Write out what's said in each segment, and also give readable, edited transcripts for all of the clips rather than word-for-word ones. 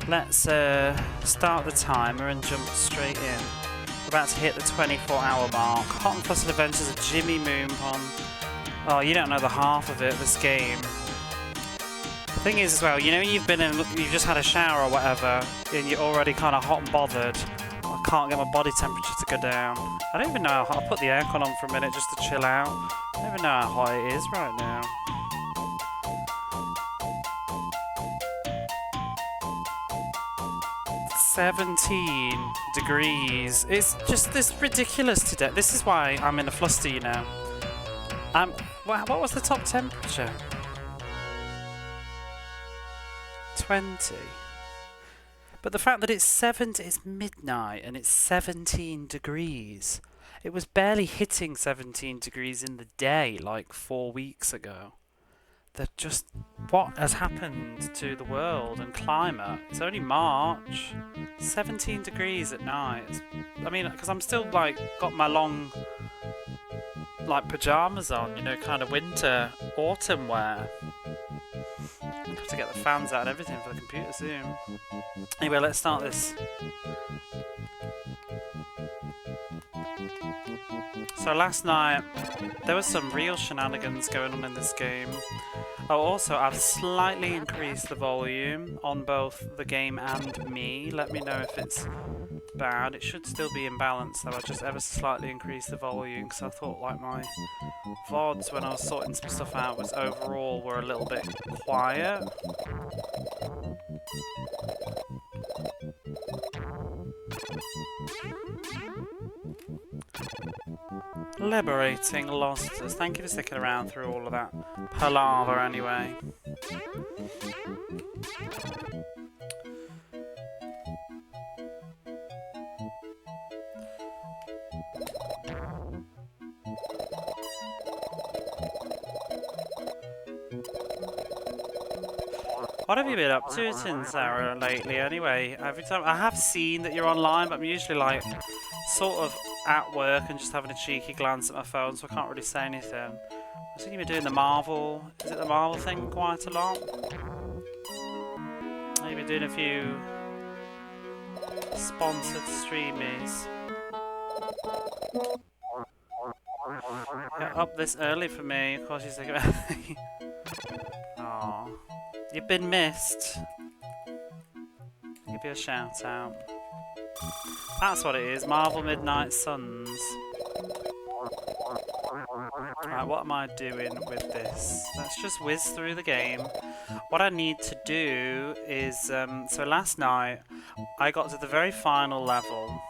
Let's start the timer and jump straight in. We're about to hit the 24-hour mark. Hot and Flustered Adventures of Jimmy Moonpon. Oh, you don't know the half of it, this game. The thing is as well, you know you've just had a shower or whatever, and you're already kind of hot and bothered. I can't get my body temperature to go down. I don't even know how hot. I'll put the aircon on for a minute just to chill out. I don't even know how hot it is right now. "17 degrees. It's just this ridiculous today. This is why I'm in a fluster, you know. What was the top temperature? 20. But the fact that it's midnight and it's 17 degrees. It was barely hitting 17 degrees in the day like 4 weeks ago. What has happened to the world and climate? It's only March. 17 degrees at night. I mean, because I'm still like got my long like pajamas on, you know, kind of winter, autumn wear. I have to get the fans out and everything for the computer soon. Anyway, let's start this. So last night, there was some real shenanigans going on in this game. Oh, also, I've slightly increased the volume on both the game and me. Let me know if it's bad. It should still be in balance, though. I just ever so slightly increased the volume because I thought like my VODs when I was sorting some stuff out were a little bit quiet. Liberating losses. Thank you for sticking around through all of that palaver anyway. What have you been up to, Sarah, lately anyway? Every time I have seen that you're online, but I'm usually like sort of at work and just having a cheeky glance at my phone, so I can't really say anything. I've seen you been doing the Marvel, is it the Marvel thing quite a lot? You've been doing a few sponsored streamies. You're up this early for me, of course you think about me. Aww. You've been missed. Give you a shout out. That's what it is, Marvel Midnight Suns. Right, what am I doing with this? Let's just whiz through the game. What I need to do is, so last night I got to the very final level.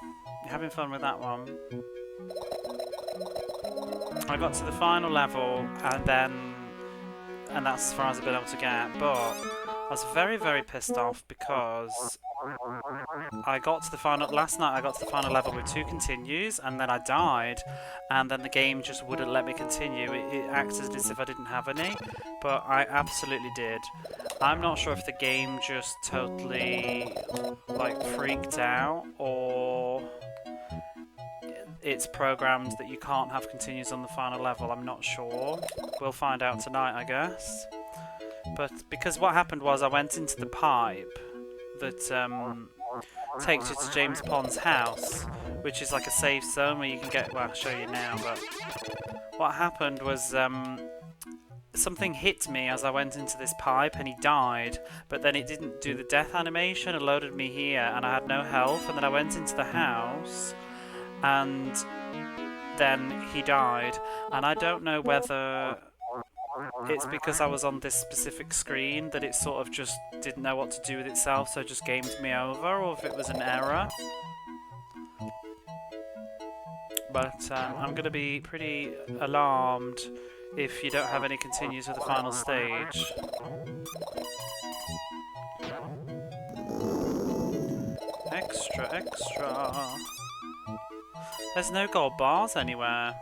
You having fun with that one? I got to the final level and that's as far as I've been able to get, but I was very, very pissed off because last night I got to the final level with 2 continues and then I died and then the game just wouldn't let me continue. It acted as if I didn't have any, but I absolutely did. I'm not sure if the game just totally like freaked out or it's programmed that you can't have continues on the final level. I'm not sure. We'll find out tonight, I guess. But because what happened was I went into the pipe that takes you to James Pond's house, which is like a safe zone where you can get, well, I'll show you now, but what happened was something hit me as I went into this pipe and he died, but then it didn't do the death animation, it loaded me here and I had no health, and then I went into the house and then he died, and I don't know whether it's because I was on this specific screen that it sort of just didn't know what to do with itself, so it just gamed me over, or if it was an error. But I'm going to be pretty alarmed if you don't have any continues with the final stage. Extra, extra. There's no gold bars anywhere.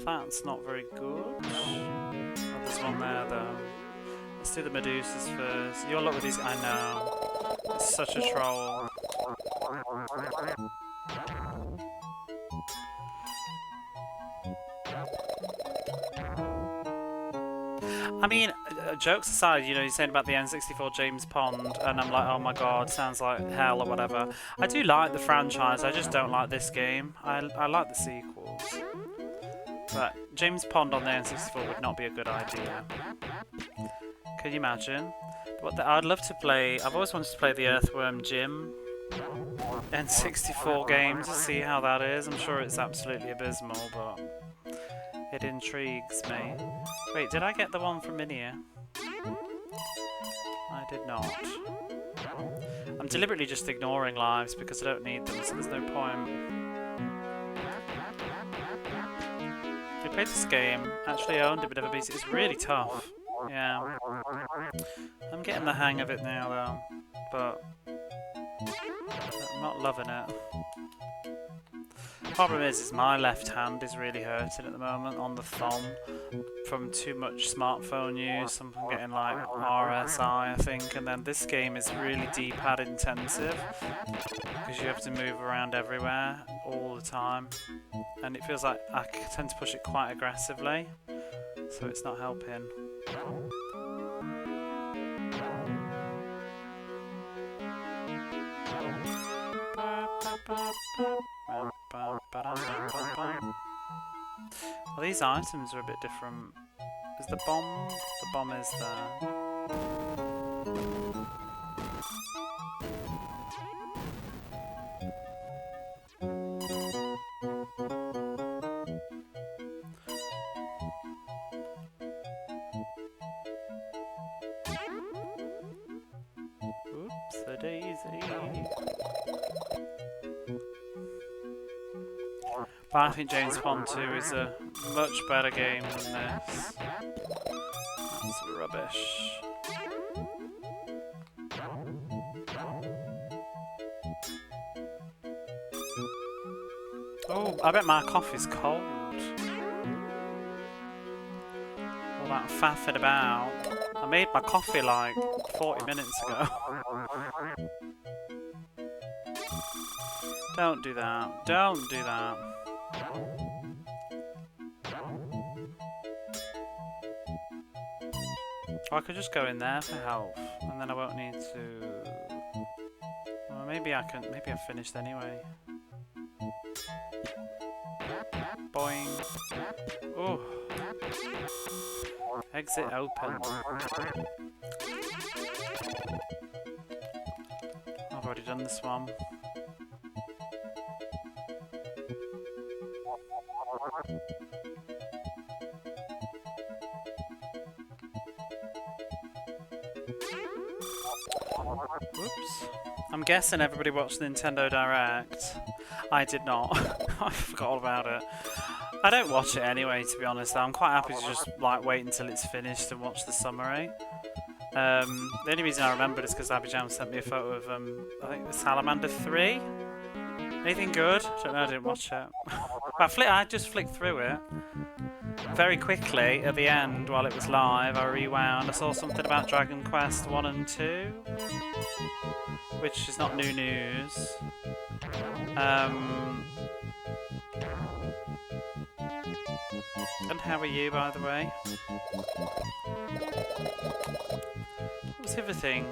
That's not very good. Oh, there's one there though. Let's do the Medusas first. Your luck with these, I know. It's such a troll. I mean, jokes aside, you know, you're saying about the N64 James Pond, and I'm like, oh my god, sounds like hell or whatever. I do like the franchise, I just don't like this game. I like the sequels. But James Pond on the N64 would not be a good idea. Can you imagine? I'd love to play, I've always wanted to play the Earthworm Jim N64 game to see how that is. I'm sure it's absolutely abysmal, but it intrigues me. Wait, did I get the one from in here? I did not. I'm deliberately just ignoring lives because I don't need them, so there's no point. I played this game, actually owned it but never beat it. It's really tough. Yeah. I'm getting the hang of it now though, but I'm not loving it. The problem is my left hand is really hurting at the moment on the thumb from too much smartphone use. I'm getting like RSI, I think, and then this game is really D-pad intensive because you have to move around everywhere all the time, and it feels like I tend to push it quite aggressively, so it's not helping. Well, these items are a bit different. Is the bomb? The bomb is there. Oops, a daisy. But I think James Pond 2 is a much better game than this. That's rubbish. Oh, I bet my coffee's cold. All that faffing about. I made my coffee like 40 minutes ago. Don't do that. Don't do that. Oh, I could just go in there for health, and then I won't need to. Well, maybe I can. Maybe I've finished anyway. Boing. Oh. Exit open. I've already done this one. Whoops. I'm guessing everybody watched the Nintendo Direct. I did not. I forgot all about it. I don't watch it anyway, to be honest. I'm quite happy to just like wait until it's finished and watch the summary. The only reason I remembered is because Abijam sent me a photo of I think it was Salamander 3. Anything good? I don't know, I didn't watch it. I just flicked through it. Very quickly, at the end, while it was live, I rewound. I saw something about Dragon Quest 1 and 2, which is not new news. And how are you, by the way? What was the other thing?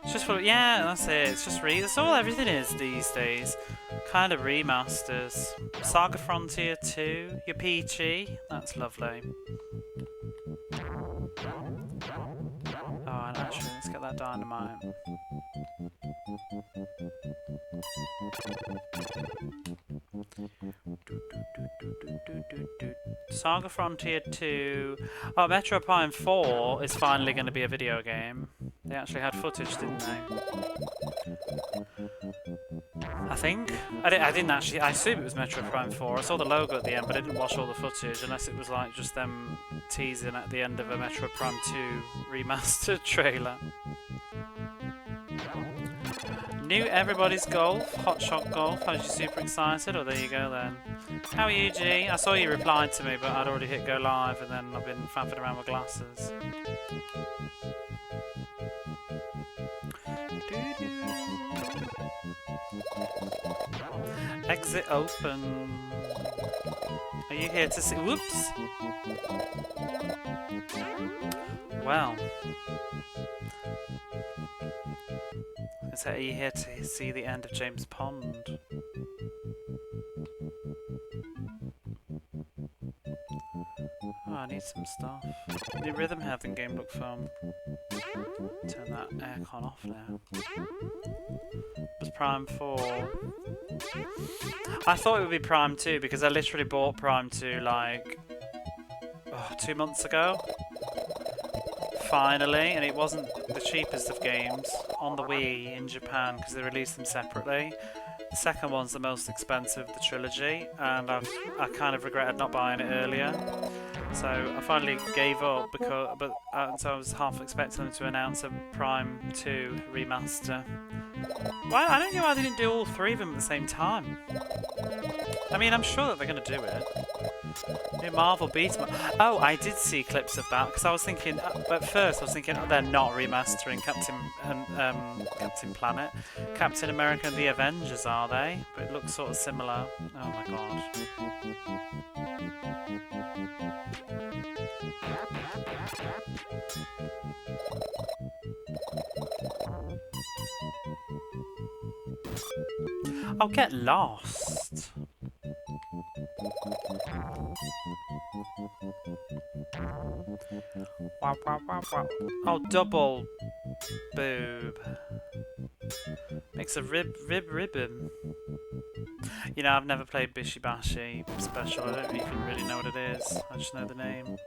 It's just for, yeah, that's it. It's just that's all everything is these days. Kind of remasters. Saga Frontier 2, you're peachy. That's lovely. Oh, and actually, let's get that dynamite. Saga Frontier 2. Oh, Metro Prime 4 is finally going to be a video game. They actually had footage, didn't they? I think. I didn't actually. I assume it was Metro Prime 4. I saw the logo at the end, but I didn't watch all the footage, unless it was like just them teasing at the end of a Metro Prime 2 remastered trailer. New Everybody's Golf, Hot Shot Golf. Are you super excited? Oh, there you go then. How are you, G? I saw you replied to me, but I'd already hit go live, and then I've been faffing around with glasses. Exit open. Are you here to see? Whoops. Well. Are you here to see the end of James Pond? Oh, I need some stuff. The rhythm having game look fun. Turn that aircon off now. Was Prime 4? I thought it would be Prime 2 because I literally bought Prime 2 like 2 months ago. Finally, and it wasn't the cheapest of games on the Wii in Japan because they released them separately. The second one's the most expensive of the trilogy, and I kind of regretted not buying it earlier. So I finally gave up so I was half expecting them to announce a Prime 2 remaster. Well, I don't know why they didn't do all 3 of them at the same time. I mean, I'm sure that they're going to do it. New Marvel beat 'em up. Oh, I did see clips of that because I was thinking. At first, I was thinking, oh, they're not remastering Captain Planet, Captain America, and the Avengers, are they? But it looks sort of similar. Oh my god. I'll get lost. Wow, wow, wow, wow. Oh, double boob. Makes a ribbon. You know, I've never played Bishi Bashi Special. I don't even really know what it is. I just know the name.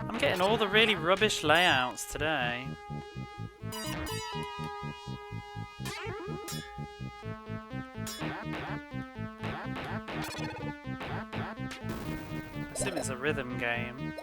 I'm getting all the really rubbish layouts today. I assume it's a rhythm game.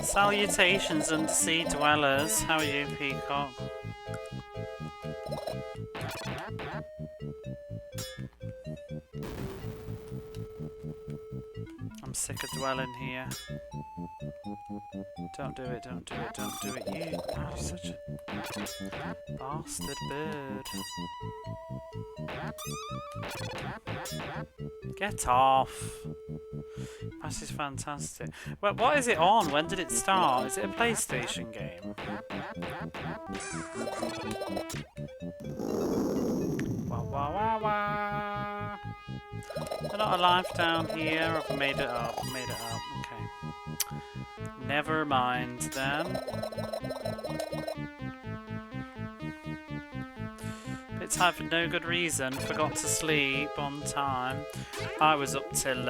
Salutations, undersea dwellers. How are you, Peacock? I'm sick of dwelling here. Don't do it, don't do it, don't do it. You're such a bastard bird. Get off. This is fantastic. Well, what is it on? When did it start? Is it a PlayStation game? Wah wah wah wah. They're not alive down here. I've made it up. Made it up. Okay. Never mind then. Bit tired for no good reason. Forgot to sleep on time. I was up till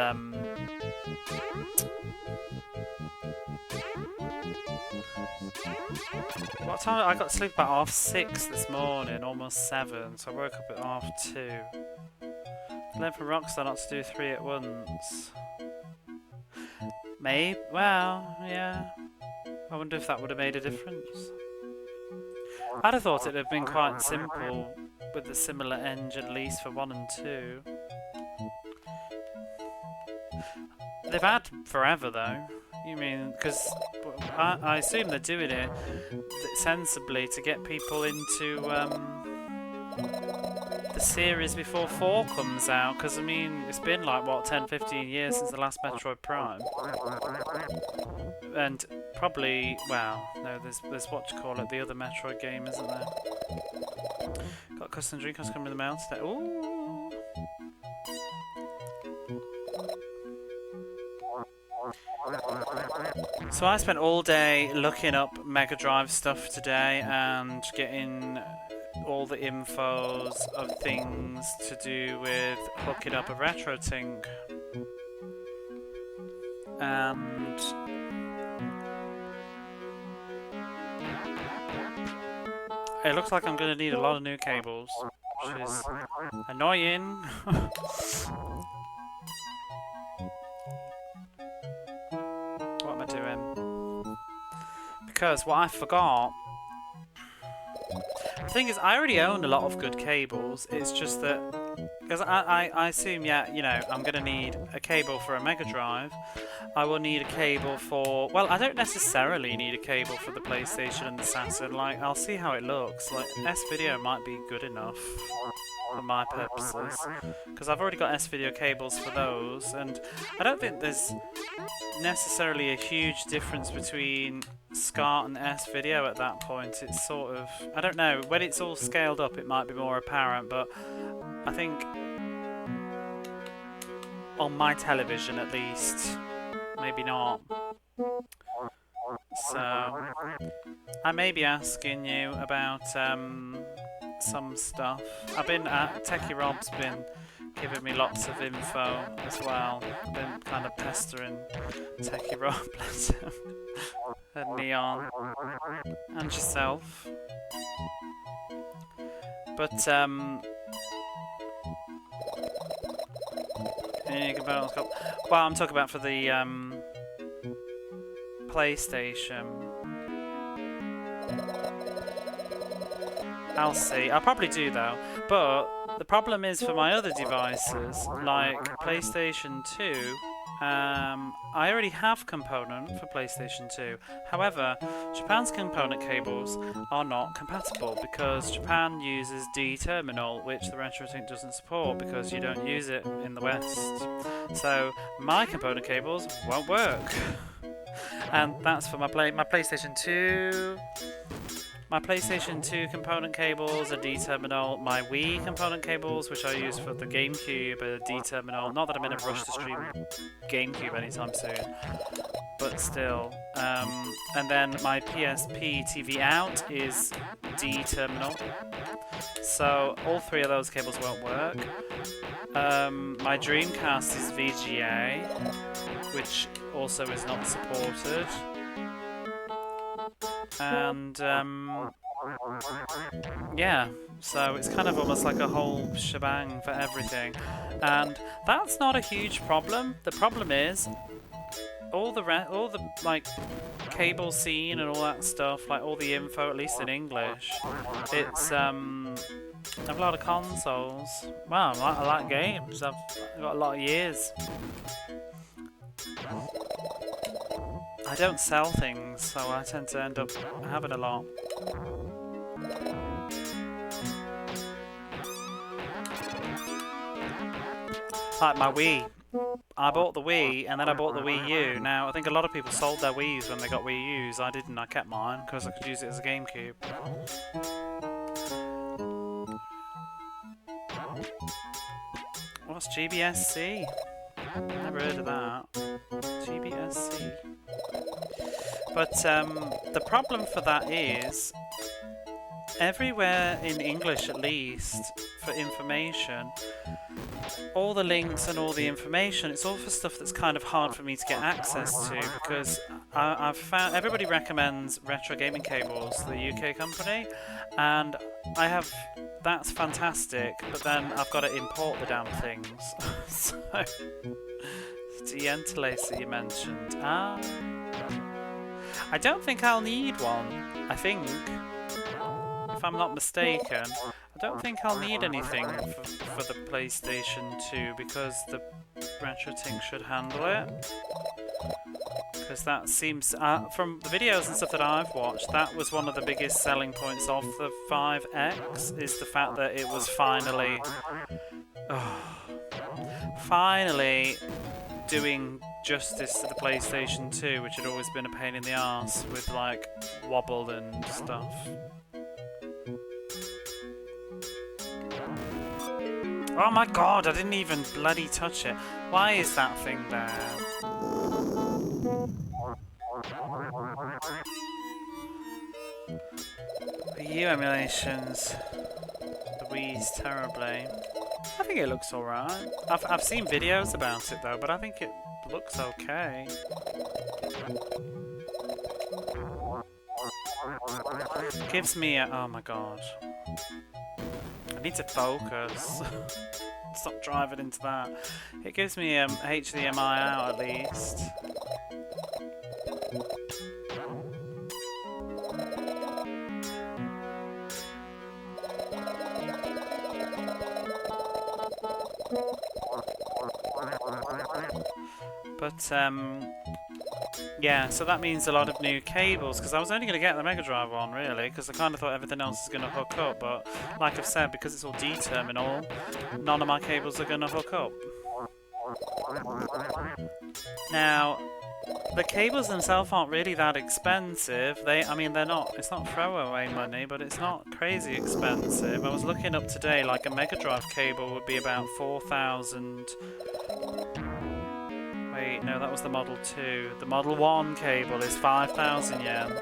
what time? I got to sleep about 6:30 this morning, almost 7. So I woke up at 2:30. Learn from Rockstar not to do 3 at once. Maybe. Well, yeah. I wonder if that would have made a difference. I'd have thought it'd have been quite simple with a similar engine, at least for 1 and 2. They've had forever though. You mean, because I assume they're doing it sensibly to get people into the series before 4 comes out, because I mean, it's been like, what, 10-15 years since the last Metroid Prime. And probably, well, no, there's what you call it, the other Metroid game, isn't there? Got custom Dreamcast coming in the mail today. Ooh! So I spent all day looking up Mega Drive stuff today and getting all the infos of things to do with hooking up a retro ting. And it looks like I'm going to need a lot of new cables, which is annoying. What am I doing? Because what I forgot... The thing is, I already own a lot of good cables. It's just that... Because I assume, yeah, you know, I'm going to need a cable for a Mega Drive. I will need a cable for... Well, I don't necessarily need a cable for the PlayStation and the Saturn. Like, I'll see how it looks. Like, S-Video might be good enough for my purposes. Because I've already got S-Video cables for those. And I don't think there's necessarily a huge difference between SCART and S-Video at that point. It's sort of... I don't know. When it's all scaled up, it might be more apparent, but... I think on my television at least, maybe not. So I may be asking you about some stuff. I've been Techie Rob's been giving me lots of info as well. I've been kind of pestering Techie Rob, bless him, and Neon, and yourself. But well, I'm talking about for the PlayStation. I'll see. I'll probably do though. But the problem is for my other devices, like PlayStation 2, I already have component for PlayStation 2. However, Japan's component cables are not compatible because Japan uses D-terminal, which the RetroTink doesn't support because you don't use it in the West. So my component cables won't work. And that's for my PlayStation 2. My PlayStation 2 component cables are D-terminal. My Wii component cables, which I use for the GameCube, are D-terminal. Not that I'm in a rush to stream GameCube anytime soon, but still. And then my PSP TV out is D-terminal. So all three of those cables won't work. My Dreamcast is VGA, which also is not supported. And yeah, so it's kind of almost like a whole shebang for everything, and that's not a huge problem. The problem is all the like cable scene and all that stuff, like all the info, at least in English. It's I have a lot of consoles. Well, I like games. I've got a lot of years. I don't sell things, so I tend to end up having a lot. Like my Wii. I bought the Wii, and then I bought the Wii U. Now, I think a lot of people sold their Wii's when they got Wii U's. I didn't. I kept mine, because I could use it as a GameCube. What's GBSC? Never heard of that. GBSC. But the problem for that is, everywhere in English at least, for information, all the links and all the information, it's all for stuff that's kind of hard for me to get access to, because I've found everybody recommends Retro Gaming Cables, the UK company, and I have, that's fantastic, but then I've got to import the damn things. So, the interlace that you mentioned. I don't think I'll need one. I think, if I'm not mistaken, I don't think I'll need anything for the PlayStation 2 because the RetroTink should handle it. Because that seems, from the videos and stuff that I've watched, that was one of the biggest selling points of the 5X, is the fact that it was finally, finally doing justice to the PlayStation 2, which had always been a pain in the arse with like wobble and stuff. Oh my god, I didn't even bloody touch it. Why is that thing there? Wii U emulations. The Wii's terribly. I think it looks alright. I've seen videos about it though, but I think it looks okay. Gives me a... Oh my god. I need to focus. Stop driving into that. It gives me HDMI out at least. But yeah, so that means a lot of new cables, because I was only going to get the Mega Drive one, really, because I kind of thought everything else is going to hook up, but like I've said, because it's all D-terminal, none of my cables are going to hook up. Now, the cables themselves aren't really that expensive. I mean, they're not, it's not throwaway money, but it's not crazy expensive. I was looking up today, like a Mega Drive cable would be about 4,000... Wait, no, that was the Model 2. The Model 1 cable is 5,000 yen.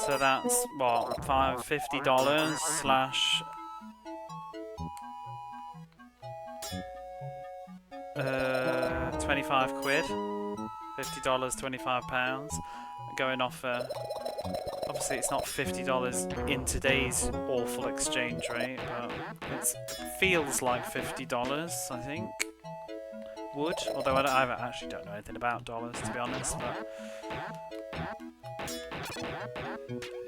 So that's, what, $50 slash... 25 quid. $50, 25 pounds. Going off, obviously it's not $50 in today's awful exchange rate, but it feels like $50, I think. Would, although I actually don't know anything about dollars, to be honest, but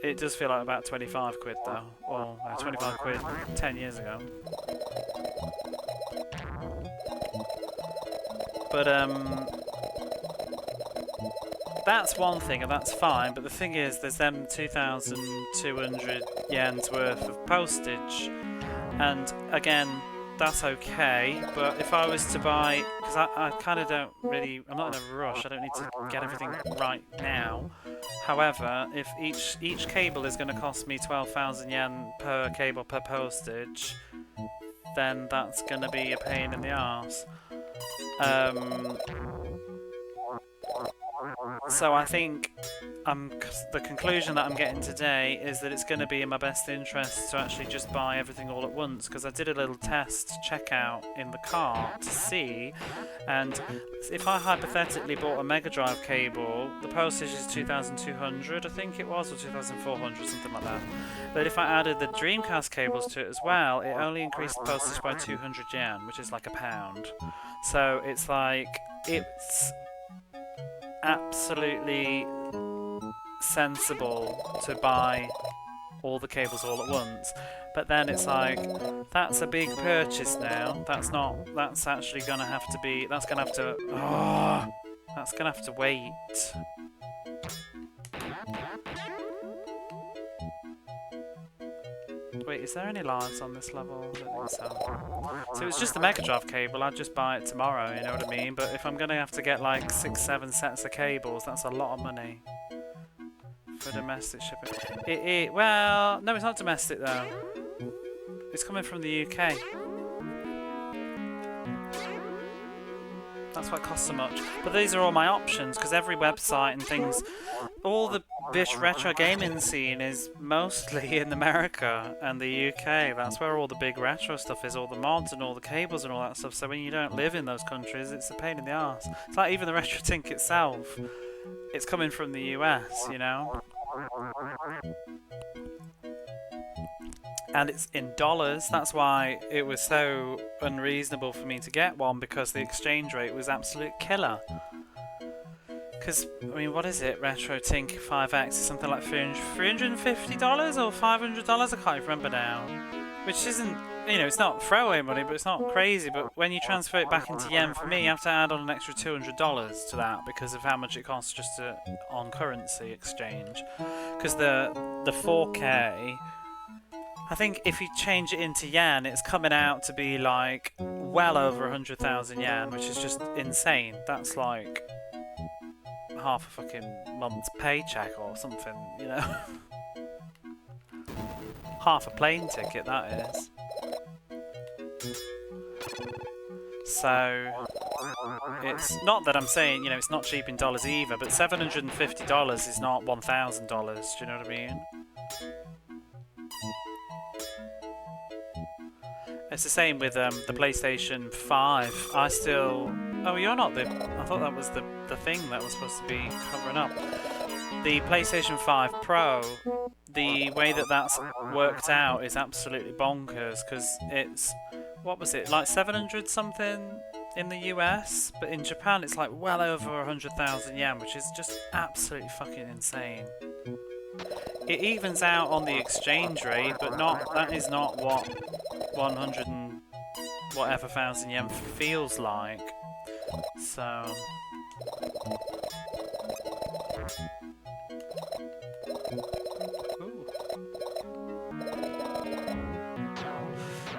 it does feel like about 25 quid though. Well, 25 quid 10 years ago. But that's one thing, and that's fine, but the thing is, there's them 2,200 yen's worth of postage, and again, that's okay, but if I was to buy, because I kind of don't really, I'm not in a rush, I don't need to get everything right now. However, if each cable is going to cost me 12,000 yen per cable per postage, then that's going to be a pain in the arse. So I think the conclusion that I'm getting today is that it's going to be in my best interest to actually just buy everything all at once, because I did a little test checkout in the car to see, and if I hypothetically bought a Mega Drive cable, the postage is 2,200 I think it was, or 2,400, something like that. But if I added the Dreamcast cables to it as well, it only increased the postage by 200 yen, which is like £1. So it's like, it's absolutely sensible to buy all the cables all at once, but then it's like, that's a big purchase now. That's actually gonna have to be, that's gonna have to wait. Wait, is there any lives on this level? I don't think so. So it's just the Mega Drive cable, I'd just buy it tomorrow, you know what I mean? But if I'm going to have to get like 6-7 sets of cables, that's a lot of money. For domestic shipping. Well, no, it's not domestic though. It's coming from the UK. That's why it costs so much. But these are all my options, because every website and things, all the Bish retro gaming scene is mostly in America and the UK. That's where all the big retro stuff is, all the mods and all the cables and all that stuff. So when you don't live in those countries, it's a pain in the arse. It's like even the RetroTink itself, it's coming from the US, you know? And it's in dollars. That's why it was so unreasonable for me to get one, because the exchange rate was absolute killer. Because, I mean, what is it? RetroTink 5X is something like $350 or $500? I can't even remember now. Which isn't, you know, it's not throwaway money, but it's not crazy. But when you transfer it back into yen, for me, you have to add on an extra $200 to that because of how much it costs just on currency exchange. Because the 4K, I think if you change it into yen, it's coming out to be like well over 100,000 yen, which is just insane. That's like half a fucking month's paycheck or something, you know. Half a plane ticket, that is. So it's not that I'm saying, you know, it's not cheap in dollars either, but $750 is not $1,000, do you know what I mean? It's the same with the PlayStation 5. I still... Oh, you're not the... I thought that was the thing that was supposed to be covering up. the PlayStation 5 Pro, the way that that's worked out is absolutely bonkers, because it's, what was it, like 700 something in the US, but in Japan it's like well over 100,000 yen, which is just absolutely fucking insane. It evens out on the exchange rate, but that is not what 100 and whatever thousand yen feels like. So ooh.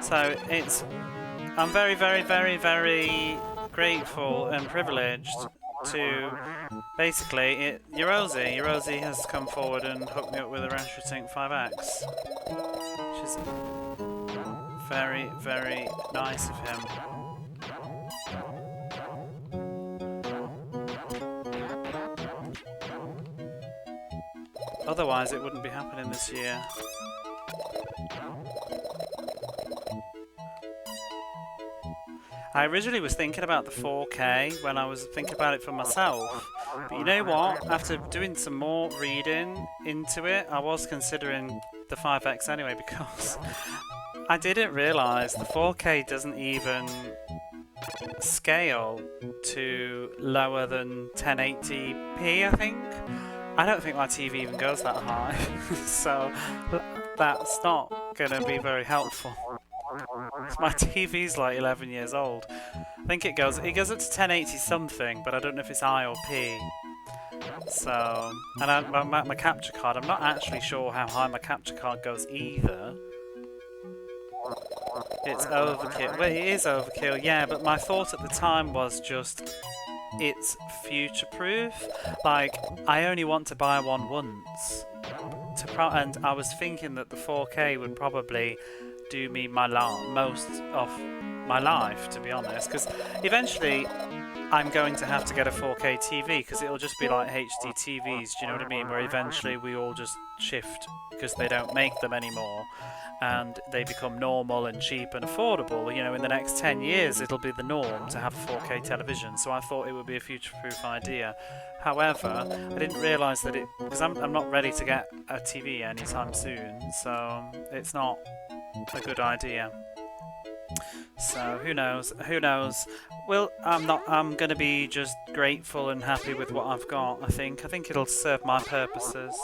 So I'm very, very, very, very grateful and privileged to basically Rosie has come forward and hooked me up with a Ratchet 5X, which is very, very nice of him. Otherwise it wouldn't be happening this year. I originally was thinking about the 4K when I was thinking about it for myself, but you know what? After doing some more reading into it, I was considering the 5X anyway, because I didn't realise the 4K doesn't even scale to lower than 1080p, I think. I don't think my TV even goes that high, so that's not going to be very helpful. My TV's like 11 years old. I think it goes up to 1080 something, but I don't know if it's I or P. So, and my capture card, I'm not actually sure how high my capture card goes either. It's overkill. Well, it is overkill, yeah, but my thought at the time was just, it's future-proof. Like, I only want to buy one once. And I was thinking that the 4K would probably do me most of my life, to be honest, because eventually I'm going to have to get a 4K TV, because it'll just be like HD TVs, do you know what I mean, where eventually we all just shift because they don't make them anymore and they become normal and cheap and affordable. You know, in the next 10 years it'll be the norm to have a 4K television, so I thought it would be a future-proof idea. However, I didn't realise that because I'm not ready to get a TV anytime soon, so it's not a good idea. So who knows? Well, I'm gonna be just grateful and happy with what I've got. I think it'll serve my purposes.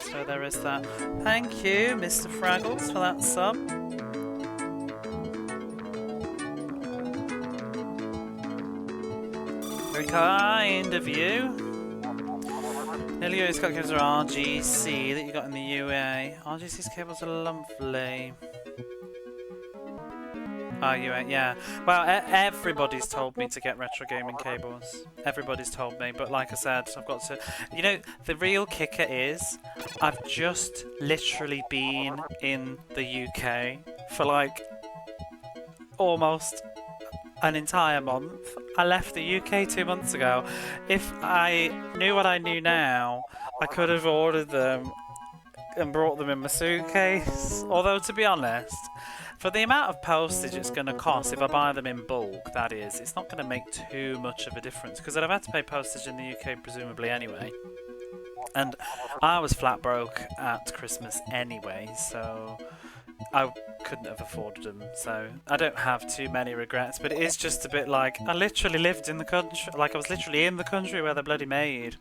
So there is that. Thank you, Mr. Fraggles, for that sub. Very kind of you. Nearly always got cables are RGC that you got in the UA. RGC's cables are lovely. Oh, UA, yeah. Well, everybody's told me to get retro gaming cables. Everybody's told me, but like I said, I've got to... You know, the real kicker is, I've just literally been in the UK for like almost an entire month. I left the UK 2 months ago. If I knew what I knew now, I could have ordered them and brought them in my suitcase. Although, to be honest, for the amount of postage it's going to cost, if I buy them in bulk, that is, it's not going to make too much of a difference, because I'd have had to pay postage in the UK presumably anyway. And I was flat broke at Christmas anyway, so I couldn't have afforded them, so I don't have too many regrets, but it is just a bit like, I literally lived in the country, like I was literally in the country where they're bloody made.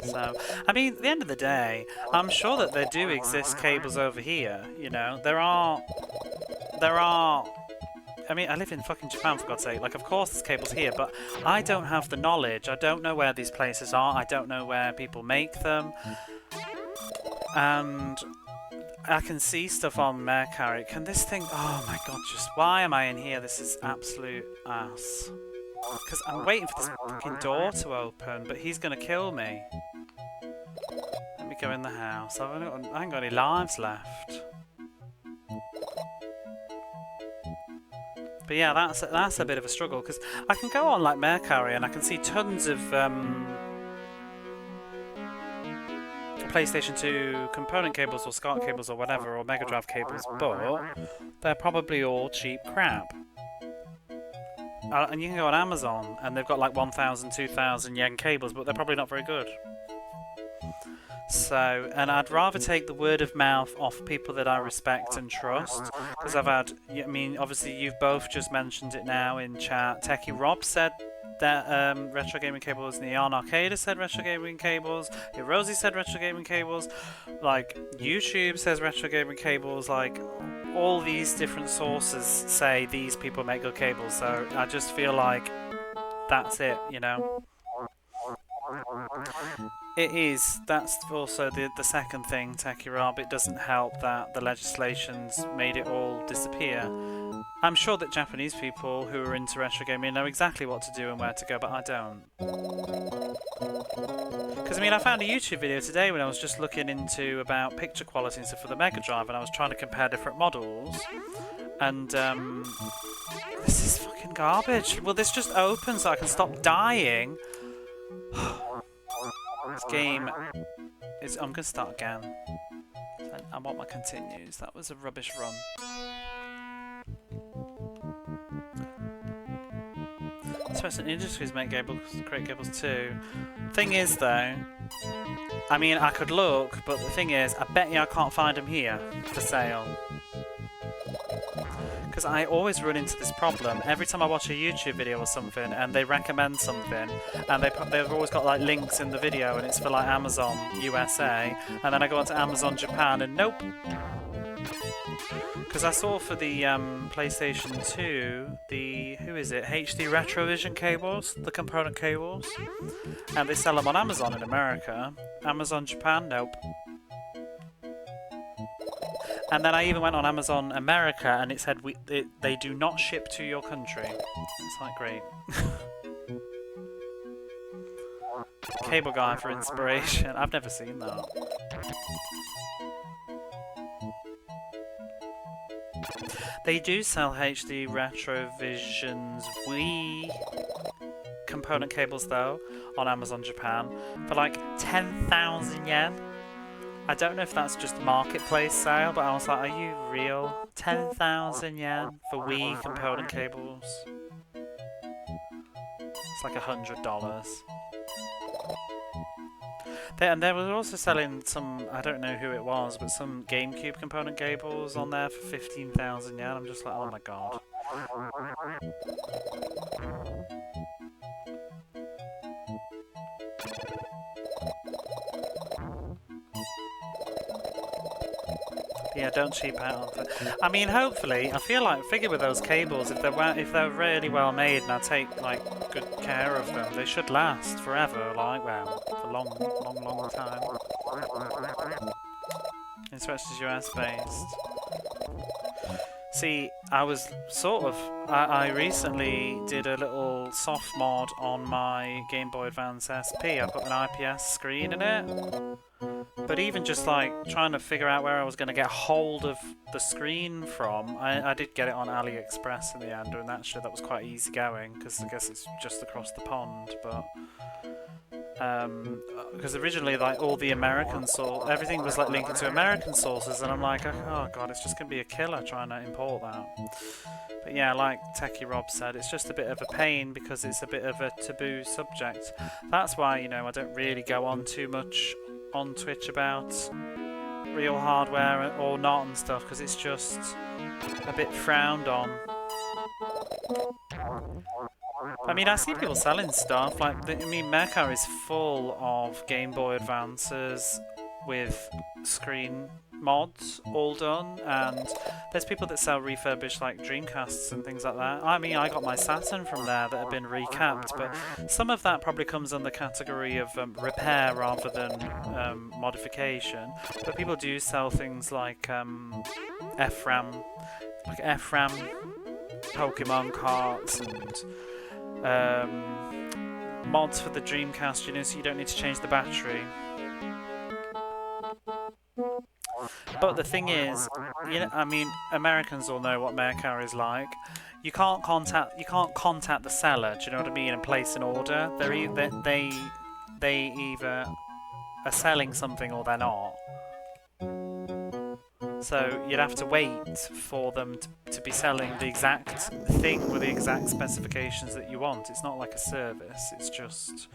So, I mean, at the end of the day, I'm sure that there do exist cables over here, you know, there are, I mean, I live in fucking Japan, for God's sake, like, of course there's cables here, but I don't have the knowledge, I don't know where these places are, I don't know where people make them, and I can see stuff on Mercari. Can this thing, oh my god, just, why am I in here? This is absolute ass. Because I'm waiting for this fucking door to open, but he's gonna kill me. Let me go in the house. I haven't got any lives left. But yeah, that's a bit of a struggle, because I can go on like Mercari and I can see tons of PlayStation 2 component cables or SCART cables or whatever, or Mega Drive cables, but they're probably all cheap crap. and you can go on Amazon, and they've got like 1,000, 2,000 yen cables, but they're probably not very good. So, and I'd rather take the word of mouth off people that I respect and trust, because I've had, I mean, obviously you've both just mentioned it now in chat. Techie Rob said that retro gaming cables, Neon Arcade said retro gaming cables, Rosie said retro gaming cables, like YouTube says retro gaming cables, like all these different sources say these people make good cables, so I just feel like that's it, you know. It is. That's also the second thing, Techie Rob. It doesn't help that the legislation's made it all disappear. I'm sure that Japanese people who are into retro gaming know exactly what to do and where to go, but I don't. Because, I mean, I found a YouTube video today when I was just looking into about picture quality and stuff for the Mega Drive, and I was trying to compare different models. And, this is fucking garbage. Will this just open so I can stop dying? This game is... I'm going to start again. I want my continues. That was a rubbish run. Especially industries make cables, create cables too. Thing is though, I mean I could look, but the thing is, I bet you I can't find them here for sale. Because I always run into this problem every time I watch a YouTube video or something, and they recommend something, and they've always got like links in the video, and it's for like Amazon USA, and then I go onto Amazon Japan, and nope. Because I saw for the PlayStation 2, the, who is it, HD Retrovision cables, the component cables, and they sell them on Amazon in America. Amazon Japan, nope. And then I even went on Amazon America and it said they do not ship to your country. It's like, great. Cable guy for inspiration. I've never seen that. They do sell HD Retrovision's Wii component cables though on Amazon Japan for like 10,000 yen. I don't know if that's just a marketplace sale, but I was like, are you real? 10,000 yen for Wii component cables? It's like $100. And they were also selling some, I don't know who it was, but some GameCube component cables on there for 15,000 yen. I'm just like, oh my god. Yeah, don't cheap out on it. I mean, hopefully, I figure with those cables, if they're really well made and I take like good care of them, they should last forever. Like, well, for a long time. Especially US based. See, I was sort of... I recently did a little soft mod on my Game Boy Advance SP. I put an IPS screen in it. But even just like trying to figure out where I was going to get hold of the screen from, I did get it on AliExpress in the end, and actually that was quite easy going, because I guess it's just across the pond, but... because originally like all the American everything was like linking to American sources, and I'm like, oh god, it's just gonna be a killer trying to import that. But yeah, like Techie Rob said, it's just a bit of a pain because it's a bit of a taboo subject. That's why, you know, I don't really go on too much on Twitch about real hardware or not and stuff, because it's just a bit frowned on. I mean, I see people selling stuff, like, I mean, Mecha is full of Game Boy Advances with screen mods all done, and there's people that sell refurbished, like, Dreamcasts and things like that. I mean, I got my Saturn from there that have been recapped, but some of that probably comes under the category of repair rather than modification. But people do sell things like FRAM, Pokemon carts, and mods for the Dreamcast, you know, so you don't need to change the battery. But the thing is, you know, I mean, Americans all know what Mecha is like. You can't contact the seller, do you know what I mean, and place an order. They either are selling something or they're not. So you'd have to wait for them to be selling the exact thing with the exact specifications that you want. It's not like a service, it's just...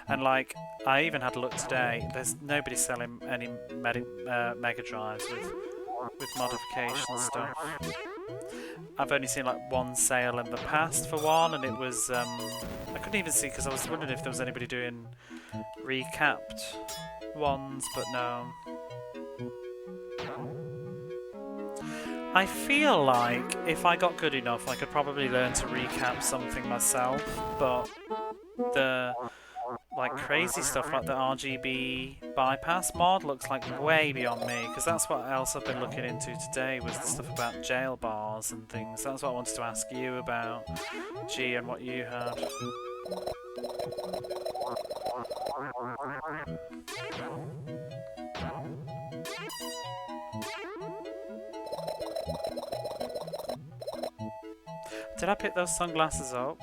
And like, I even had a look today, there's nobody selling any Mega Drives with modification stuff. I've only seen like one sale in the past for one, and it was, I couldn't even see because I was wondering if there was anybody doing recapped ones, but no. I feel like if I got good enough I could probably learn to recap something myself, but the like crazy stuff like the RGB bypass mod looks like way beyond me, because that's what else I've been looking into today, was the stuff about jail bars and things. That's what I wanted to ask you about, G, and what you had. Did I pick those sunglasses up?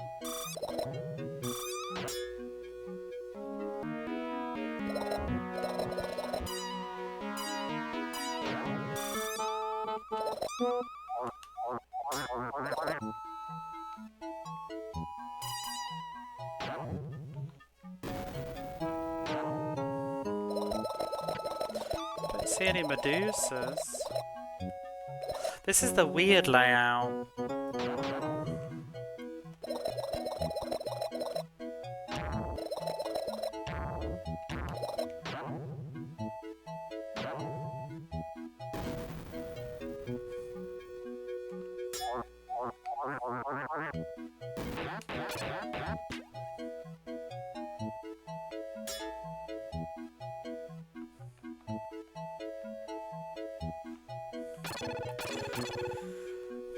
Don't see any Medusas. This is the weird layout.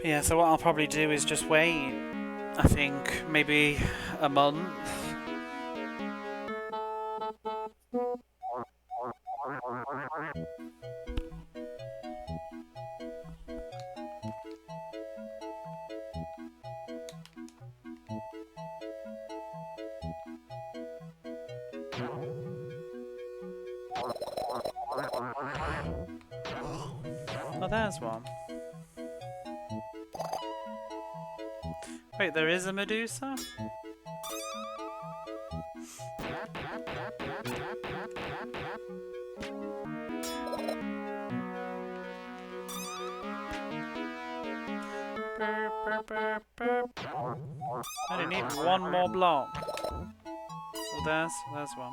Yeah, so what I'll probably do is just wait, I think, maybe a month. Oh, there's one. Wait, there is a Medusa? I only need one more block. Oh, there's one.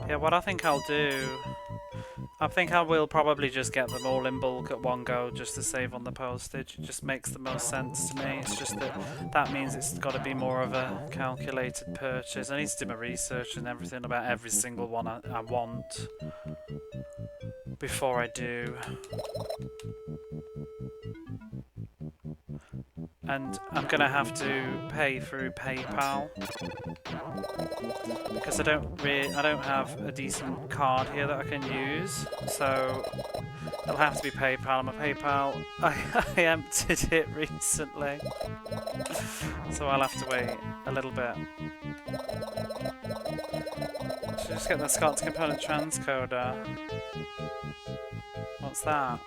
Yeah, what I think I'll do, I think I will probably just get them all in bulk at one go just to save on the postage. It just makes the most sense to me. It's just that that means it's got to be more of a calculated purchase. I need to do my research and everything about every single one I want before I do. And I'm gonna have to pay through PayPal because I don't have a decent card here that I can use, so it'll have to be PayPal. My PayPal, I emptied it recently, so I'll have to wait a little bit. Should just get the Scott's component transcoder. What's that?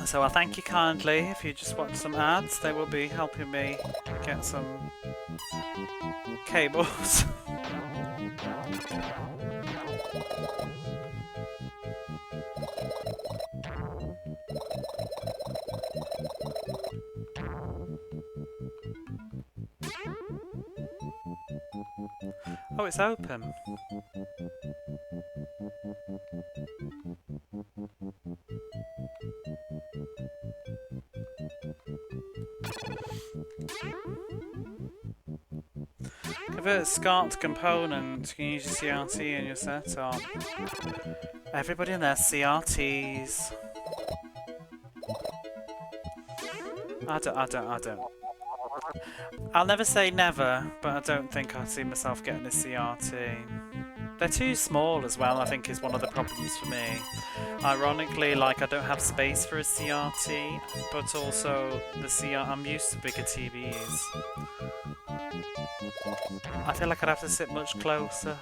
So I thank you kindly. If you just watch some ads, they will be helping me get some cables. Oh, it's open. Convert SCART to component. You can use your CRT in your setup. Everybody in their CRTs. I don't. I'll never say never, but I don't think I'd see myself getting a CRT. They're too small as well, I think, is one of the problems for me. Ironically, like, I don't have space for a CRT, but also I'm used to bigger TVs. I feel like I'd have to sit much closer.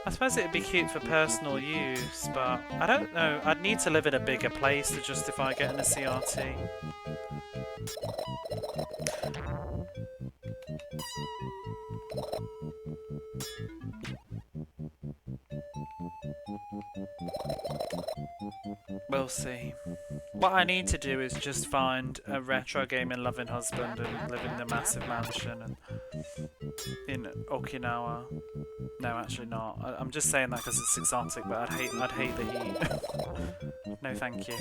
I suppose it'd be cute for personal use, but I don't know. I'd need to live in a bigger place to justify getting a CRT. We'll see. What I need to do is just find a retro gaming loving husband and live in a massive mansion and in Okinawa. No, actually not. I'm just saying that because it's exotic, but I'd hate the heat. No, thank you.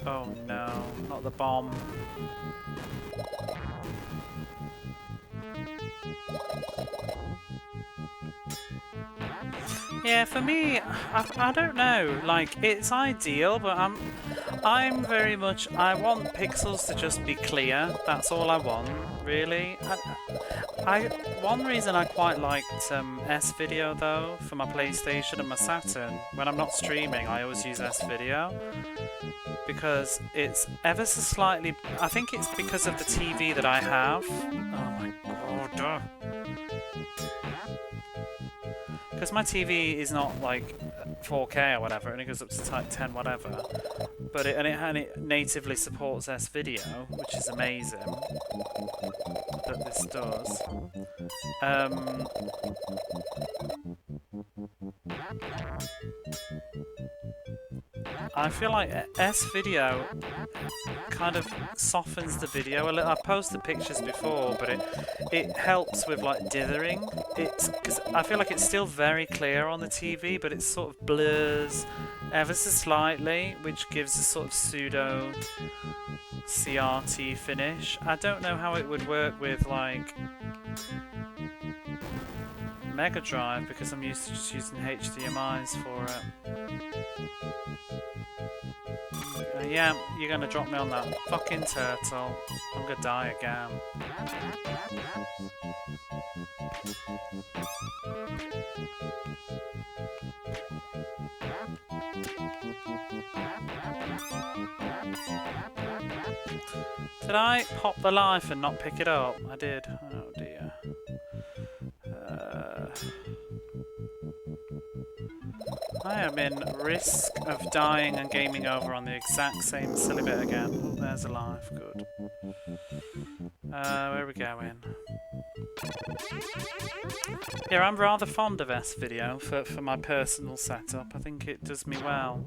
Oh no, not the bomb. Yeah, for me, I don't know. Like, it's ideal, but I'm very much. I want pixels to just be clear. That's all I want, really. One reason I quite liked S-Video though for my PlayStation and my Saturn. When I'm not streaming, I always use S-Video because it's ever so slightly. I think it's because of the TV that I have. Oh my god. Because my TV is not like 4K or whatever, and it goes up to type 10 whatever, but it natively supports S-Video, which is amazing that this does. I feel like S-Video kind of softens the video a little. I've posted pictures before, but it helps with like dithering. Because I feel like it's still very clear on the TV, but it sort of blurs ever so slightly, which gives a sort of pseudo CRT finish. I don't know how it would work with like Mega Drive because I'm used to just using HDMIs for it. Yeah, you're gonna drop me on that fucking turtle. I'm gonna die again. Did I pop the life and not pick it up? I did. Oh dear. I am in risk of dying and gaming over on the exact same silly bit again. Oh, there's a life. Good. Where are we going? Yeah, I'm rather fond of S-Video for my personal setup. I think it does me well.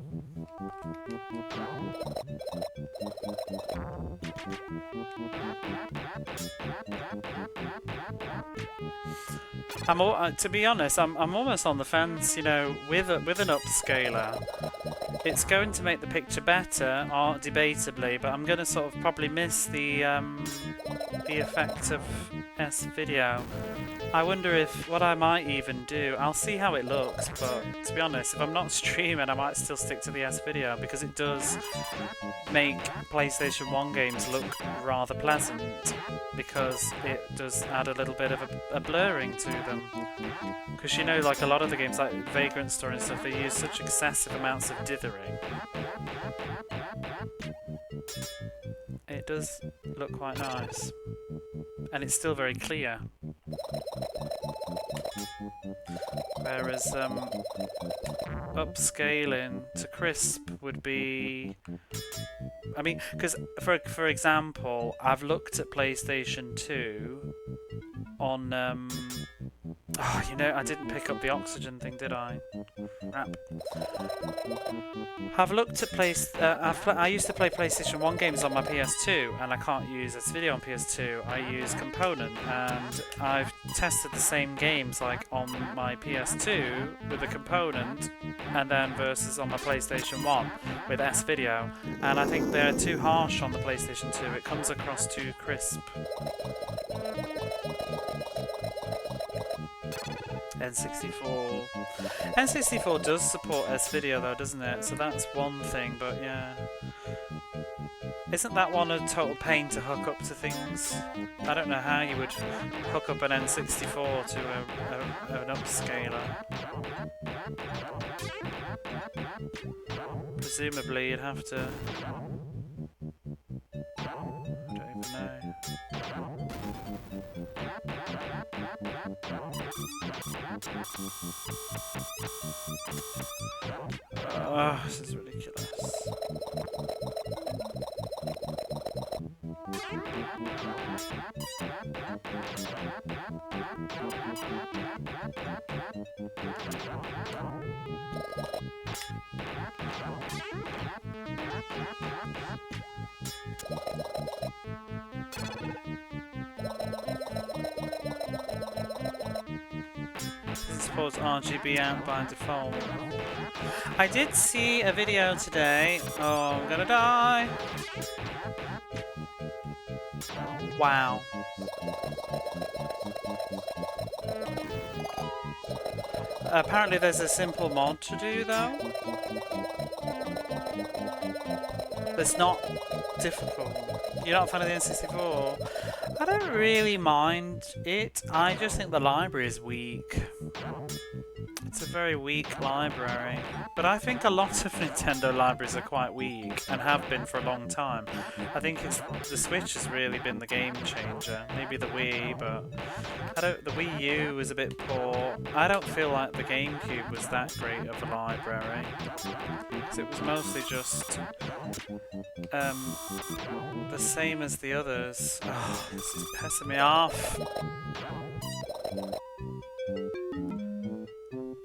To be honest, I'm almost on the fence. You know, with an upscaler, it's going to make the picture better, debatably, but I'm going to sort of probably miss the effect of S-Video. I wonder if what I might even do. I'll see how it looks, but to be honest, if I'm not streaming, I might still stick to the S-Video because it does make PlayStation 1 games look rather pleasant because it does add a little bit of a blurring to them. Because you know, like a lot of the games like Vagrant Story and stuff, they use such excessive amounts of dithering. It does look quite nice. And it's still very clear. Whereas upscaling to crisp would be... I mean, because for example, I've looked at PlayStation 2 on... oh, you know, I didn't pick up the oxygen thing, did I? Crap. I've looked at I used to play PlayStation 1 games on my PS2, and I can't use S-Video on PS2. I use Component, and I've tested the same games like on my PS2 with a Component, and then versus on my PlayStation 1 with S-Video, and I think they're too harsh on the PlayStation 2. It comes across too crisp. N64. N64 does support S-Video though, doesn't it? So that's one thing, but yeah. Isn't that one a total pain to hook up to things? I don't know how you would hook up an N64 to an upscaler. Presumably you'd have to... I don't even know. Oh, this is ridiculous. Supports RGB out by default. I did see a video today. Oh, I'm gonna die. Wow. Apparently there's a simple mod to do though. It's not difficult. You're not a fan of the N64? I don't really mind it. I just think the library is weak. It's a very weak library. But I think a lot of Nintendo libraries are quite weak and have been for a long time. I think the Switch has really been the game changer. Maybe the Wii, but the Wii U was a bit poor. I don't feel like the GameCube was that great of a library. Because it was mostly just the same as the others. Oh, this is pissing me off.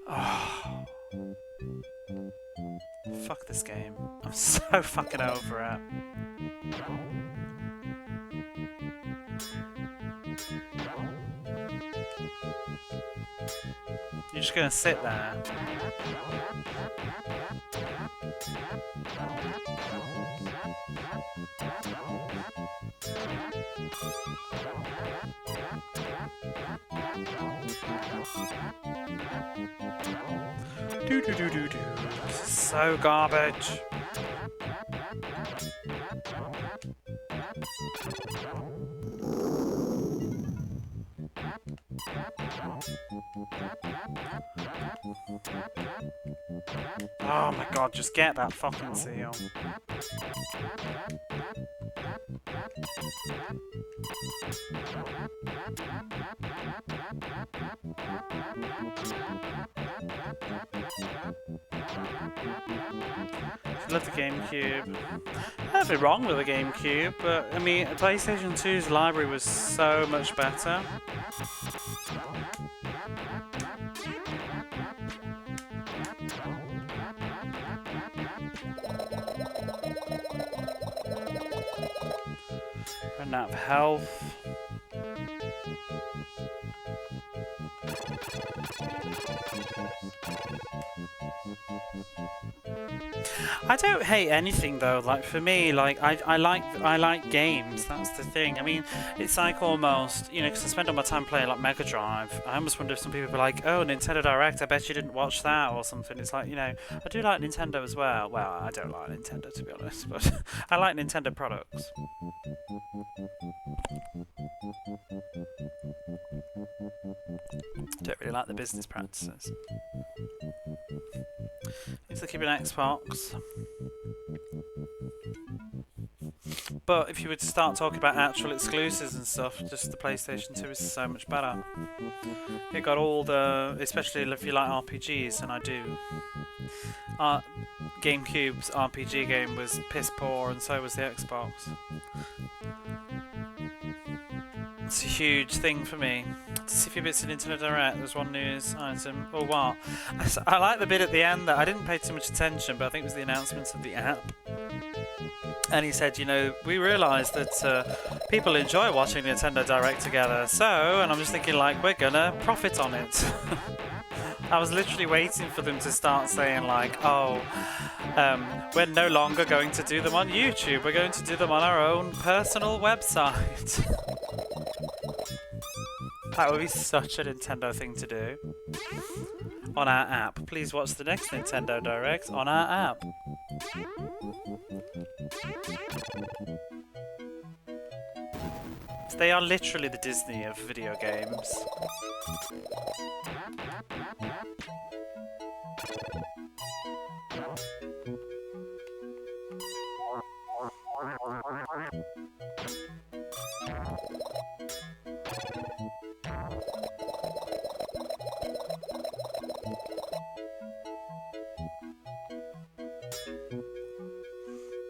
Oh. Fuck this game. I'm so fucking over it. You're just gonna sit there. Do do do do do. This is so garbage. Oh my god, just get that fucking seal. I love the GameCube. Nothing wrong with the GameCube, but I mean, PlayStation 2's library was so much better. Run out of health. I don't hate anything though. Like for me, like I like games. That's the thing. I mean, it's like almost, you know, because I spend all my time playing like Mega Drive. I almost wonder if some people are like, oh, Nintendo Direct. I bet you didn't watch that or something. It's like, you know, I do like Nintendo as well. Well, I don't like Nintendo to be honest, but I like Nintendo products. Don't really like the business practices. Need to keep an Xbox. But if you were to start talking about actual exclusives and stuff, just the PlayStation 2 is so much better. It got all the, especially if you like RPGs, and I do. GameCube's RPG game was piss poor, and so was the Xbox. It's a huge thing for me. to see a few bits of Nintendo Direct. There's one news item. Or what? I like the bit at the end that I didn't pay too much attention, but I think it was the announcements of the app. And he said, you know, we realised that people enjoy watching Nintendo Direct together, so, and I'm just thinking, like, we're gonna profit on it. I was literally waiting for them to start saying, like, oh, we're no longer going to do them on YouTube, we're going to do them on our own personal website. That would be such a Nintendo thing to do. On our app. Please watch the next Nintendo Direct on our app. They are literally the Disney of video games.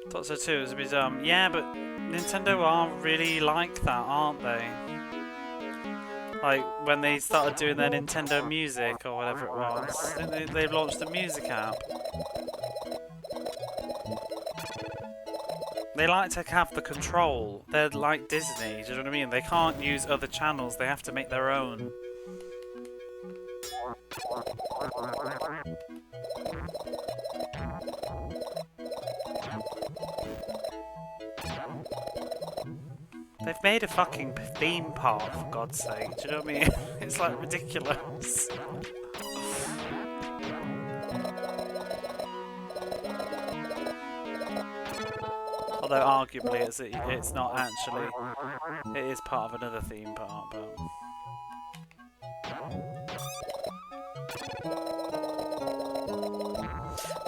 Thought so too, it was a bit dumb. Yeah, but Nintendo are really like that, aren't they? Like, when they started doing their Nintendo Music, or whatever it was. They launched the music app. They like to have the control. They're like Disney, do you know what I mean? They can't use other channels, they have to make their own. They've made a fucking theme park, for God's sake. Do you know what I mean? It's like ridiculous. Although arguably it's not actually. It is part of another theme park, but.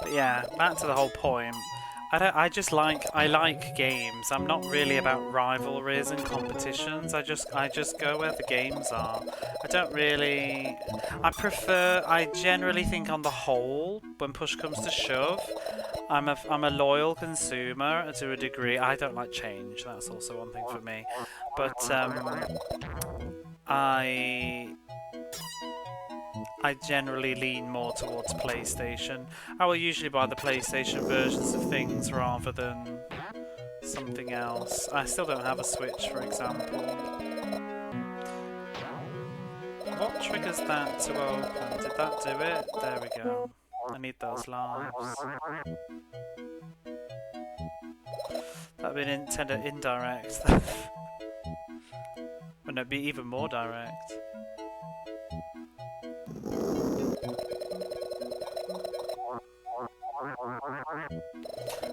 But yeah, back to the whole point. I like games. I'm not really about rivalries and competitions. I just go where the games are. I don't really. I generally think on the whole, when push comes to shove, I'm a loyal consumer to a degree. I don't like change. That's also one thing for me. But I generally lean more towards PlayStation. I will usually buy the PlayStation versions of things rather than something else. I still don't have a Switch, for example. What triggers that to open? Did that do it? There we go. I need those lives. That'd be Nintendo indirect. Wouldn't it be even more direct?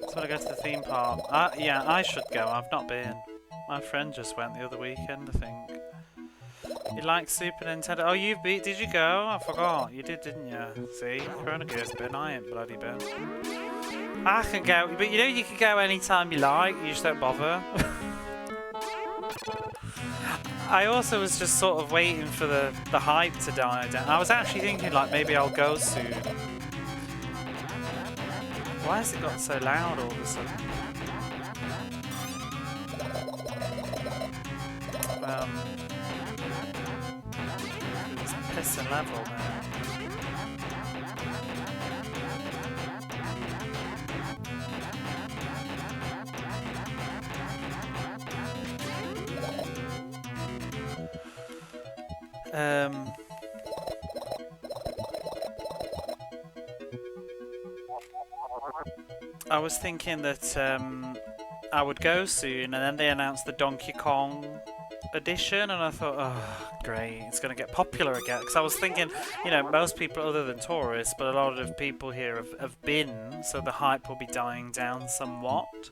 So I go to the theme park. Yeah, I should go. I've not been. My friend just went the other weekend, I think. You like Super Nintendo? Oh, you beat? Did you go? I forgot. You did, didn't you? See, Corona Gear's been. I ain't bloody been. I can go, but you know you can go anytime you like. You just don't bother. I also was just sort of waiting for the hype to die down. I was actually thinking like maybe I'll go soon. Why has it got so loud all of a sudden? It's pissing level now. I was thinking that I would go soon, and then they announced the Donkey Kong edition, and I thought, oh, great, it's going to get popular again. Because I was thinking, you know, most people other than tourists, but a lot of people here have been, so the hype will be dying down somewhat.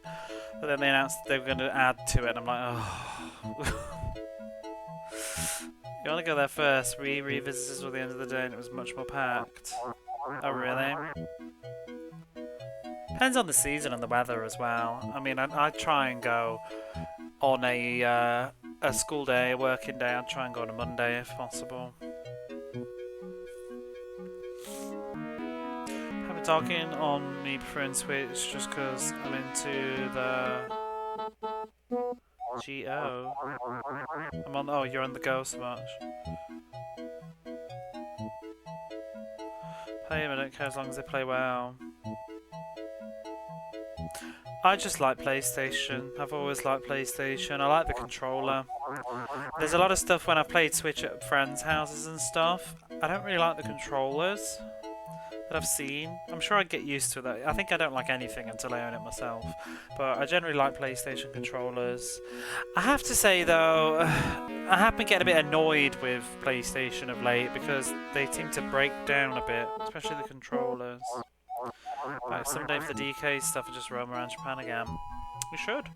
But then they announced that they were going to add to it, and I'm like, oh. You want to go there first? We revisited till the end of the day, and it was much more packed. Oh, really? Depends on the season and the weather as well. I mean, I'd try and go on a school day, a working day. I'd try and go on a Monday if possible. Have a talking on me preferring Switch just because I'm into the GO. I'm on. Oh, you're on the Go so much. Play them, I don't care as long as they play well. I just like PlayStation. I've always liked PlayStation. I like the controller. There's a lot of stuff when I play Switch at friends' houses and stuff. I don't really like the controllers that I've seen. I'm sure I'd get used to that. I think I don't like anything until I own it myself. But I generally like PlayStation controllers. I have to say though, I have been getting a bit annoyed with PlayStation of late because they seem to break down a bit, especially the controllers. Like someday for the DK stuff, and just roam around Japan again. We should.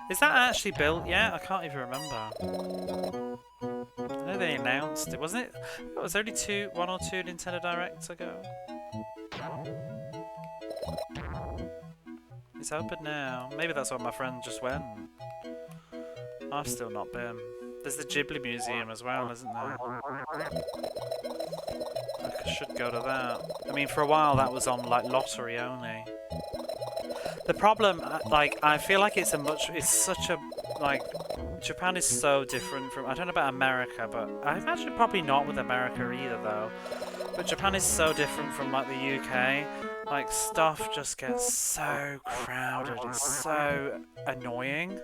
Is that actually built yet? I can't even remember. I know they announced it, wasn't it? It was only one or two Nintendo Directs ago. It's open now. Maybe that's why my friend just went. I've still not been. There's the Ghibli Museum as well, isn't there? I should go to that. I mean, for a while that was on like lottery only. The problem, like, I feel like it's such a, like, Japan is so different from, I don't know about America, but I imagine probably not with America either though. But Japan is so different from like the UK. Like, stuff just gets so crowded. It's so annoying.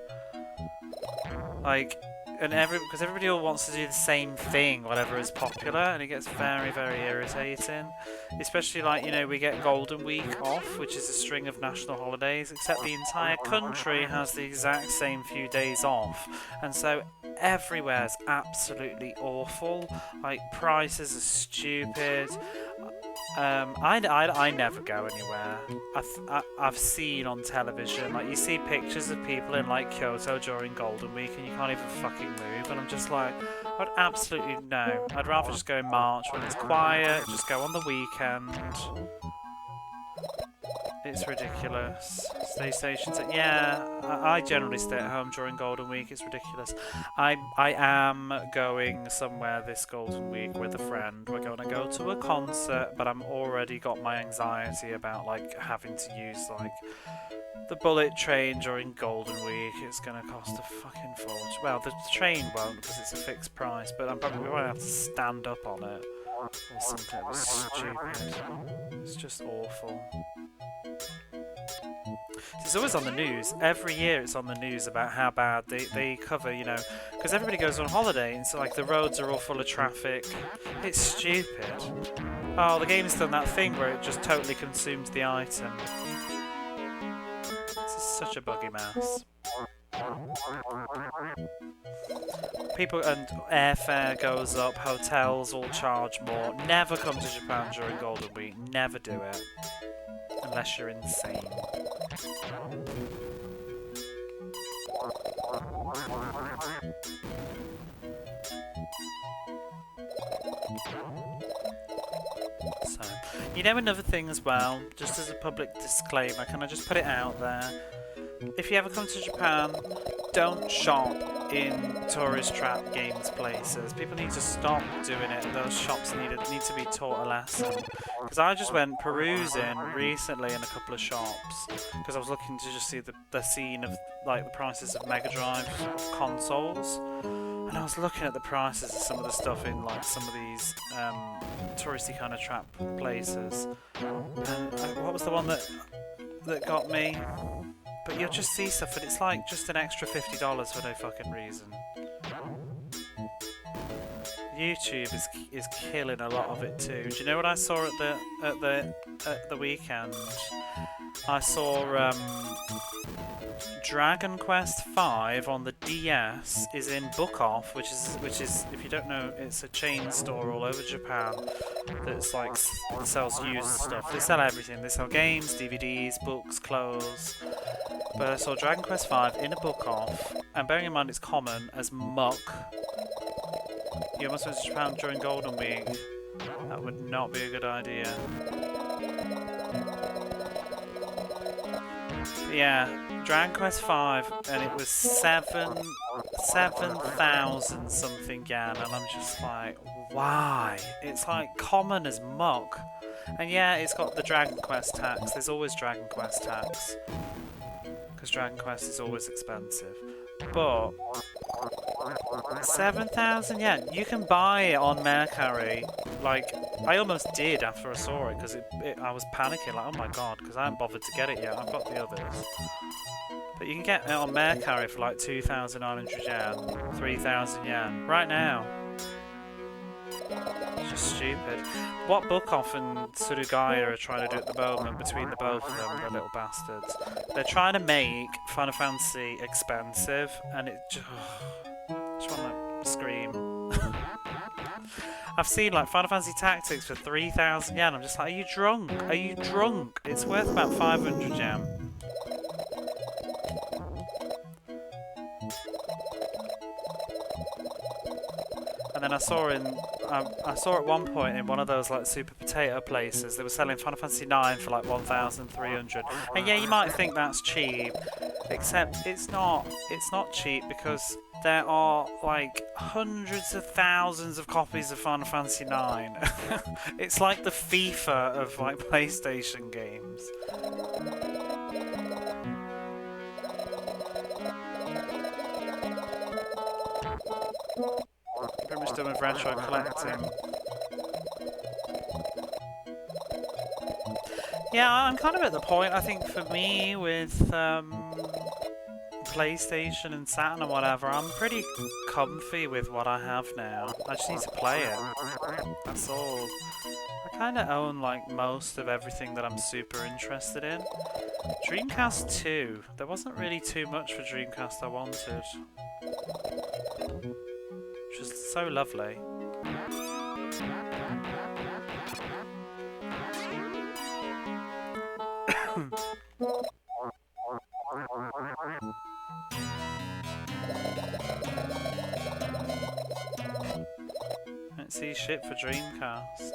Like, because everybody all wants to do the same thing, whatever is popular, and it gets very, very irritating. Especially, like, you know, we get Golden Week off, which is a string of national holidays, except the entire country has the exact same few days off. And so everywhere's absolutely awful. Like, prices are stupid. I never go anywhere. I've seen on television, like, you see pictures of people in like Kyoto during Golden Week and you can't even fucking move, and I'm just like, I'd absolutely no. I'd rather just go in March when it's quiet, just go on the weekend. It's ridiculous. Stay stations. Yeah, I generally stay at home during Golden Week. It's ridiculous. I am going somewhere this Golden Week with a friend. We're going to go to a concert, but I'm already got my anxiety about like having to use like the bullet train during Golden Week. It's going to cost a fucking fortune. Well, the train won't because it's a fixed price, but I'm probably going to have to stand up on it or something. It was stupid. It's just awful. It's always on the news. Every year it's on the news about how bad they cover, you know, because everybody goes on holiday and so like the roads are all full of traffic. It's stupid. Oh, the game's done that thing where it just totally consumes the item. This is such a buggy mess. People, and airfare goes up, hotels all charge more. Never come to Japan during Golden Week. Never do it. Unless you're insane. So, you know another thing as well, just as a public disclaimer, can I just put it out there? If you ever come to Japan, don't shop in tourist trap games places. People need to stop doing it. Those shops need to be taught a lesson. Because I just went perusing recently in a couple of shops because I was looking to just see the scene of like the prices of Mega Drive consoles, and I was looking at the prices of some of the stuff in like some of these touristy kind of trap places. And what was the one that got me? But you'll just see stuff and it's like just an extra $50 for no fucking reason. YouTube is killing a lot of it too. Do you know what I saw at the weekend? I saw Dragon Quest V on the DS is in Book Off, which is if you don't know, it's a chain store all over Japan that's like sells used stuff. They sell everything. They sell games, DVDs, books, clothes. But I saw Dragon Quest V in a Book Off, and bearing in mind it's common as muck. You almost went to Japan during Golden Week. That would not be a good idea. But yeah, Dragon Quest V, and it was 7,000 something yen, and I'm just like, why? It's like common as muck. And yeah, it's got the Dragon Quest tax. There's always Dragon Quest tax. Because Dragon Quest is always expensive. but 7,000 yen. You can buy it on Mercari. Like, I almost did after I saw it because I was panicking. Like, oh my god, because I haven't bothered to get it yet. I've got the others. But you can get it on Mercari for like 2,900 yen, 3,000 yen right now. It's just stupid. What Book Off and Surugaya are trying to do at the moment, between the both of them, the little bastards, they're trying to make Final Fantasy expensive, and it just want to scream. I've seen like Final Fantasy Tactics for 3,000 yen. I'm just like, are you drunk? Are you drunk? It's worth about 500 yen. And then I saw at one point in one of those like super potato places, they were selling Final Fantasy 9 for like 1,300. And yeah, you might think that's cheap, except it's not. It's not cheap because there are like hundreds of thousands of copies of Final Fantasy 9. It's like the FIFA of like PlayStation games. Pretty much done with retro collecting. Yeah, I'm kind of at the point, I think, for me, with PlayStation and Saturn or whatever, I'm pretty comfy with what I have now. I just need to play it. That's all. I kind of own, like, most of everything that I'm super interested in. Dreamcast 2. There wasn't really too much for Dreamcast I wanted. Which is so lovely. Don't see shit for Dreamcast.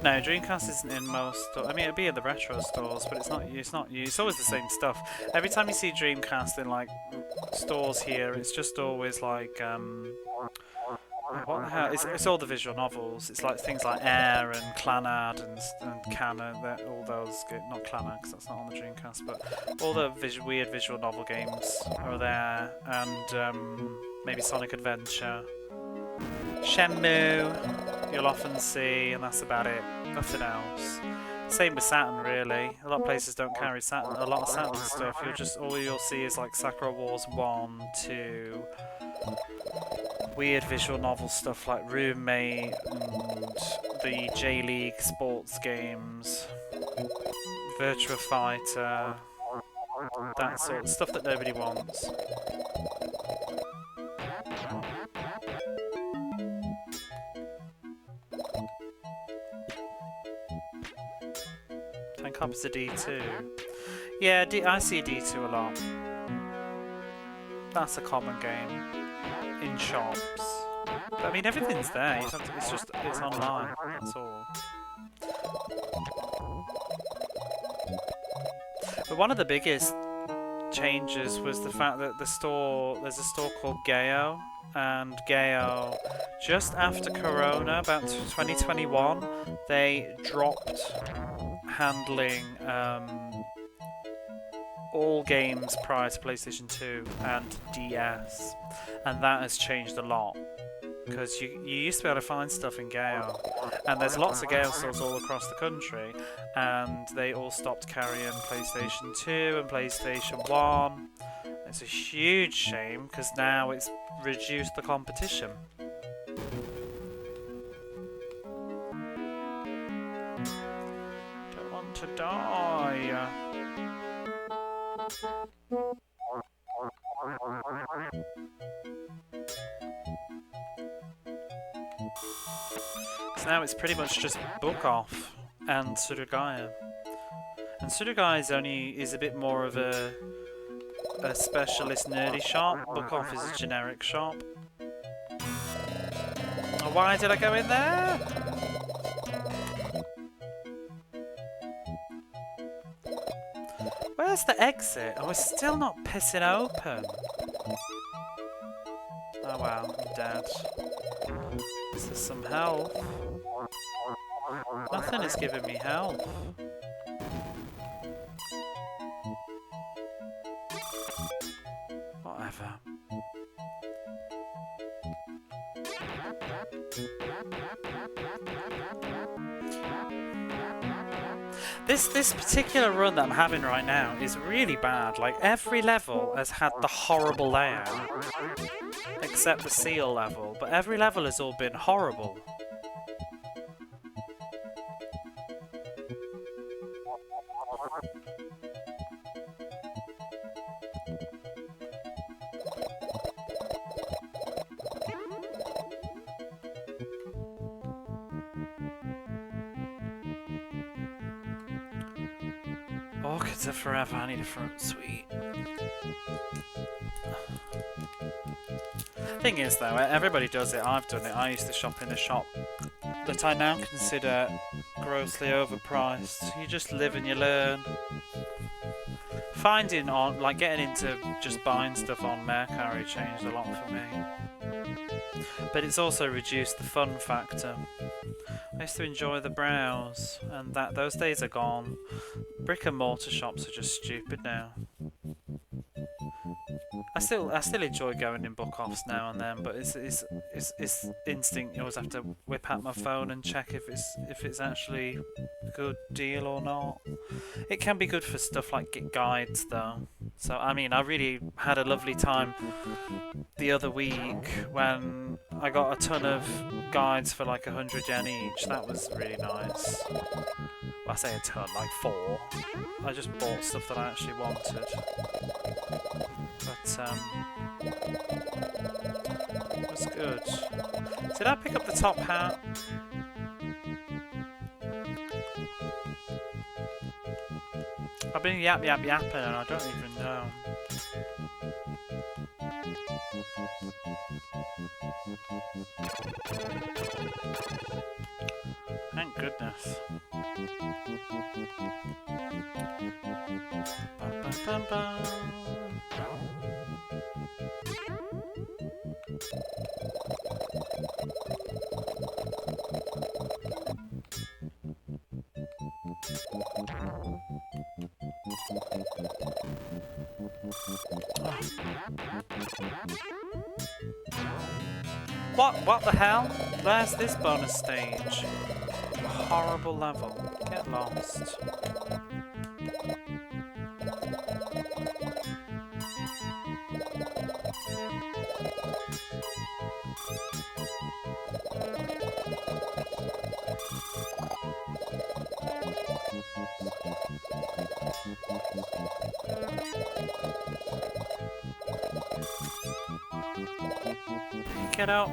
No, Dreamcast isn't in most stores. I mean, it'd be in the retro stores, but it's not. It's always the same stuff. Every time you see Dreamcast in like stores here, it's just always like what the hell? It's all the visual novels. It's like things like Air and Clannad and Canna. All those, not Clannad because that's not on the Dreamcast, but all the weird visual novel games are there, and maybe Sonic Adventure, Shenmue. You'll often see, and that's about it. Nothing else. Same with Saturn, really. A lot of places don't carry Saturn. A lot of Saturn stuff. All you'll see is like Sakura Wars 1, 2. Weird visual novel stuff like Roommate and the J-League sports games, Virtua Fighter, that sort of stuff that nobody wants. And copies of D2. Yeah, I see D2 a lot. That's a common game. In shops. But, I mean, everything's there. It's online. That's all. But one of the biggest changes was the fact that there's a store called Gayo, and Gayo, just after Corona, about 2021, they dropped handling all games prior to PlayStation 2 and DS, and that has changed a lot because you used to be able to find stuff in Gale, and there's lots of Gale stores all across the country, and they all stopped carrying PlayStation 2 and PlayStation 1. It's a huge shame because now it's reduced the competition. Don't want to die. So now it's pretty much just Book Off and Surugaya. And Surugaya is a bit more of a specialist nerdy shop. Book Off is a generic shop. Oh, why did I go in there? Where's the exit? Oh, it's still not pissing open. Oh wow, I'm dead. Is there some health? Nothing is giving me health. Whatever. This particular run that I'm having right now is really bad. Like, every level has had the horrible layout, except the seal level, but every level has all been horrible. Orchids are forever, I need a fruit sweet. Thing is though, everybody does it, I've done it, I used to shop in a shop that I now consider grossly overpriced. You just live and you learn. Finding on, like getting into just buying stuff on Mercari changed a lot for me. But it's also reduced the fun factor. I used to enjoy the browse, and those days are gone. Brick and mortar shops are just stupid now. I still enjoy going in book offs now and then, but it's instinct. You always have to whip out my phone and check if it's actually a good deal or not. It can be good for stuff like guides though. So I mean, I really had a lovely time the other week when I got a ton of guides for like 100 yen each. That was really nice. Well, I say a ton, like 4. I just bought stuff that I actually wanted. But it was good. Did I pick up the top hat? I've been yapping and I don't even know. Thank goodness. Bum, bum, bum, bum. What the hell? Where's this bonus stage? A horrible level. Get lost. Get out.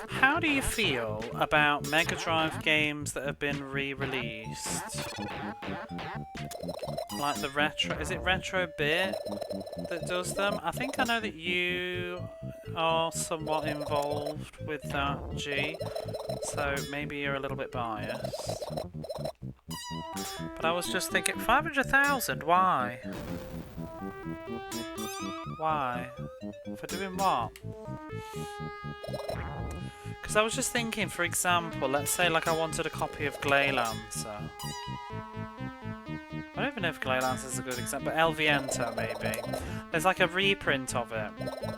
How do you feel about Mega Drive games that have been re-released? Like the retro... Is it Retro Bit that does them? I think I know that you are somewhat involved with that, G. So maybe you're a little bit biased. But I was just thinking, 500,000, why? Why? For doing what? Because I was just thinking, for example, let's say like I wanted a copy of Glaylancer. I don't even know if Glaylancer is a good example, but El Viento maybe. There's like a reprint of it,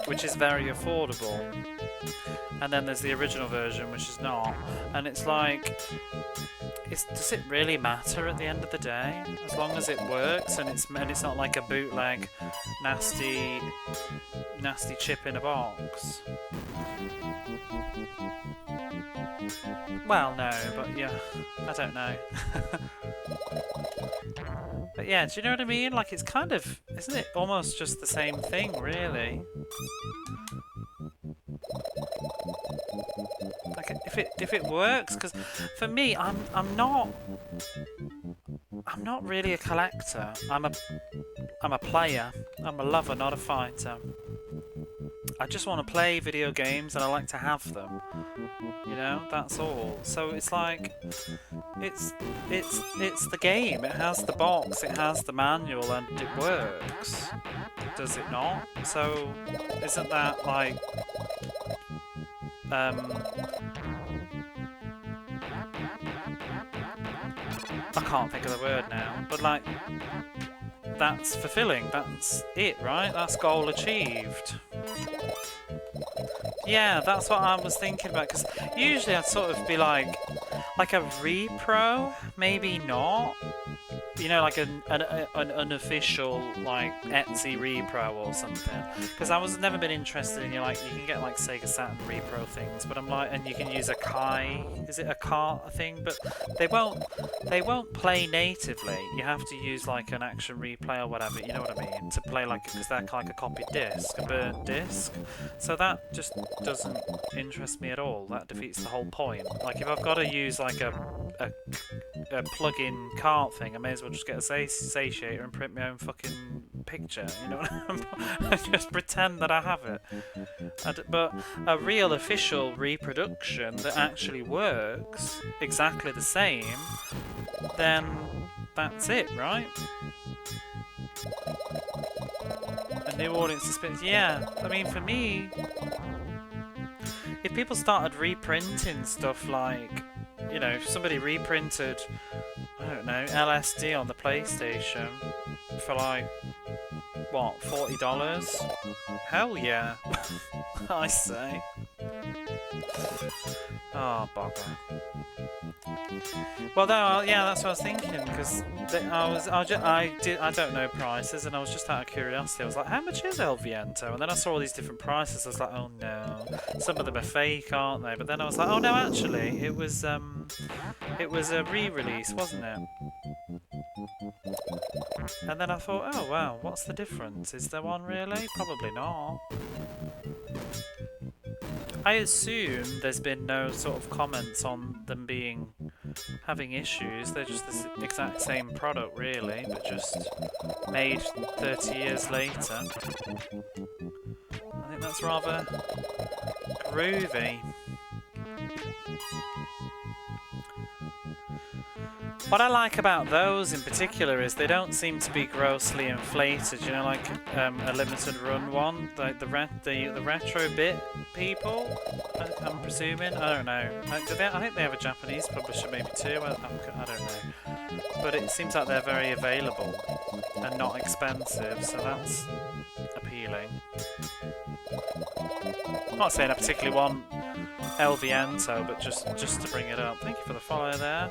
which is very affordable. And then there's the original version, which is not. And it's like... does it really matter at the end of the day? As long as it works and it's not like a bootleg, nasty chip in a box. Well, no, but yeah, I don't know. But yeah, do you know what I mean? Like, it's kind of, isn't it almost just the same thing, really? Like, if it works, because for me, I'm not really a collector. I'm a player. I'm a lover, not a fighter. I just want to play video games and I like to have them. You know, that's all. So it's like, it's the game. It has the box, it has the manual, and it works. Does it not? So isn't that like I can't think of the word now, but like, that's fulfilling, that's it, right? That's goal achieved. Yeah, that's what I was thinking about, because usually I'd sort of be like a repro, maybe not. You know, like an unofficial, like, Etsy repro or something. Because I was never been interested in, you can get, like, Sega Saturn repro things, but I'm like, and you can use a Kai, is it a cart thing? But they won't play natively. You have to use, like, an action replay or whatever, you know what I mean? To play, like, because they're like a copied disc, a burnt disc. So that just doesn't interest me at all. That defeats the whole point. Like, if I've got to use, like, a plug-in cart thing, I may as well just get a satiator and print my own fucking picture, you know what I mean? Just pretend that I have it. But a real official reproduction that actually works exactly the same, then that's it, right? A new audience experience. Yeah, I mean, for me, if people started reprinting stuff like, you know, if somebody reprinted, I don't know, LSD on the PlayStation for like, what, $40? Hell yeah, I say. Oh, bugger. Well, no, yeah, that's what I was thinking, because I don't know prices, and I was just out of curiosity. I was like, how much is El Viento? And then I saw all these different prices. I was like, oh no, some of them are fake, aren't they? But then I was like, oh no, actually, it was a re-release, wasn't it? And then I thought, oh wow, what's the difference? Is there one really? Probably not. I assume there's been no sort of comments on them having issues. They're just the exact same product, really, but just made 30 years later. I think that's rather groovy. What I like about those in particular is they don't seem to be grossly inflated, you know, like a limited run one, like the retro bit people, I'm presuming. I don't know. I think they have a Japanese publisher maybe too, I don't know. But it seems like they're very available and not expensive, so that's appealing. I'm not saying I particularly want El Viento, but just to bring it up. Thank you for the follow there.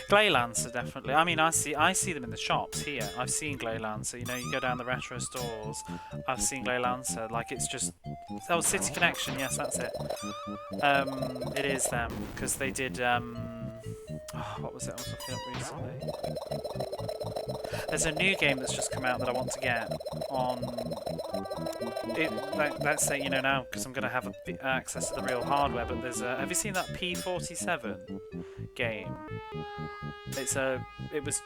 Gleylancer, definitely. I mean, I see them in the shops here. I've seen Gleylancer. You know, you go down the retro stores. I've seen Gleylancer. Like, it's just... Oh, City Connection. Yes, that's it. It is them. Because they did... Oh, what was it I was looking up recently? There's a new game that's just come out that I want to get on... let's say, you know, now, because I'm going to have access to the real hardware, but there's a... Have you seen that P47 game? It was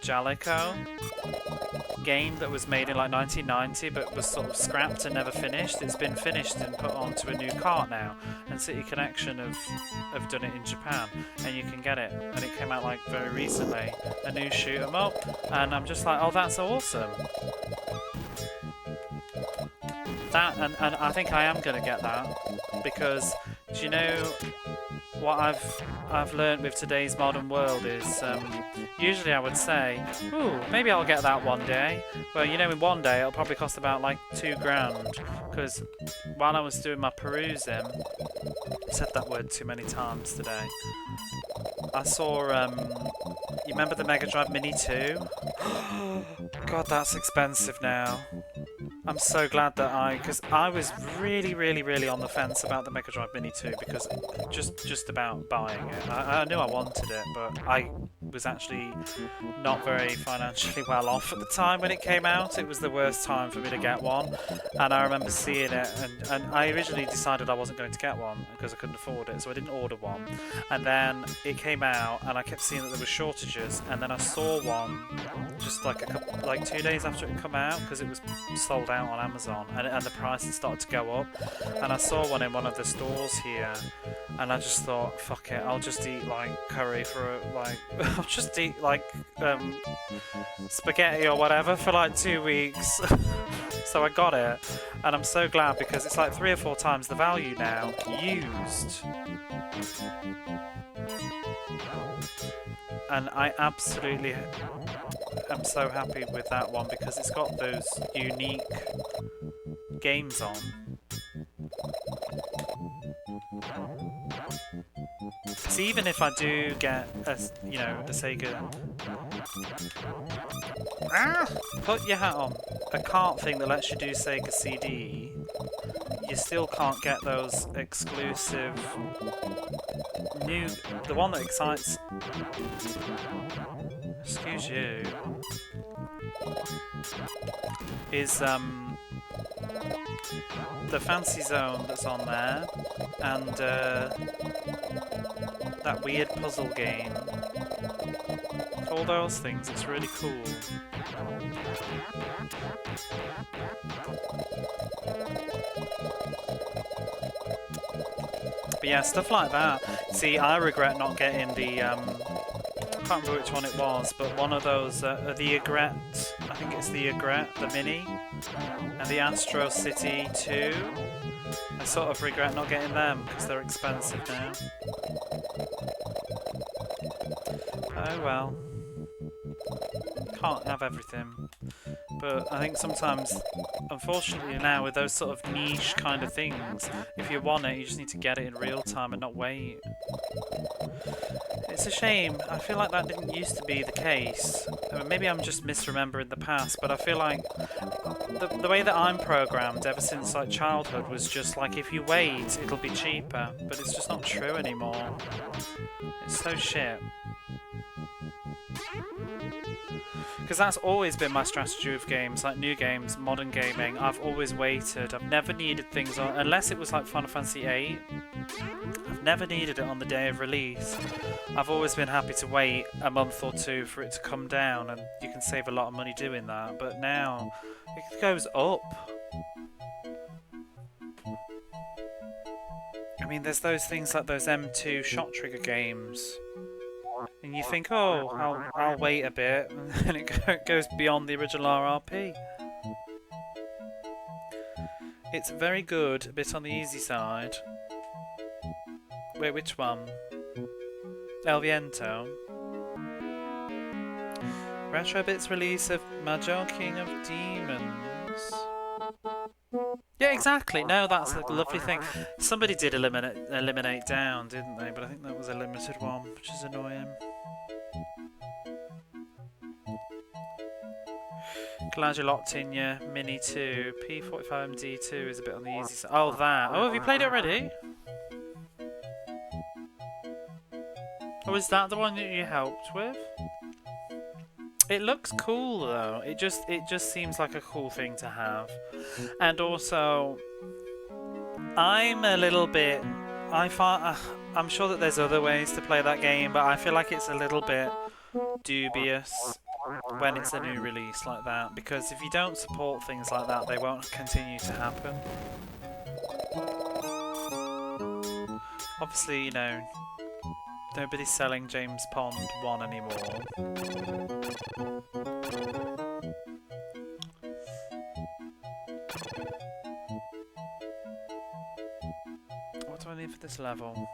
Jalico game that was made in like 1990, but was sort of scrapped and never finished. It's been finished and put onto a new cart now, and City Connection have done it in Japan, and you can get it. And it came out like very recently, a new shoot 'em up, and I'm just like, oh, that's awesome. That and I think I am gonna get that, because do you know what I've learned with today's modern world is usually I would say, ooh, maybe I'll get that one day. Well, you know, in one day it'll probably cost about like $2,000, because while I was doing my perusing, I've said that word too many times today, I saw you remember the Mega Drive Mini 2? God, that's expensive now. I'm so glad that because I was really on the fence about the Mega Drive Mini 2, because just about buying it. I knew I wanted it, but I was actually not very financially well off at the time when it came out. It was the worst time for me to get one, and I remember seeing it, and I originally decided I wasn't going to get one because I couldn't afford it, so I didn't order one. And then it came out, and I kept seeing that there were shortages, and then I saw one just like 2 days after it had come out, because it was sold out on Amazon, and the price had started to go up, and I saw one in one of the stores here, and I just thought, fuck it, I'll just eat like curry for like I'll just eat like spaghetti or whatever for like 2 weeks. So I got it, and I'm so glad, because it's like 3 or 4 times the value now, used. And I absolutely am so happy with that one because it's got those unique games on. So even if I do get a, you know, a Sega, put your hat on, a cart thing that lets you do Sega CD, you still can't get those exclusive new. The one that excites. Excuse you. Is the Fancy Zone that's on there, and that weird puzzle game. All those things, it's really cool. But yeah, stuff like that. See, I regret not getting the I can't remember which one it was, but one of those, the Egret, I think it's the Egret, the Mini, and the Astro City 2. I sort of regret not getting them because they're expensive now. Oh well. Can't have everything. But I think sometimes, unfortunately now, with those sort of niche kind of things, if you want it, you just need to get it in real time and not wait. It's a shame. I feel like that didn't used to be the case. I mean, maybe I'm just misremembering the past, but I feel like the way that I'm programmed ever since like childhood was just like, if you wait, it'll be cheaper. But it's just not true anymore. It's so shit. Because that's always been my strategy with games, like new games, modern gaming. I've always waited. I've never needed things on, unless it was like Final Fantasy VIII. I've never needed it on the day of release. I've always been happy to wait a month or two for it to come down, and you can save a lot of money doing that. But now, it goes up. I mean, there's those things like those M2 shot trigger games. And you think, oh, I'll wait a bit, and then it goes beyond the original RRP. It's very good, a bit on the easy side. Wait, which one? El Viento. Retrobit's release of Major King of Demons. Yeah, exactly. No, that's a lovely thing. Somebody did eliminate down, didn't they? But I think that was a limited one, which is annoying. Glad you locked in your Mini 2. P45MD2 is a bit on the easy side. Oh, that. Oh, have you played it already? Oh, is that the one that you helped with? It looks cool though. It just seems like a cool thing to have. And also, I'm a little bit. I'm sure that there's other ways to play that game, but I feel like it's a little bit dubious when it's a new release like that, because if you don't support things like that, they won't continue to happen. Obviously, you know, nobody's selling James Pond 1 anymore. What do I need for this level?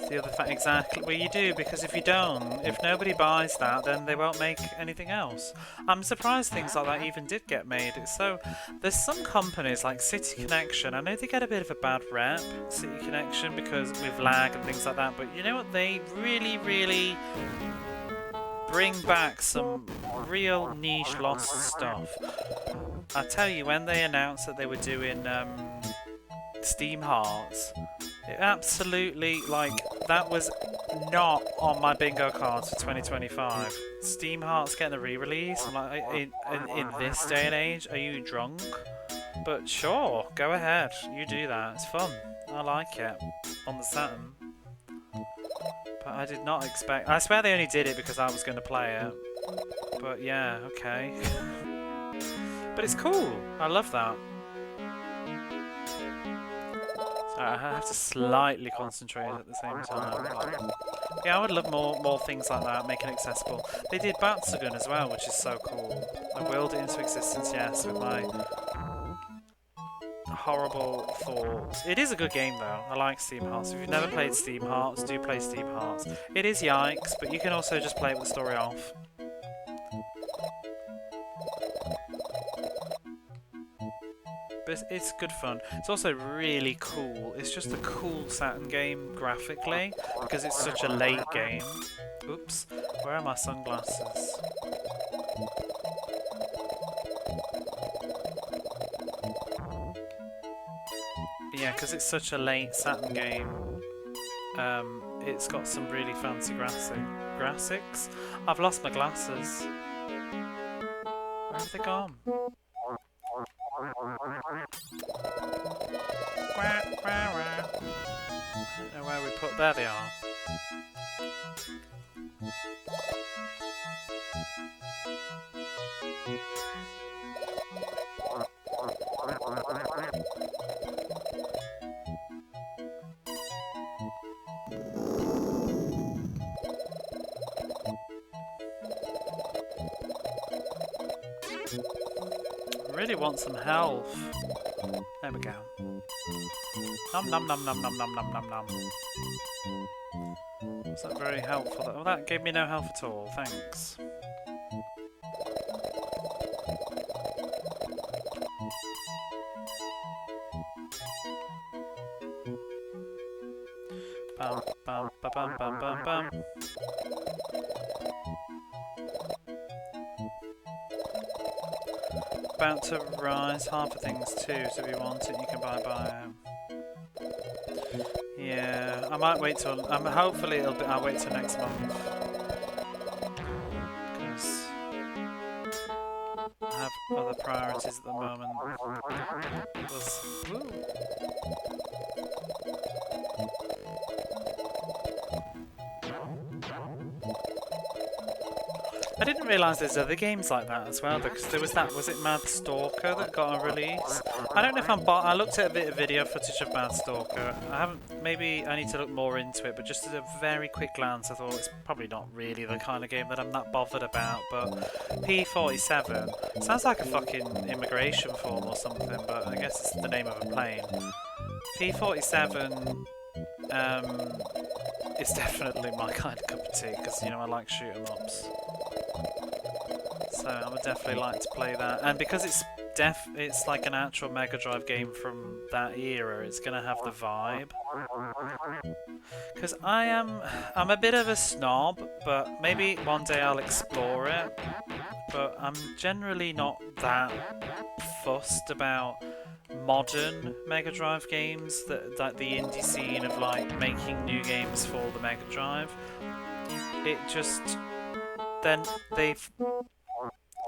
The other fact, exactly. Well, you do, because if you don't, if nobody buys that, then they won't make anything else. I'm surprised things like that even did get made. So there's some companies like City Connection. I know they get a bit of a bad rep, City Connection, because with lag and things like that. But you know what? They really, really bring back some real niche lost stuff. I tell you, when they announced that they were doing Steam Hearts, it absolutely, like, that was not on my bingo cards for 2025. Steam Hearts getting a re-release? I'm like, in this day and age, are you drunk? But sure, go ahead, you do that, it's fun. I like it, on the Saturn. But I did not expect, I swear they only did it because I was going to play it. But yeah, okay. But it's cool, I love that. I have to slightly concentrate at the same time. Yeah, I would love more things like that, make it accessible. They did Batsugun as well, which is so cool. I willed it into existence, yes, with my horrible thoughts. It is a good game though. I like Steam Hearts. If you've never played Steam Hearts, do play Steam Hearts. It is yikes, but you can also just play it with the story off. But it's good fun. It's also really cool. It's just a cool Saturn game graphically because it's such a late game. Oops, where are my sunglasses? Yeah, because it's such a late Saturn game. It's got some really fancy graphics. I've lost my glasses. Where have they gone? I don't know where we put. There they are. I really want some health. There we go. Nom nom nom nom nom nom nom nom nom. Was that very helpful? Oh, that gave me no health at all. Thanks. Bum bum ba bum bum bum bum. About to rise half of things too, so if you want it you can buy biome. Yeah, I might wait till hopefully I'll wait till next month. Because I have other priorities at the moment. I didn't realise there's other games like that as well, because there was that, was it Mad Stalker that got a release? I don't know if I looked at a bit of video footage of Mad Stalker. I haven't, maybe I need to look more into it, but just at a very quick glance I thought it's probably not really the kind of game that I'm that bothered about, but P-47 sounds like a fucking immigration form or something, but I guess it's the name of a plane. P-47 is definitely my kind of cup of tea, because, you know, I like shoot 'em ups. So I would definitely like to play that, and because it's like an actual Mega Drive game from that era, it's gonna have the vibe. Because I'm a bit of a snob, but maybe one day I'll explore it. But I'm generally not that fussed about modern Mega Drive games, that the indie scene of like making new games for the Mega Drive. It just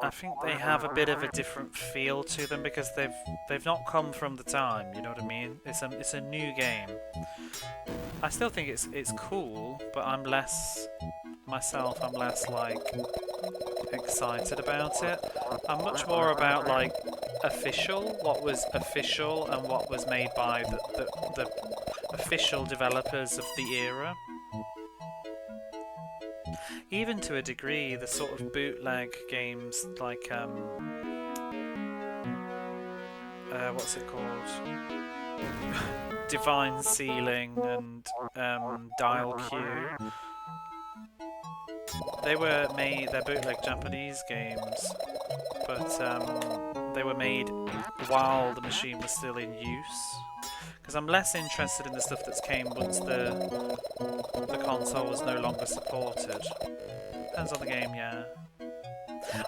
I think they have a bit of a different feel to them because they've not come from the time, you know what I mean? It's a new game. I still think it's cool, but I'm less like excited about it. I'm much more about like what was official and what was made by the official developers of the era. Even to a degree, the sort of bootleg games like what's it called? Divine Ceiling and Dial Q. They're bootleg Japanese games, but they were made while the machine was still in use. Because I'm less interested in the stuff that's came once the console was no longer supported. Depends on the game, yeah.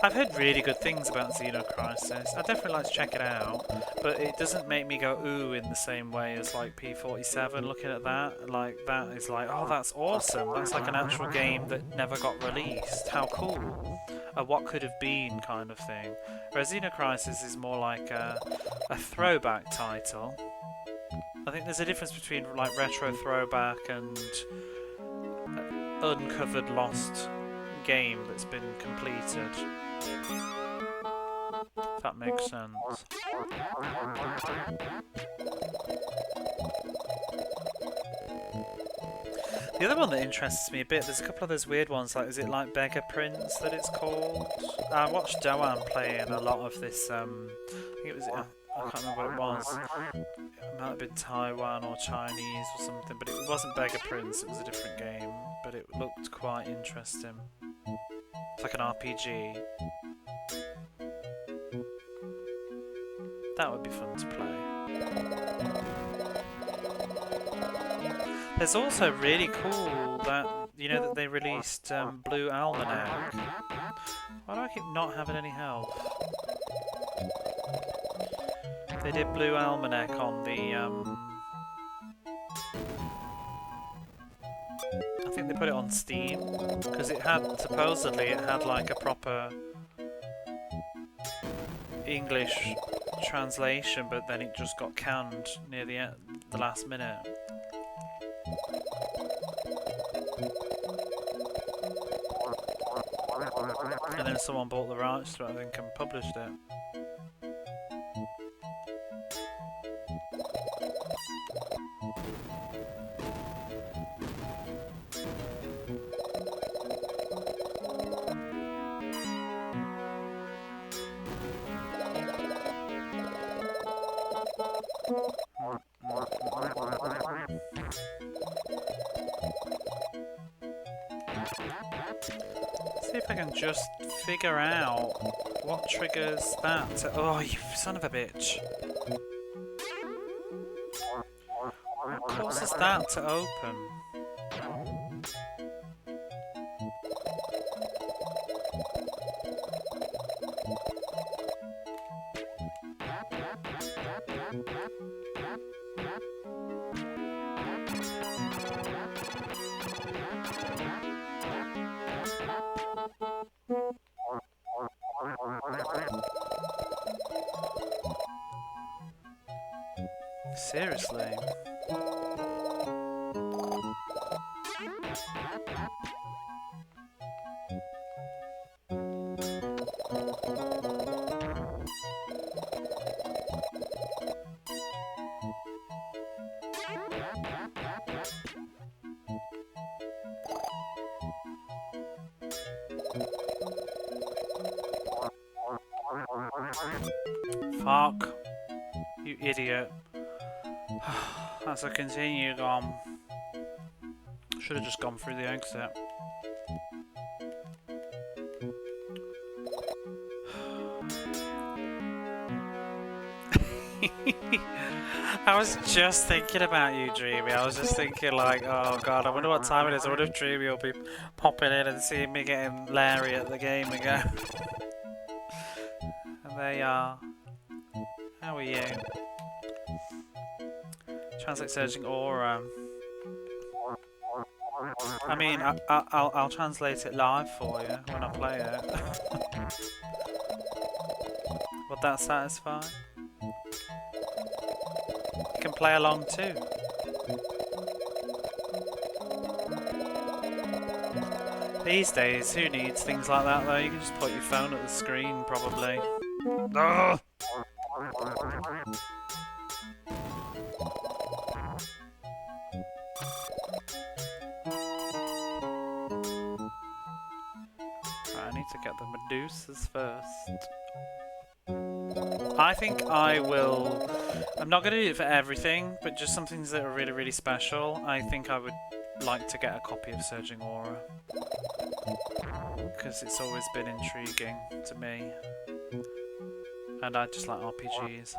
I've heard really good things about Xenocrisis. I'd definitely like to check it out, but it doesn't make me go ooh in the same way as like P-47. Looking at that, like that is like, oh, that's awesome. That's like an actual game that never got released. How cool. A what could have been kind of thing. Whereas Xenocrisis is more like a throwback title. I think there's a difference between like retro throwback and uncovered lost game that's been completed. If that makes sense. The other one that interests me a bit, there's a couple of those weird ones, like is it like Beggar Prince that it's called? I watched Doan playing a lot of this, I think it was, I can't remember what it was. It might have been Taiwan or Chinese or something, but it wasn't Beggar Prince, it was a different game, but it looked quite interesting. It's like an RPG. That would be fun to play. There's also really cool that, you know, that they released Blue Almanac. Why do I keep not having any health? They did Blue Almanac on the, I think they put it on Steam, because it had, supposedly, it had like a proper English translation, but then it just got canned near the last minute. And then someone bought the rights to it, I think, and published it. See if I can just figure out what triggers that to... Oh, you son of a bitch. What causes that to open? Seriously? Fuck. You idiot. That's a continue gone. Should have just gone through the exit. I was just thinking about you, Dreamy. I was just thinking like, oh god, I wonder what time it is. I wonder if Dreamy will be popping in and seeing me getting Larry at the game again. And there you are. How are you? Translate Surging Aura. I mean, I'll translate it live for you when I play it. Would that satisfy? You can play along too. These days, who needs things like that though? You can just put your phone at the screen, probably. Ugh! I need to get the Medusas first. I think I will... I'm not going to do it for everything, but just some things that are really, really special. I think I would like to get a copy of Surging Aura. Because it's always been intriguing to me. And I just like RPGs.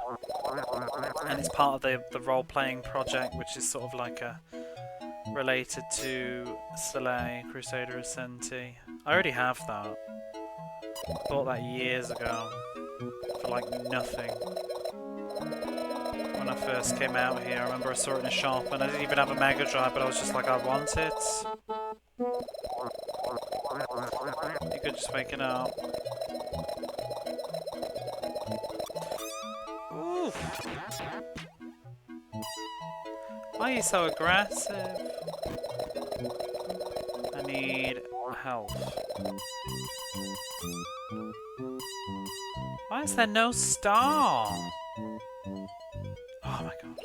And it's part of the role-playing project, which is sort of like a... related to Soleil, Crusader Ascenti. I already have that. Bought that years ago. For like nothing. When I first came out here, I remember I saw it in a shop and I didn't even have a Mega Drive, but I was just like, I want it. You could just waking up. Ooh. Why are you so aggressive? I need help. Why is there no star? Oh my god.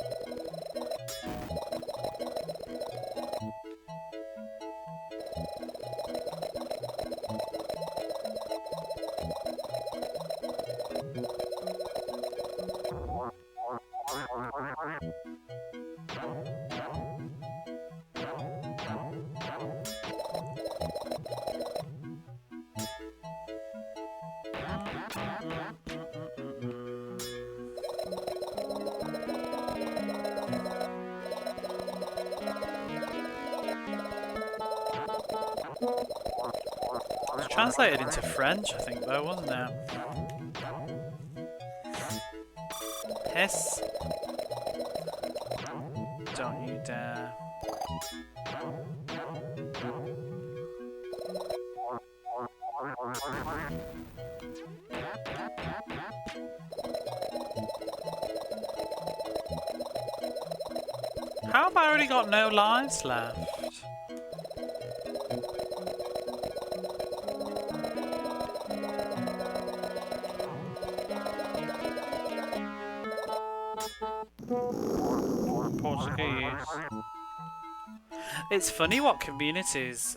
It's translated into French, I think, though, wasn't it? Hiss. Don't you dare. How have I already got no lives left? Portuguese. It's funny what communities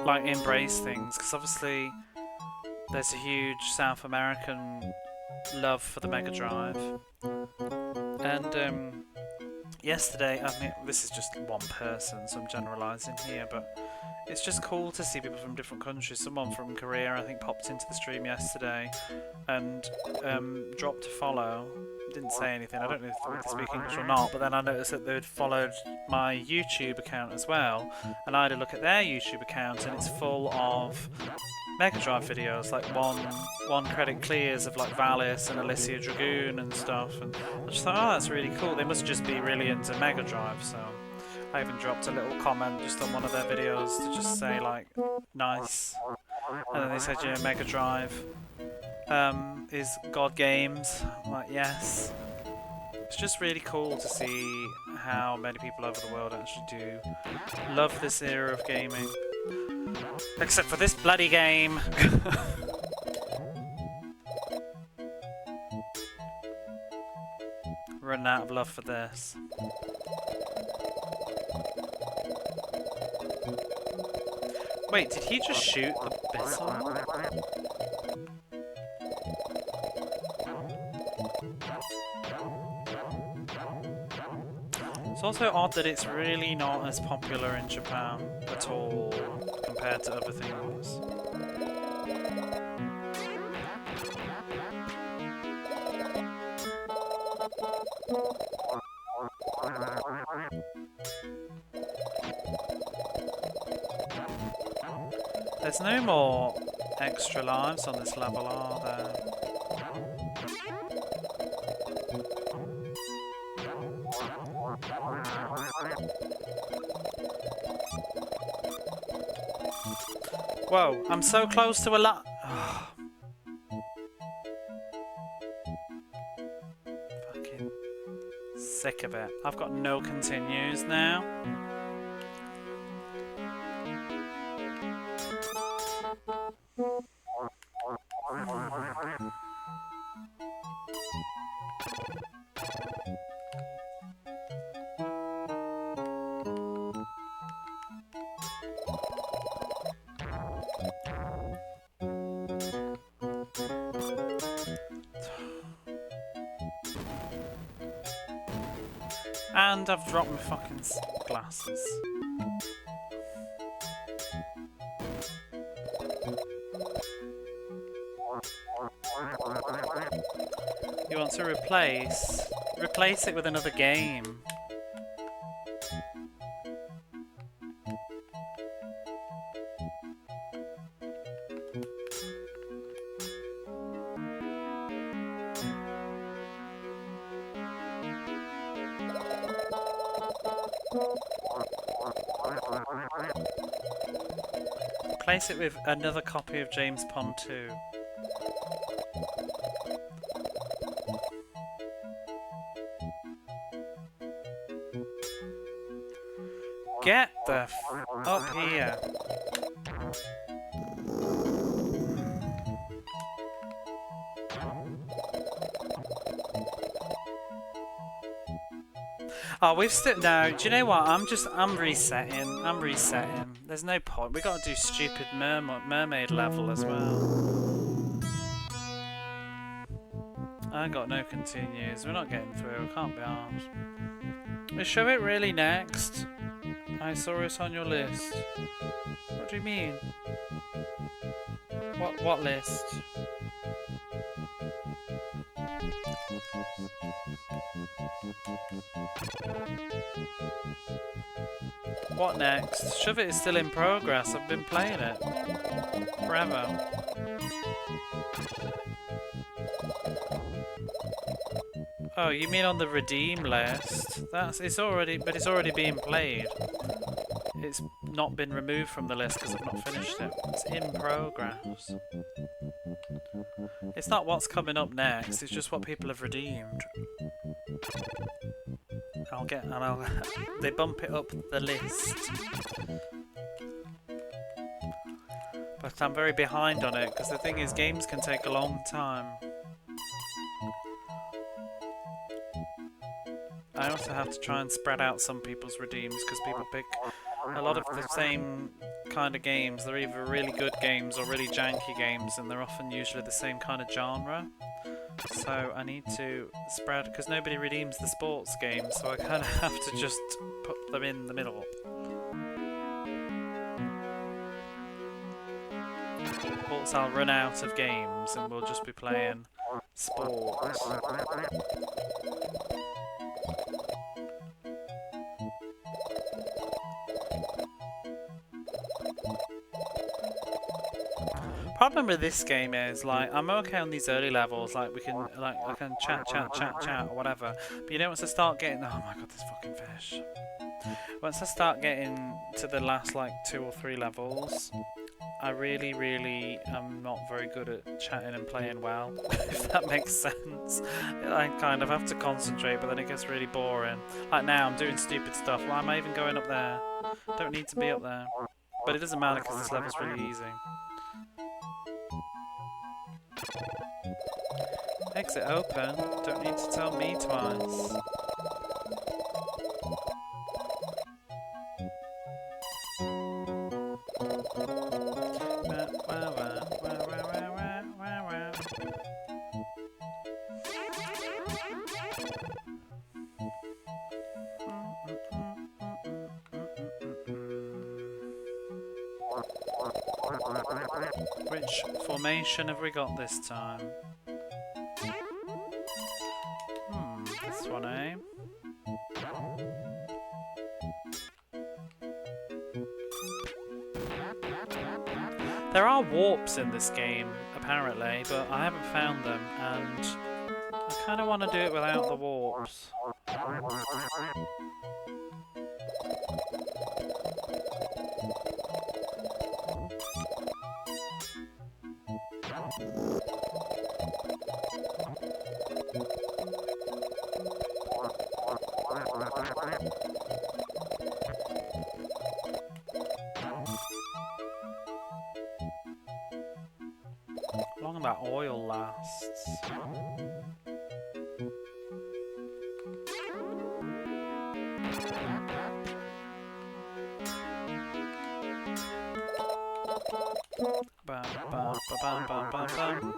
like embrace things, because obviously there's a huge South American love for the Mega Drive, and yesterday, I mean, this is just one person, so I'm generalising here, but it's just cool to see people from different countries. Someone from Korea, I think, popped into the stream yesterday and dropped a follow. Didn't say anything. I don't know if they speak English or not, but then I noticed that they'd followed my YouTube account as well, and I had a look at their YouTube account, and it's full of Mega Drive videos, like one credit clears of like Valis and Alicia Dragoon and stuff, and I just thought, oh, that's really cool. They must just be really into Mega Drive. So I even dropped a little comment just on one of their videos to just say like, nice, and then they said, you know, Mega Drive is God Games. I'm like, yes. It's just really cool to see how many people over the world actually do love this era of gaming. Except for this bloody game. Running out of love for this. Wait, did he just shoot the missile? It's also odd that it's really not as popular in Japan at all compared to other things. There's no more extra lives on this level, are there? Whoa, I'm so close to a lot. Fucking sick of it. I've got no continues now. And I've dropped my fucking glasses. You want to replace it with another game. Replace it with another copy of James Pond 2. Get the f up here. Oh, we've still no. Do you know what? I'm resetting. I'm resetting. There's no point. We got to do stupid mermaid level as well. I got no continues. We're not getting through. I can't be arsed. We show it really next. I saw it on your list. What do you mean? What list? What next? Shove It is still in progress. I've been playing it forever. Oh, you mean on the redeem list? It's already being played. It's not been removed from the list because I've not finished it. It's in progress. It's not what's coming up next, it's just what people have redeemed. They bump it up the list. But I'm very behind on it because the thing is, games can take a long time. I also have to try and spread out some people's redeems because people pick a lot of the same kind of games. They're either really good games or really janky games, and they're often usually the same kind of genre. So I need to spread, because nobody redeems the sports games, so I kind of have to just put them in the middle. Else I'll run out of games and we'll just be playing sports. Problem with this game is, like, I'm okay on these early levels, like, I can chat or whatever, but you know, once I start getting, oh my god, this fucking fish. Once I start getting to the last, like, 2 or 3 levels, I really am not very good at chatting and playing well, if that makes sense. I kind of have to concentrate, but then it gets really boring. Like now, I'm doing stupid stuff. Why am I even going up there? Don't need to be up there. But it doesn't matter because this level's really easy. Exit open. Don't need to tell me twice. Which formation have we got this time? This one, eh? There are warps in this game, apparently, but I haven't found them, and I kind of want to do it without the warps. How long that oil lasts? Bam, bam, bam, bam, bam, bam.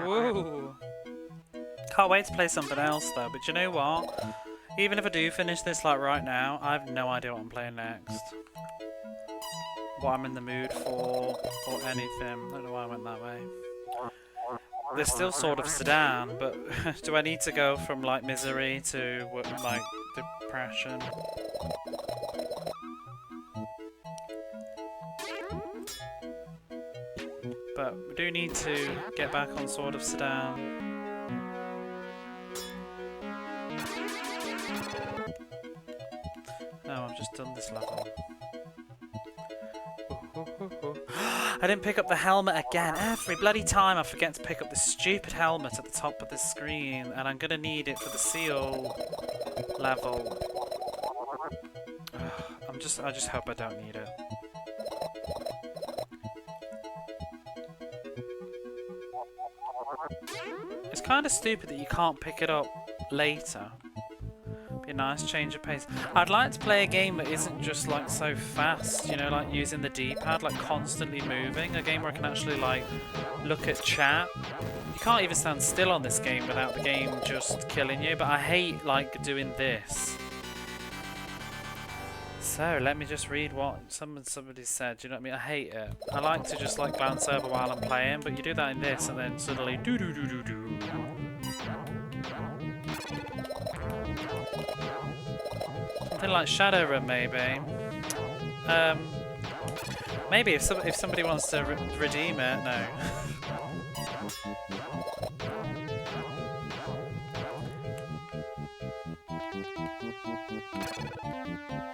Woo! Can't wait to play something else though, but you know what? Even if I do finish this like right now, I have no idea what I'm playing next. What I'm in the mood for, or anything. I don't know why I went that way. They're still sort of sedan, but do I need to go from like misery to like depression? But we do need to get back on sort of sedan. done this level. I didn't pick up the helmet again. Every bloody time I forget to pick up this stupid helmet at the top of the screen, and I'm gonna need it for the seal level. I just hope I don't need it. It's kind of stupid that you can't pick it up later. Be a nice change of pace. I'd like to play a game that isn't just like so fast, you know, like using the D-pad, like constantly moving. A game where I can actually like look at chat. You can't even stand still on this game without the game just killing you, but I hate like doing this. So let me just read what somebody said. Do you know what I mean? I hate it. I like to just like glance over while I'm playing, but you do that in this, and then suddenly do do do do do. Something like Shadowrun, maybe. Maybe if somebody wants to redeem it, no.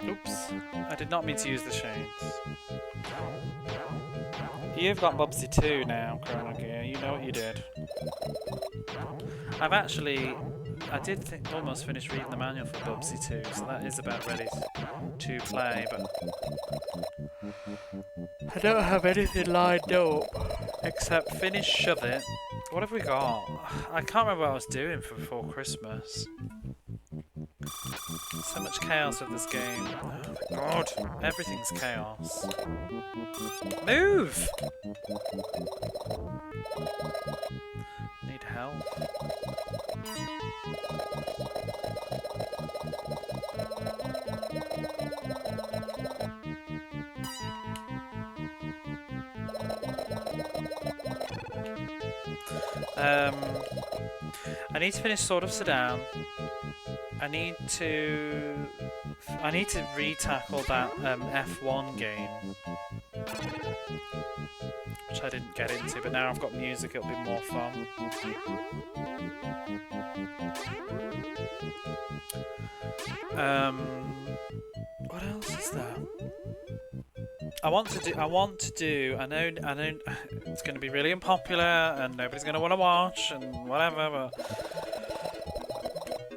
Oops, I did not mean to use the shades. You've got Bubsy 2 now, Chrono Gear. You know what you did. I did almost finish reading the manual for Bubsy 2, so that is about ready to play, but I don't have anything lined up except finish Shove It. What have we got? I can't remember what I was doing for before Christmas. So much chaos with this game. Oh my god, everything's chaos. Move! Need help. I need to finish Sword of Sedan. I need to re-tackle that F1 game, which I didn't get into, but now I've got music, it'll be more fun. What else is there? I know it's going to be really unpopular and nobody's going to want to watch and whatever, but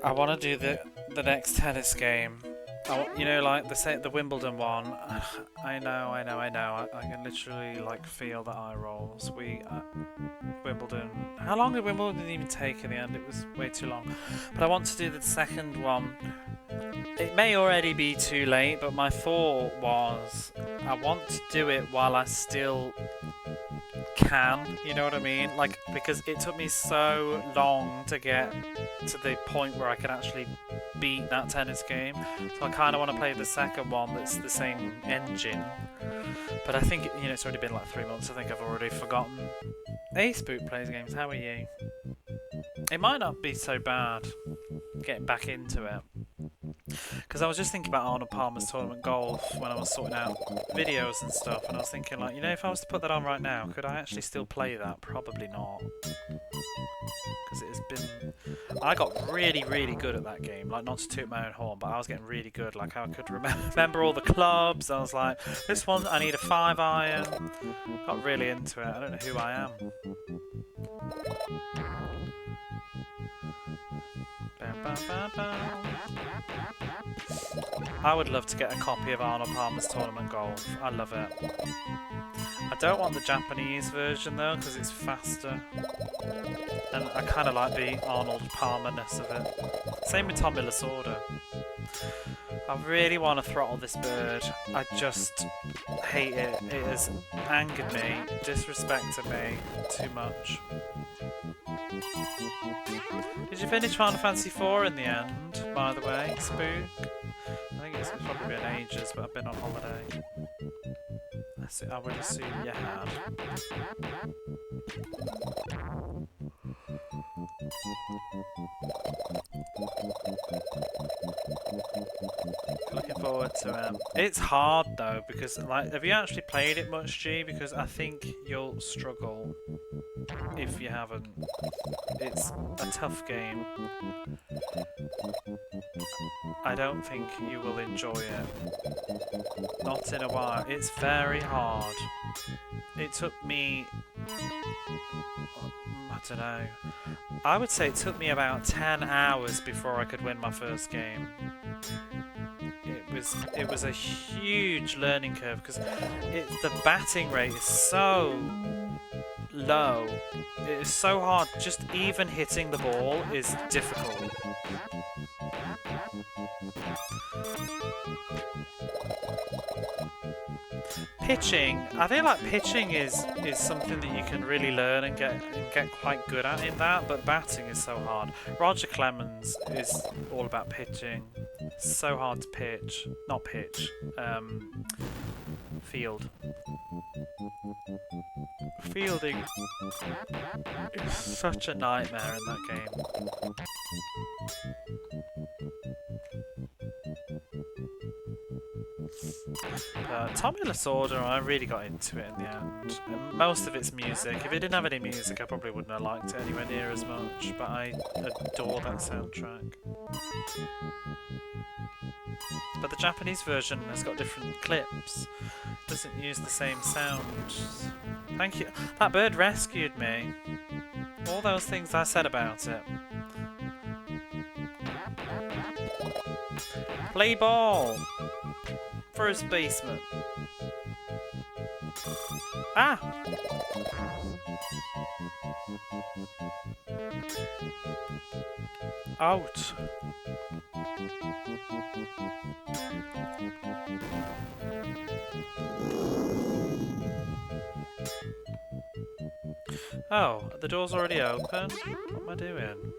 I want to do the next tennis game. You know, like the Wimbledon one. I know. I can literally like feel the eye rolls. Wimbledon. How long did Wimbledon even take in the end? It was way too long. But I want to do the second one. It may already be too late, but my thought was I want to do it while I still can, you know what I mean? Like, because it took me so long to get to the point where I can actually beat that tennis game. So I kind of want to play the second one that's the same engine. But I think, you know, it's already been like 3 months. I think I've already forgotten. Hey, Spook Plays Games, how are you? It might not be so bad getting back into it. Because I was just thinking about Arnold Palmer's Tournament Golf when I was sorting out videos and stuff, and I was thinking, like, you know, if I was to put that on right now, could I actually still play that? Probably not. Because it has been... I got really, really good at that game. Like, not to toot my own horn, but I was getting really good. Like, I could remember all the clubs. I was like, this one, I need a 5-iron. Got really into it. I don't know who I am. I would love to get a copy of Arnold Palmer's Tournament Golf. I love it. I don't want the Japanese version though, because it's faster. And I kind of like the Arnold Palmer-ness of it. Same with Tommy Lasorda. I really want to throttle this bird. I just hate it. It has angered me, disrespected me too much. Did you finish Final Fantasy IV in the end, by the way, Spook? I think it's probably been ages, but I've been on holiday. I would assume you had. Looking forward to it. It's hard though because like, have you actually played it much, G? Because I think you'll struggle if you haven't. It's a tough game. I don't think you will enjoy it. Not in a while. It's very hard. It took me, I don't know. I would say it took me about 10 hours before I could win my first game. It was a huge learning curve because the batting rate is so low. It is so hard. Just even hitting the ball is difficult. Pitching, I feel like pitching is something that you can really learn and get quite good at in that, but batting is so hard. Roger Clemens is all about pitching. So hard to pitch. Not pitch. Field. Fielding is such a nightmare in that game. Tommy Lasorda, I really got into it in the end. And most of it's music. If it didn't have any music, I probably wouldn't have liked it anywhere near as much, but I adore that soundtrack. But the Japanese version has got different clips. It doesn't use the same sounds. Thank you. That bird rescued me. All those things I said about it. Play ball! First baseman. Ah! Out. Oh, the door's already open? What am I doing?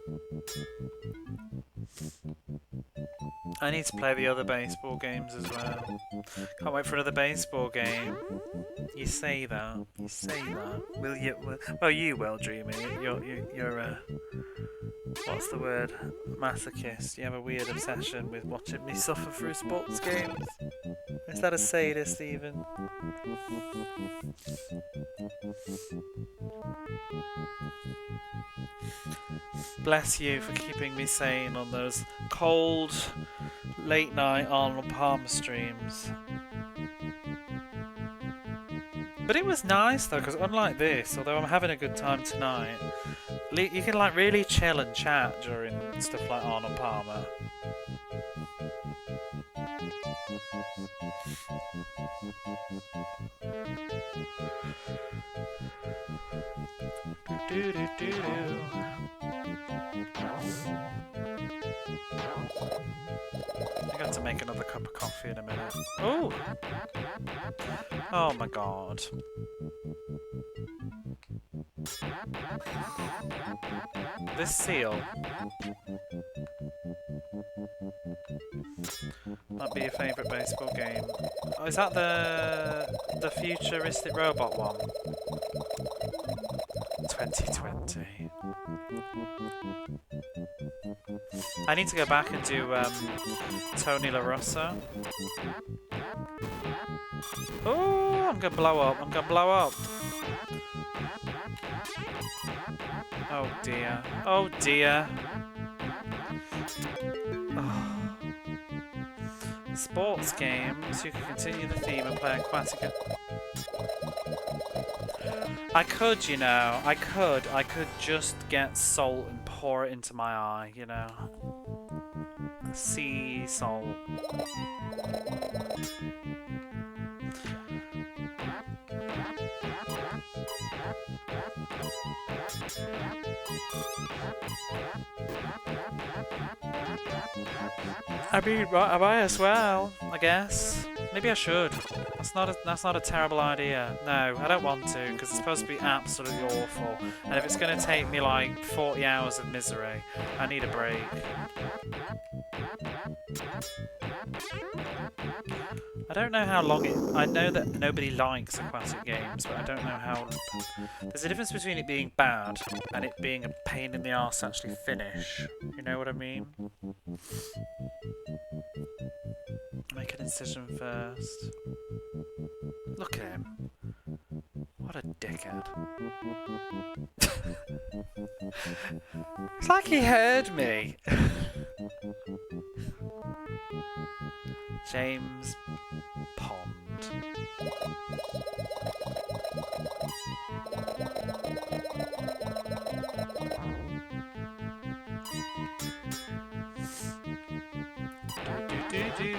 I need to play the other baseball games as well. Can't wait for another baseball game. You say that. You say that. Will you? Well, you will, Dreamy. You're a... What's the word? Masochist. You have a weird obsession with watching me suffer through sports games. Is that a sadist even? Bless you for keeping me sane on those cold, late night Arnold Palmer streams. But it was nice though, because unlike this, although I'm having a good time tonight, you can like really chill and chat during stuff like Arnold Palmer. I got to make another cup of coffee in a minute. Oh! Oh my god. This seal might be your favourite baseball game. Oh, is that the futuristic robot one? 2020. I need to go back and do Tony La Russa. Oh, I'm gonna blow up. I'm gonna blow up. Oh dear. Oh dear. Oh. Sports games. You can continue the theme and play aquatic. I could, you know. I could just get salt and pour it into my eye, you know. Sea salt. I mean, I might as well, I guess. Maybe I should. That's not a terrible idea. No, I don't want to, because it's supposed to be absolutely awful. And if it's going to take me like 40 hours of misery, I need a break. I don't know how long it... I know that nobody likes aquatic games, but I don't know how... There's a difference between it being bad and it being a pain in the arse to actually finish. You know what I mean? Make an incision first. Look at him. What a dickhead. It's like he heard me. James Pond. Do.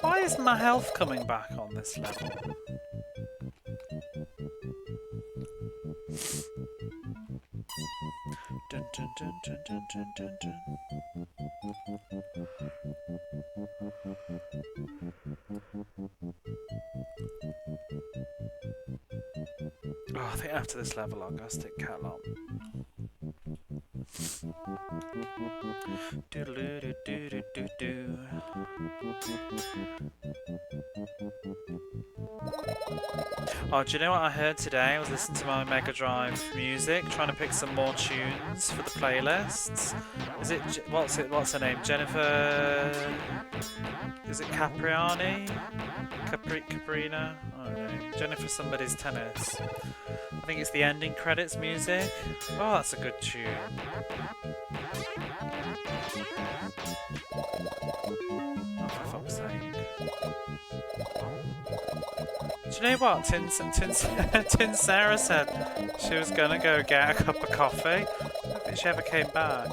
Why is my health coming back on this level? Dun, dun, dun, dun, dun, dun, dun, dun. Oh, I think after this level I'm gonna stick cat on. Do. Oh, do you know what I heard today? I was listening to my Mega Drive music, trying to pick some more tunes for the playlists. Is it what's her name? Jennifer? Is it Capriani? Caprina? I don't know. Jennifer somebody's tennis. I think it's the ending credits music. Oh, that's a good tune. Oh, for fuck's sake. Do you know what? Tin Sarah said she was gonna go get a cup of coffee. I don't think she ever came back.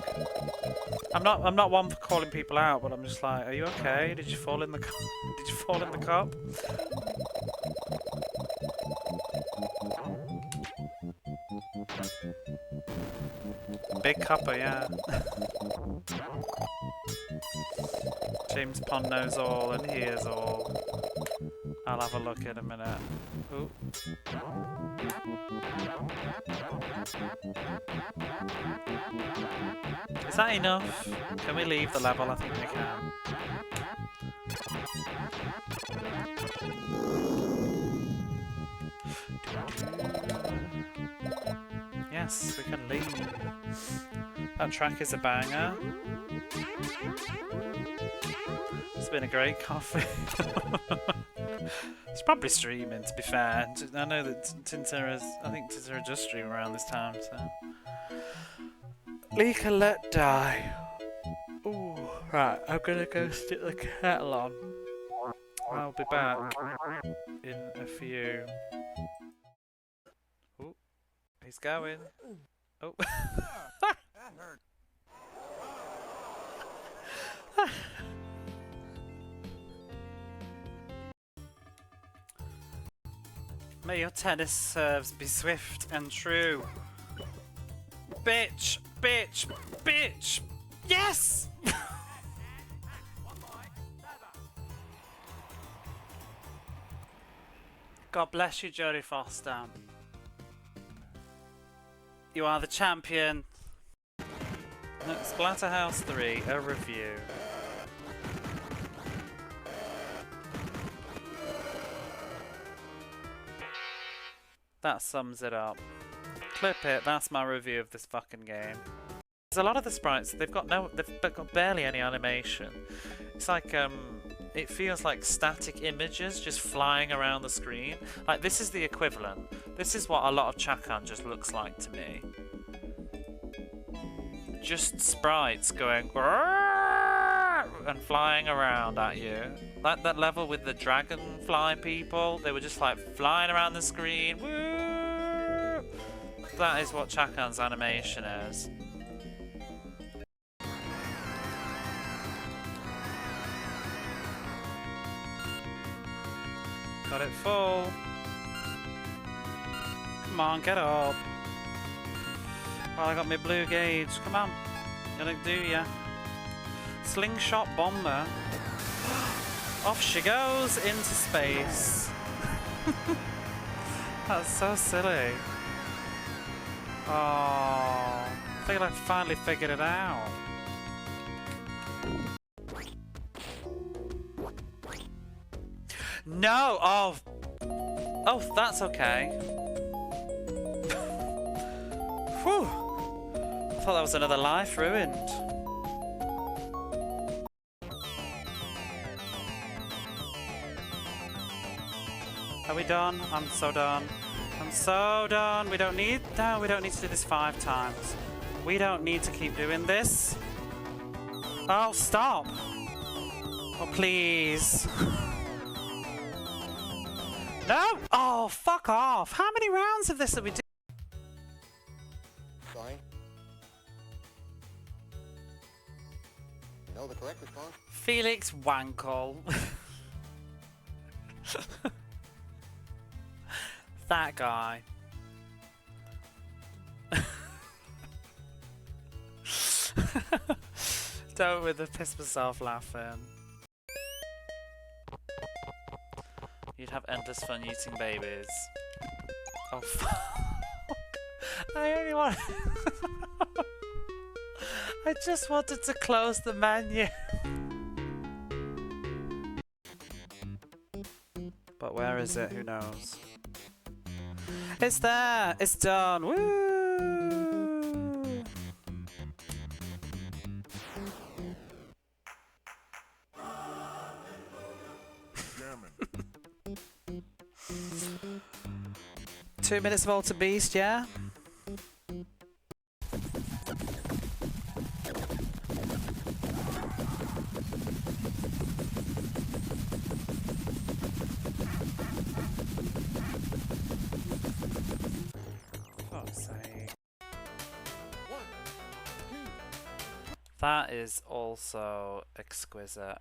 I'm not one for calling people out, but I'm just like, are you okay? Did you fall in the cup? Did you fall in the cup? Big cuppa, yeah. James Pond knows all and hears all. I'll have a look in a minute. Ooh. Is that enough? Can we leave the level? I think we can. Yes, we can leave. That track is a banger. It's been a great coffee. It's probably streaming, to be fair. I know that I think Tin Sarah does stream around this time, so. Leak and let die. Ooh, right, I'm gonna go stick the kettle on. I'll be back in a few. Ooh, he's going. Oh. That hurt. May your tennis serves be swift and true. Bitch! Bitch! Bitch! Yes! God bless you, Jodie Foster. You are the champion. Splatterhouse 3, a review. That sums it up. Clip it, that's my review of this fucking game. There's a lot of the sprites, they've got barely any animation. It's like, it feels like static images just flying around the screen. Like, this is the equivalent. This is what a lot of Chakan just looks like to me. Just sprites going and flying around at you. Like that level with the dragonfly people, they were just like flying around the screen. Woo! That is what Chakan's animation is. Got it full. Come on, get up. Oh, I got my blue gauge. Come on. Gonna do ya. Slingshot bomber. Off she goes into space. That's so silly. Oh, I think I finally figured it out. No! Oh! Oh, that's okay. Whew! I thought that was another life ruined. Are we done? I'm so done. I'm so done. We don't need to do this 5 times. We don't need to keep doing this. Oh, stop! Oh, please. No! Oh, fuck off! How many rounds of this have we do? Sorry. No, the correct response. Felix Wankle. That guy. Don't with the piss myself laughing. You'd have endless fun eating babies. Oh fuck. I only want I just wanted to close the menu. But where is it? Who knows? It's there! It's done! Woo! German. 2 minutes of Alter Beast, yeah? That is also exquisite.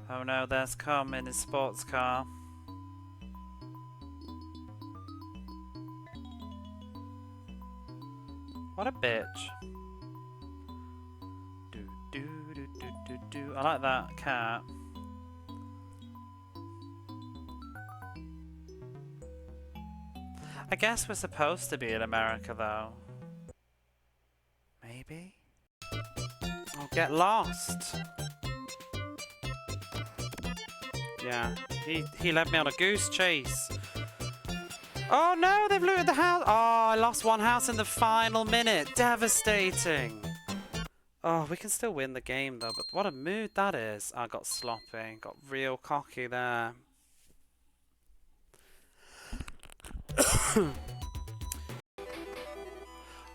Oh no, there's Cum in his sports car. What a bitch. Do do do do do do. I like that cat. I guess we're supposed to be in America though. Maybe? Oh, get lost! Yeah, he led me on a goose chase. Oh no, they've looted the house! Oh, I lost one house in the final minute. Devastating! Oh, we can still win the game though, but what a mood that is. I got sloppy, got real cocky there.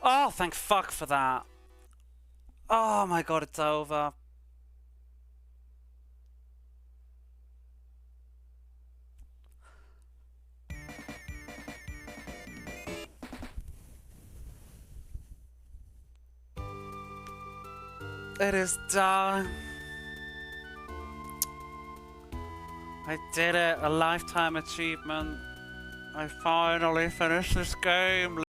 Oh, thank fuck for that. Oh my god, it's over. It is done. I did it. A lifetime achievement. I finally finished this game.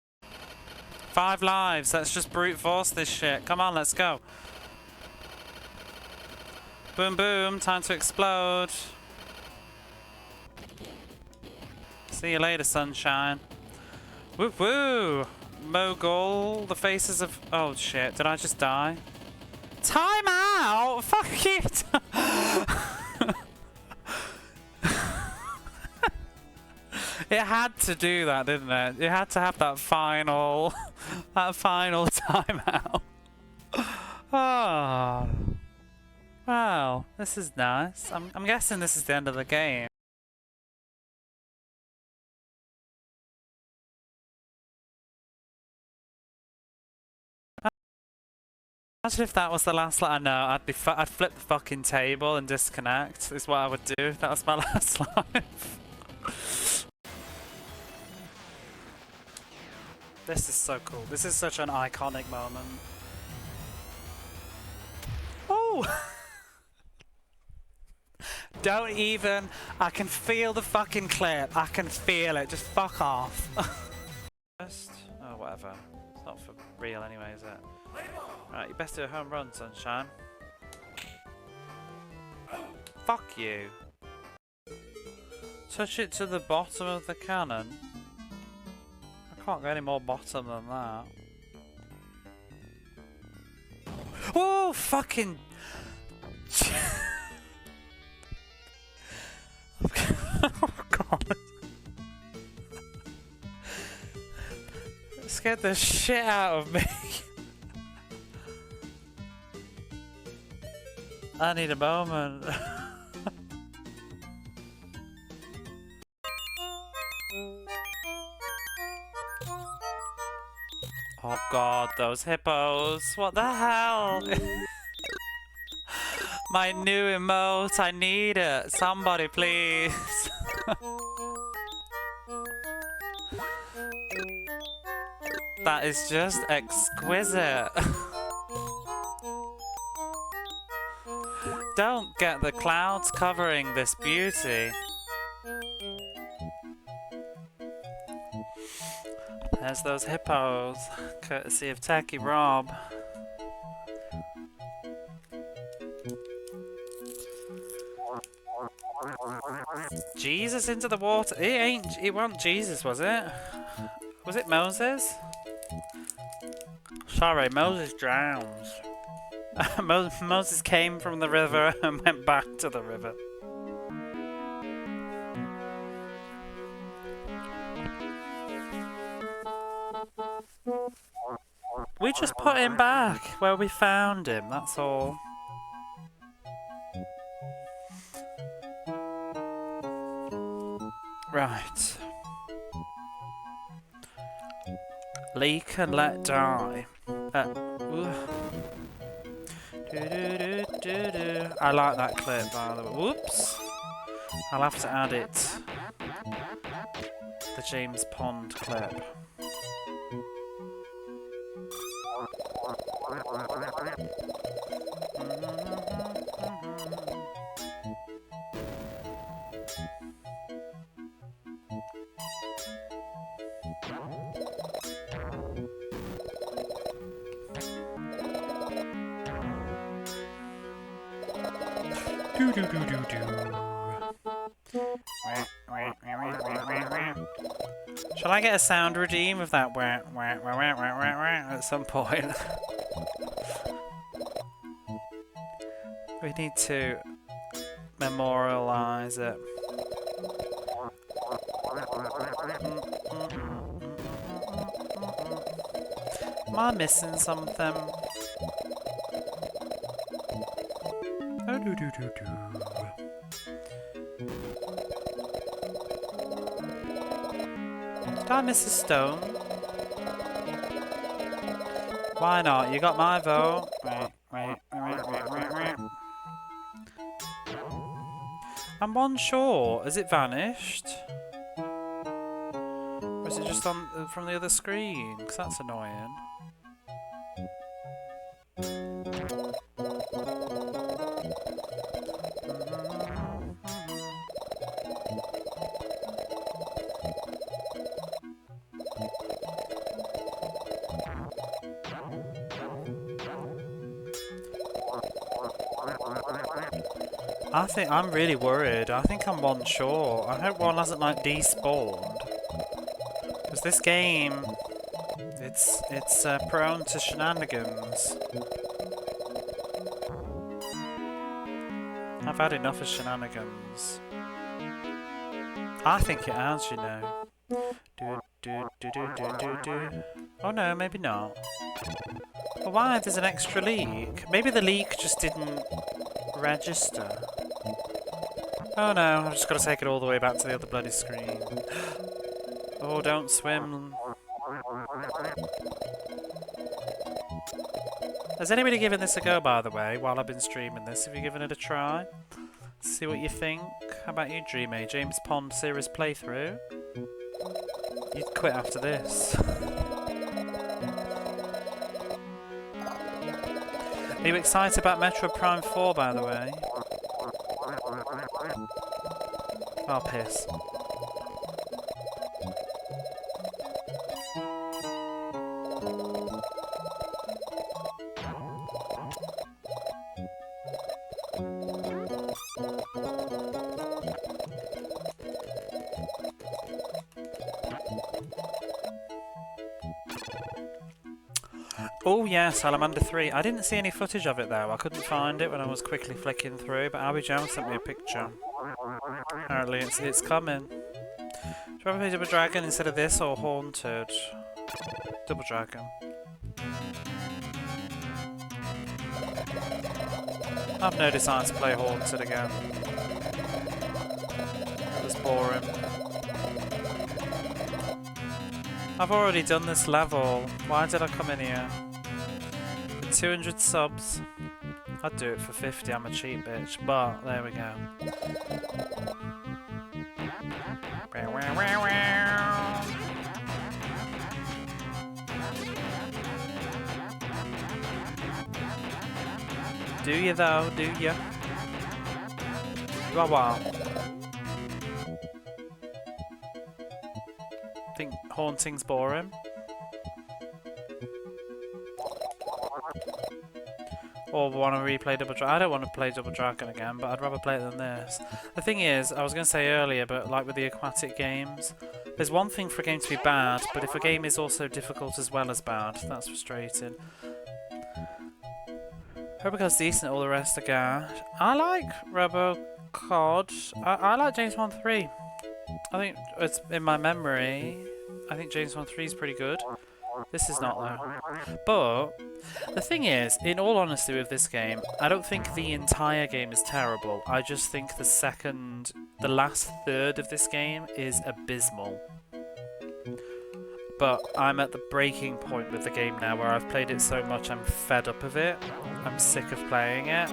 5 lives. Let's just brute force this shit. Come on, let's go. Boom, boom. Time to explode. See you later, sunshine. Woo woo. Mogul. The faces of... Oh, shit. Did I just die? Time out! Fuck you! It had to do that, didn't it? It had to have that final... that final timeout. Oh. Wow, this is nice. I'm guessing this is the end of the game. Imagine if that was the last life. I know, I'd flip the fucking table and disconnect. Is what I would do if that was my last life. This is so cool. This is such an iconic moment. Oh! Don't even. I can feel the fucking clip. I can feel it. Just fuck off. Oh, whatever. It's not for real anyway, is it? Right, you best do a home run, sunshine. Fuck you. Touch it to the bottom of the cannon. I can't go any more bottom than that. Whoa, fucking... Oh god. It scared the shit out of me. I need a moment. Oh god, those hippos. What the hell? My new emote, I need it. Somebody please. That is just exquisite. Don't get the clouds covering this beauty. There's those hippos, courtesy of Techie Rob. Jesus into the water. It wasn't Jesus, was it? Was it Moses? Sorry, Moses drowns. Moses came from the river and went back to the river. We just put him back where we found him, that's all. Right. Leak and let die. I like that clip, by the way. Whoops. I'll have to add it. The James Pond clip. Shall I get a sound redeem of that at some point? We need to memorialize it. Am I missing something? Oh, Did I miss a stone? Why not? You got my vote. I'm one short. Has it vanished? Or is it just on from the other screen? Because that's annoying. I think I'm really worried. I think I'm one short. I hope one hasn't like despawned. Because this game, it's prone to shenanigans. I've had enough of shenanigans. I think it has, you know. Oh no, maybe not. Well, why? There's an extra leak. Maybe the leak just didn't register. Oh no, I've just got to take it all the way back to the other bloody screen. Oh, don't swim. Has anybody given this a go, by the way, while I've been streaming this? Have you given it a try? See what you think. How about you, Dreamy? James Pond series playthrough? You'd quit after this. Are you excited about Metro Prime 4, by the way? Oh, piss. Oh yes, Salamander 3. I didn't see any footage of it though. I couldn't find it when I was quickly flicking through, but Abby Jones sent me a picture. Apparently it's coming. Do you ever play Double Dragon instead of this or Haunted? Double Dragon. I've no desire to play Haunted again. It was boring. I've already done this level. Why did I come in here? For 200 subs. I'd do it for 50, I'm a cheap bitch, but there we go. Do you though, do you? Wow, wow. Think Haunting's boring? Or want to replay Double Dragon? I don't want to play Double Dragon again, but I'd rather play it than this. The thing is, I was going to say earlier, but like with the aquatic games, there's one thing for a game to be bad, but if a game is also difficult as well as bad, that's frustrating. Robocode's decent, all the rest are gash. I like Robocod. I like James Bond 3. I think it's in my memory. I think James Bond 3 is pretty good. This is not though. But the thing is, in all honesty with this game, I don't think the entire game is terrible. I just think the last third of this game is abysmal. But I'm at the breaking point with the game now where I've played it so much I'm fed up of it. I'm sick of playing it.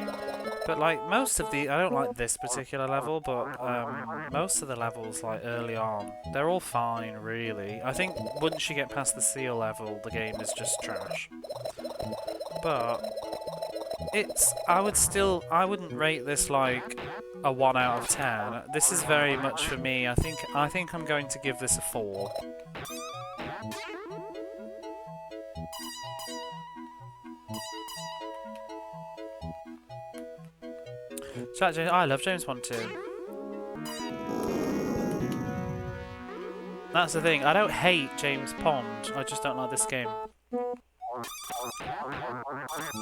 But like most of I don't like this particular level, but most of the levels like early on, they're all fine really. I think once you get past the seal level, the game is just trash. But I wouldn't rate this like a 1 out of 10. This is very much for me. I think I'm going to give this a 4. I love James Bond 2. That's the thing. I don't hate James Bond. I just don't like this game.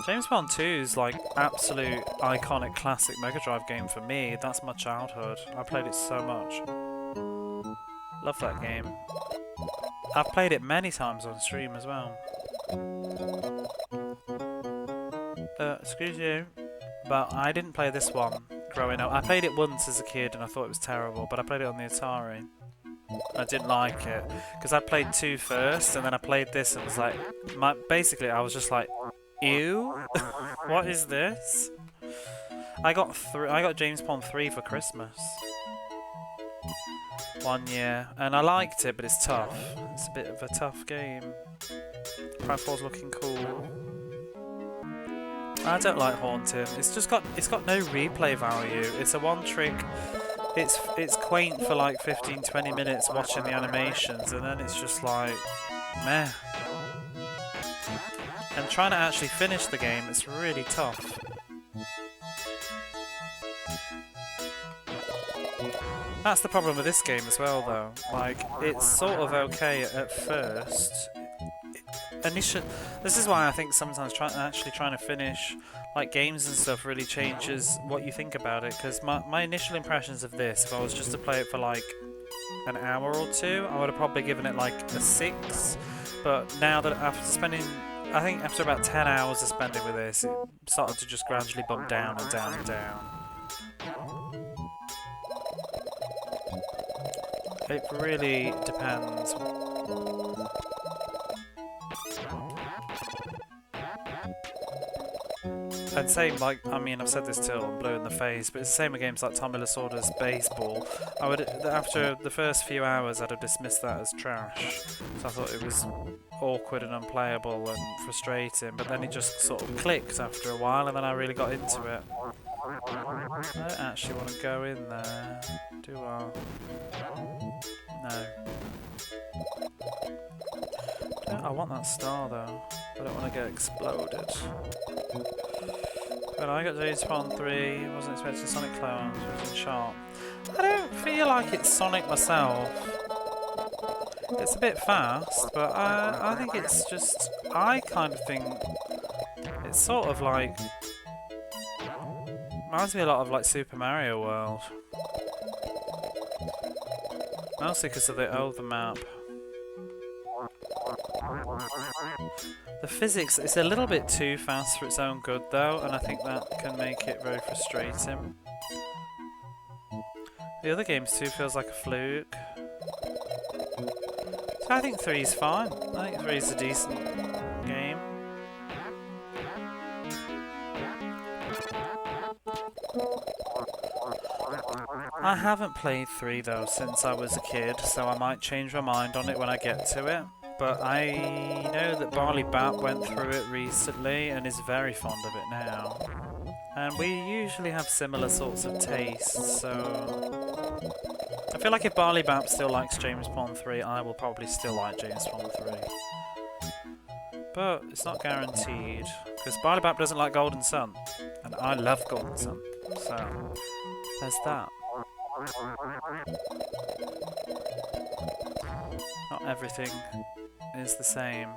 James Bond 2 is like absolute iconic classic Mega Drive game for me. That's my childhood. I played it so much. Love that game. I've played it many times on stream as well. Excuse you. But I didn't play this one growing up. I played it once as a kid and I thought it was terrible, but I played it on the Atari. I didn't like it because I played 2 first and then I played this and was like, basically I was just like, ew, what is this? I got James Bond 3 for Christmas 1 year and I liked it, but it's tough. It's a bit of a tough game. Prime 4's looking cool. I don't like Haunted. It's got no replay value. It's a one trick. It's quaint for like 15-20 minutes watching the animations and then it's just like meh. And trying to actually finish the game, it's really tough. That's the problem with this game as well though. Like it's sort of okay at first. This is why I think sometimes trying to finish like games and stuff really changes what you think about it, because my initial impressions of this, if I was just to play it for like an hour or 2, I would have probably given it like a 6, but now that I think after about 10 hours of spending with this, it started to just gradually bump down and down and down. It really depends. And same, like, I mean, I've said this till I'm blue in the face, but it's the same with games like Tommy Lasorda's Baseball. After the first few hours, I'd have dismissed that as trash. So I thought it was awkward and unplayable and frustrating, but then it just sort of clicked after a while, and then I really got into it. I don't actually want to go in there, do I? No. I want that star though. I don't want to get exploded. But I got James Bond 3, wasn't expecting Sonic clones, was in sharp. I don't feel like it's Sonic myself. It's a bit fast, but I think it's just... I kind of think it's sort of like... Reminds me a lot of like Super Mario World. Mostly because of the older map. The physics is a little bit too fast for its own good though, and I think that can make it very frustrating. The other games too feels like a fluke. So I think 3's fine. I think 3's a decent game. I haven't played 3 though since I was a kid, so I might change my mind on it when I get to it. But I know that Barley Bat went through it recently and is very fond of it now. And we usually have similar sorts of tastes, so... I feel like if Barley Bat still likes James Bond 3, I will probably still like James Bond 3. But it's not guaranteed, because Barley Bat doesn't like Golden Sun, and I love Golden Sun, so there's that. Not everything is the same.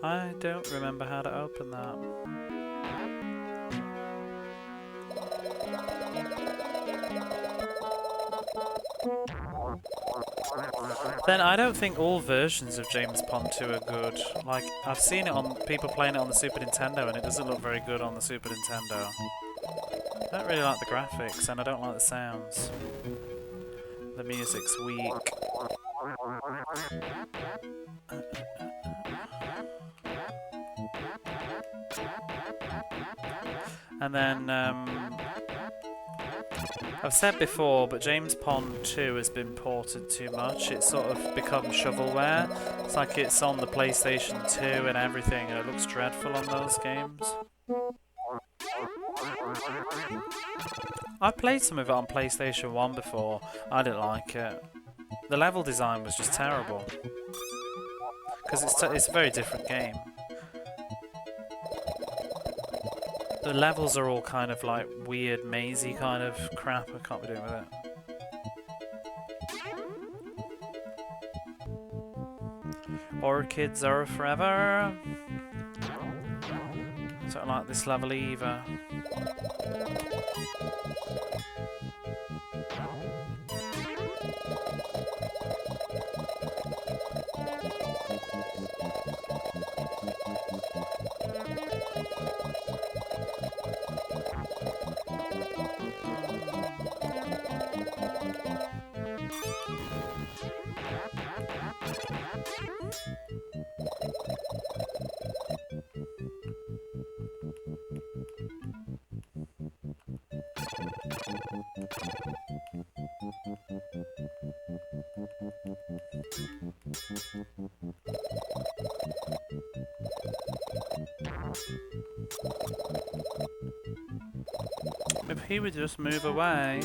I don't remember how to open that. Then I don't think all versions of James Bond 2 are good. Like, I've seen it on people playing it on the Super Nintendo and it doesn't look very good on the Super Nintendo. I don't really like the graphics and I don't like the sounds. The music's weak. And then, I've said before, but James Bond 2 has been ported too much. It's sort of become shovelware. It's like it's on the PlayStation 2 and everything, and it looks dreadful on those games. I've played some of it on PlayStation 1 before. I didn't like it. The level design was just terrible. Because it's a very different game. The levels are all kind of like weird, mazy kind of crap. I can't be doing with it. Orchids are forever. I don't like this level either. If he would just move away.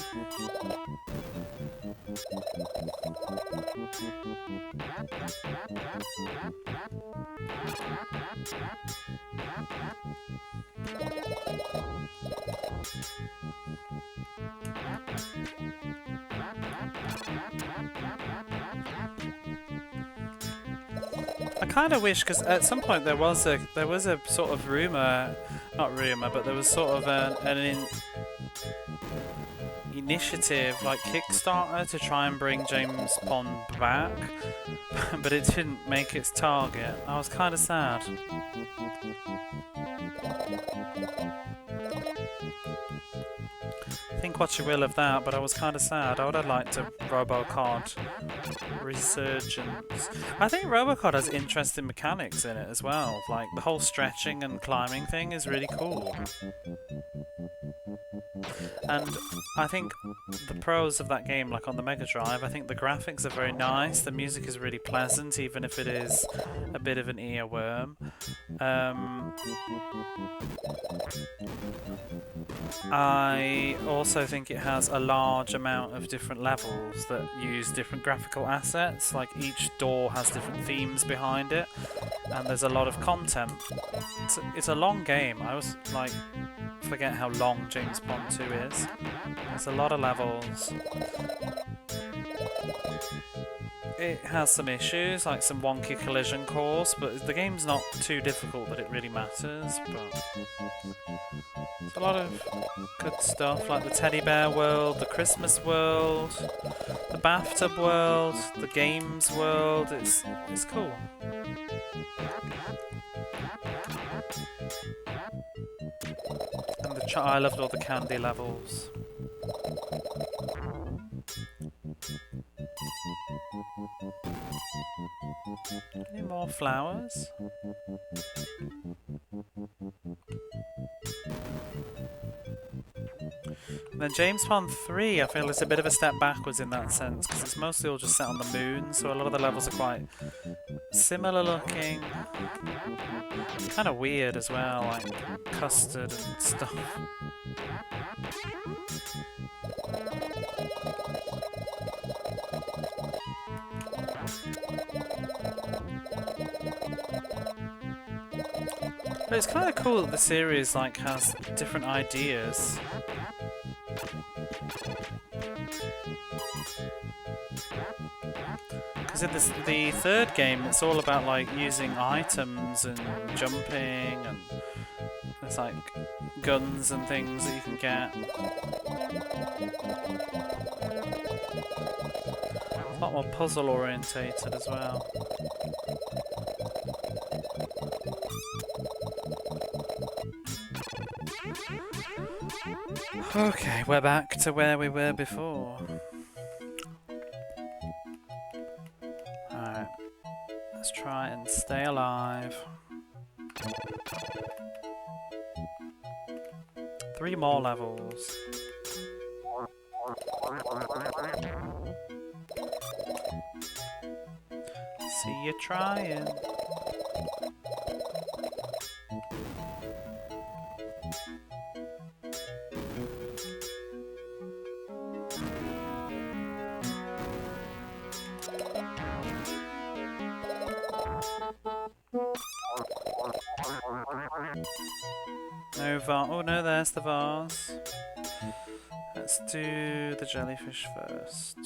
I kind of wish, because at some point there was a sort of rumor, not rumor, but there was sort of an initiative, like Kickstarter, to try and bring James Bond back, but it didn't make its target. I was kind of sad. Think what you will of that, but I was kind of sad. I would have liked a Robocod resurgence. I think Robocod has interesting mechanics in it as well. Like, the whole stretching and climbing thing is really cool. And I think the pros of that game, like on the Mega Drive, I think the graphics are very nice, the music is really pleasant, even if it is a bit of an earworm. I also think it has a large amount of different levels that use different graphical assets, like each door has different themes behind it, and there's a lot of content. It's a long game. I was like, forget how long James Bond 2 is. There's a lot of levels. It has some issues, like some wonky collision course, but the game's not too difficult that it really matters. But there's a lot of good stuff, like the teddy bear world, the Christmas world, the bathtub world, the games world. It's cool. And I loved all the candy levels. Any more flowers? And then James Bond 3, I feel it's a bit of a step backwards in that sense, because it's mostly all just set on the moon, so a lot of the levels are quite similar looking. Kind of weird as well, like custard and stuff. But it's kind of cool that the series like has different ideas. Because in the third game, it's all about like using items and jumping, and there's like guns and things that you can get. A lot more puzzle orientated as well. Okay, we're back to where we were before. Alright, let's try and stay alive. 3 more levels. See you trying. No vase. Oh no, there's the vase. Let's do the jellyfish first.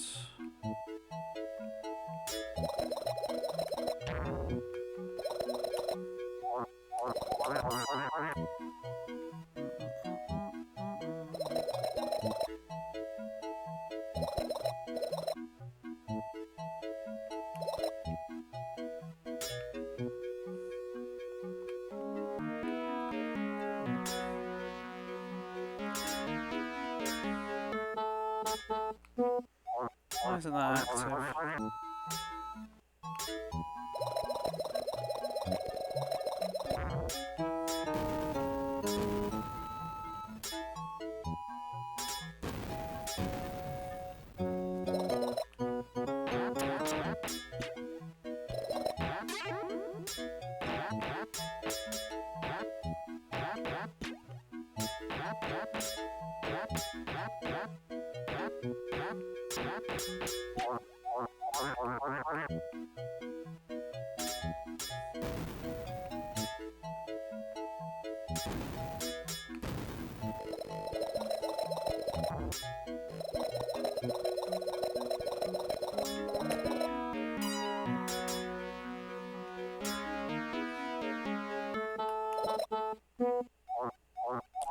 Why isn't that active?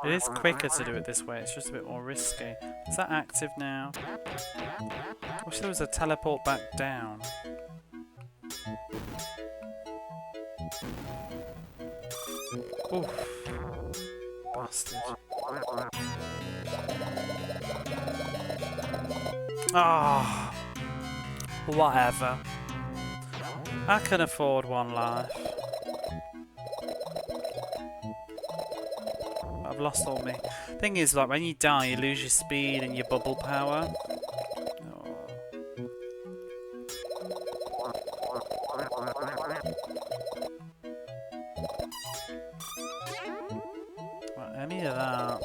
It is quicker to do it this way, it's just a bit more risky. Is that active now? I wish there was a teleport back down. Oof. Bastard. Ah, oh, whatever. I can afford one life. I've I've lost all me. Thing is, like, when you die, you lose your speed and your bubble power. Oh. Well, any of that.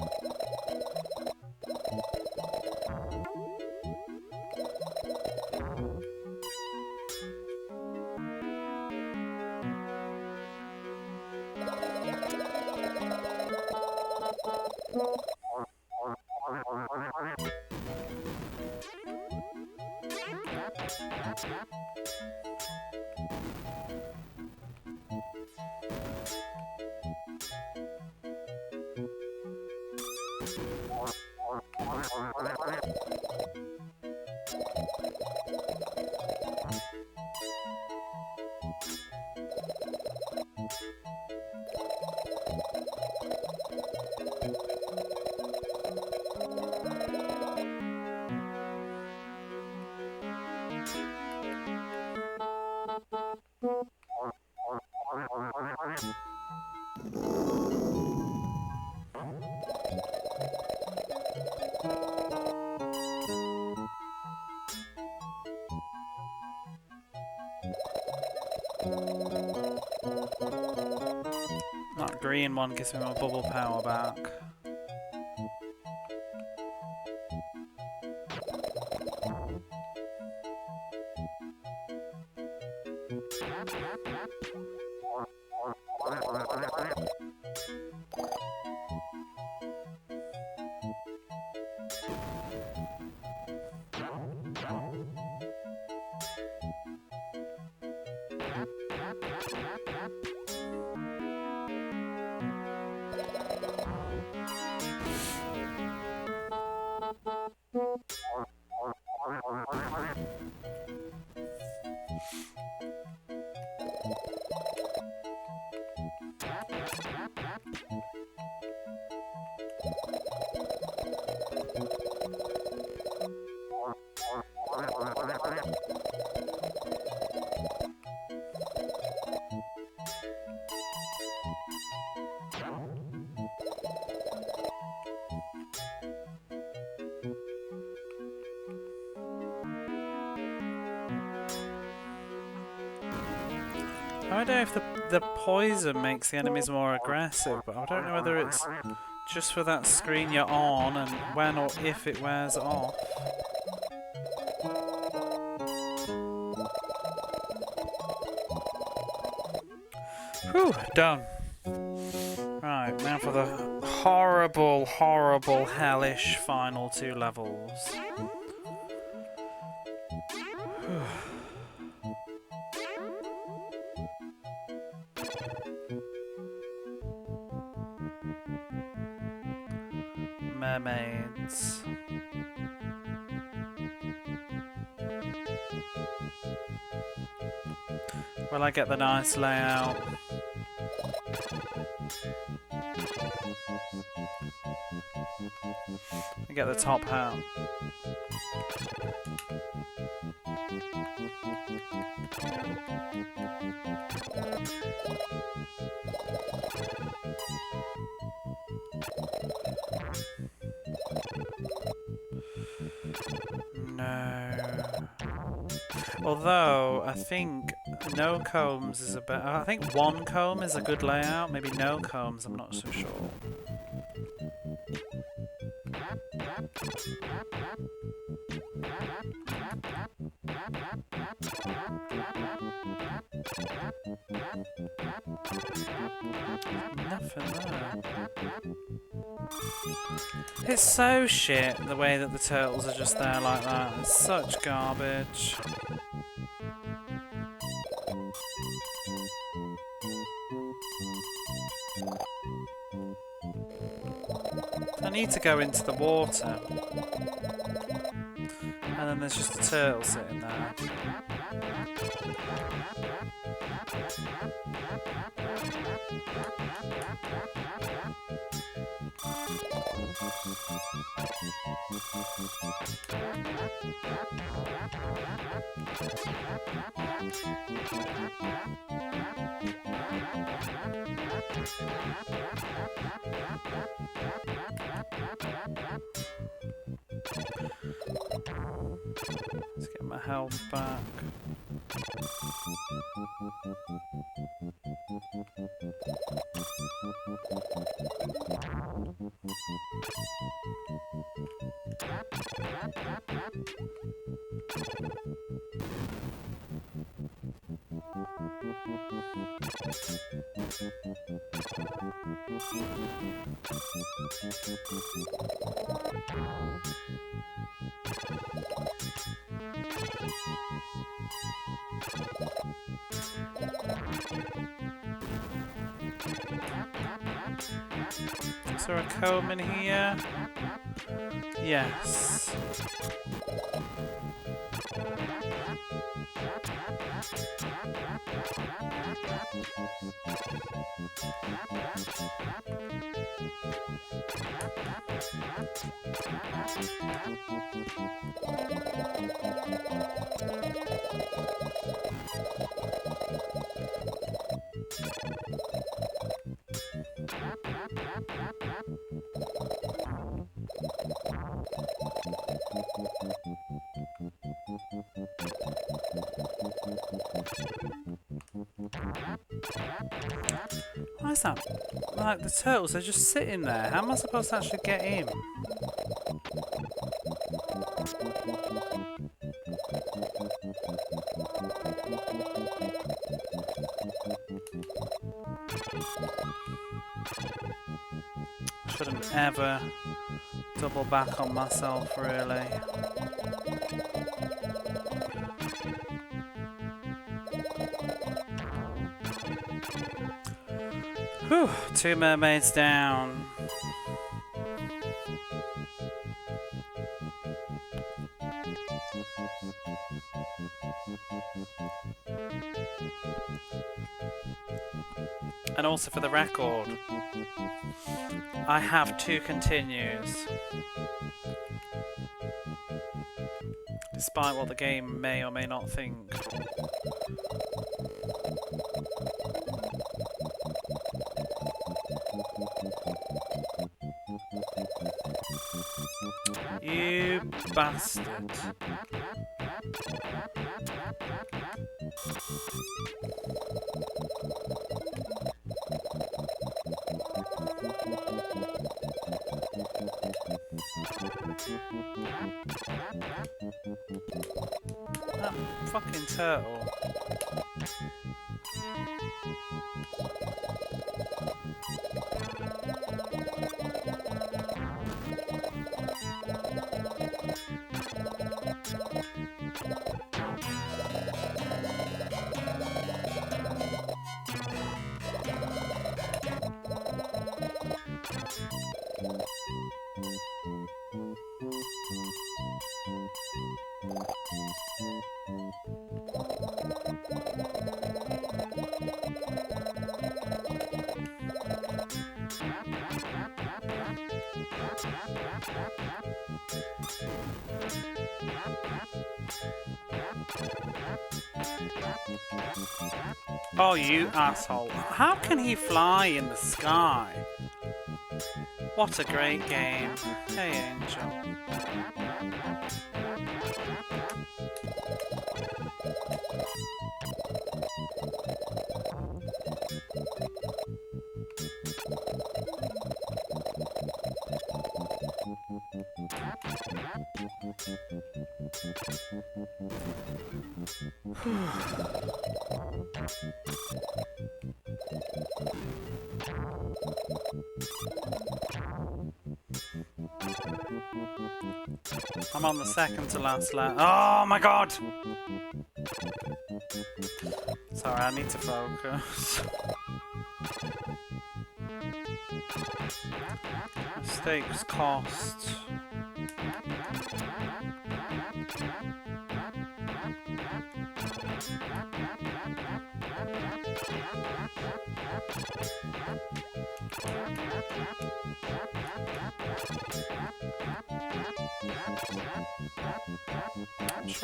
That green one gives me my bubble power back. I don't know if the poison makes the enemies more aggressive, but I don't know whether it's just for that screen you're on and when or if it wears off. Whew, done. Right, now for the horrible, horrible, hellish final 2 levels. Mermaids. Will I get the nice layout? I get the top hat. Although, I think no combs is a better... I think 1 comb is a good layout. Maybe no combs, I'm not so sure. Nothing there. It's so shit, the way that the turtles are just there like that. It's such garbage. I need to go into the water. And then there's just a turtle sitting there. Let's get my health back. Is there a comb in here? Yes. Why is that? Like, the turtles, they're just sitting there. How am I supposed to actually get in? Shouldn't ever double back on myself, really. Whew, 2 mermaids down. And also for the record, I have 2 continues. Despite what the game may or may not think. You bastard. That fucking turtle. Oh, you asshole. How can he fly in the sky? What a great game. Hey, Angel. I'm on the second to last lap. Oh my god! Sorry, I need to focus. Mistakes cost.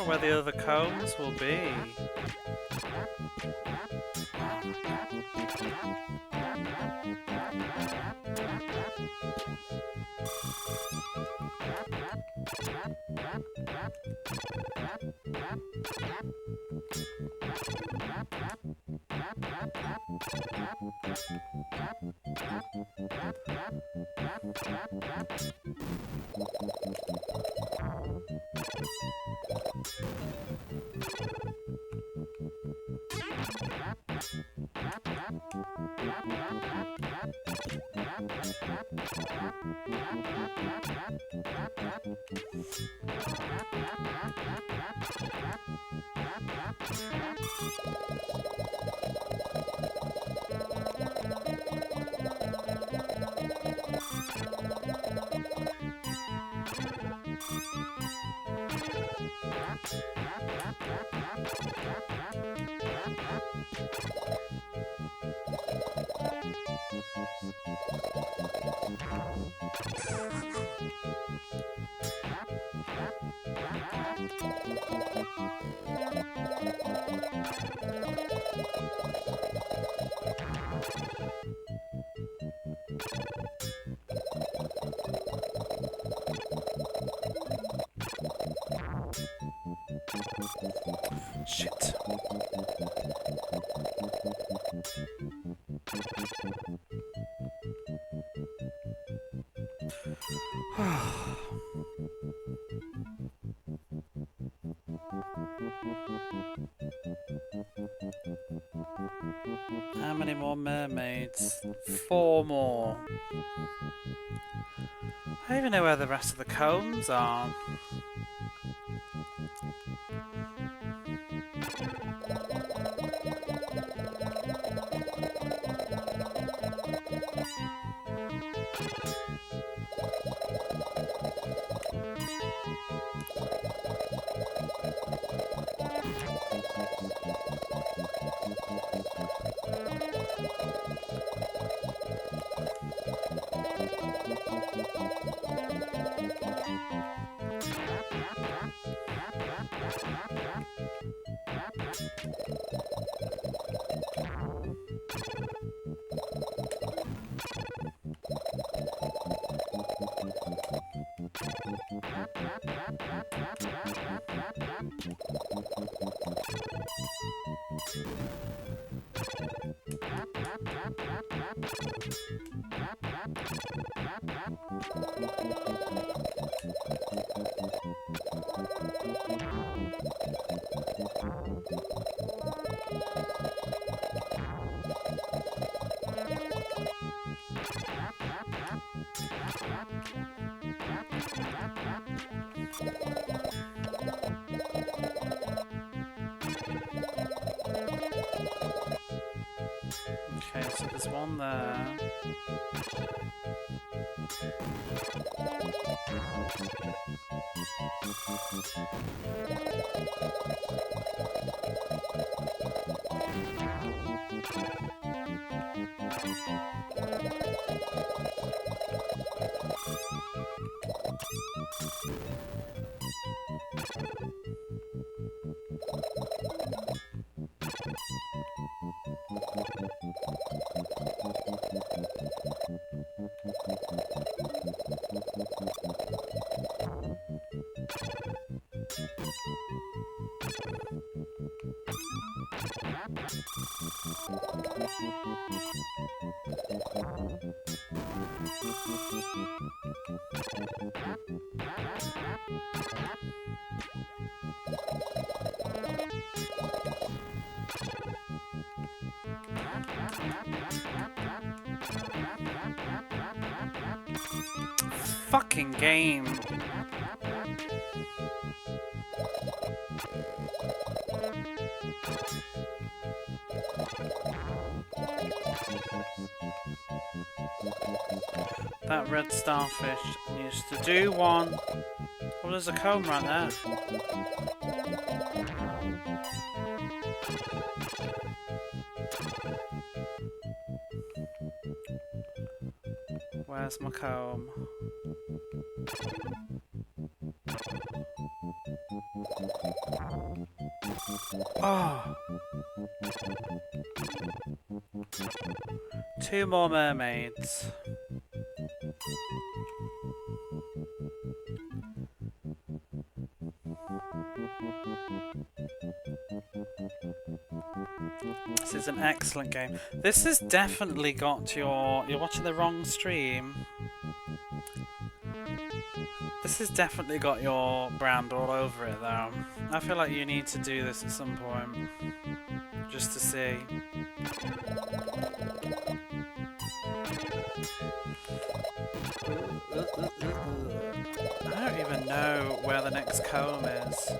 for where the other combs will be. Shit. How many more mermaids? 4 more. I don't even know where the rest of the combs are. Okay, so there's one there. Fucking game. That red starfish used to do one. Oh, there's a comb right there. Where's my comb? Oh. 2 more mermaids. This is an excellent game. This has definitely got your... You're watching the wrong stream. This has definitely got your brand all over it though. I feel like you need to do this at some point. Just to see. I don't even know where the next comb is.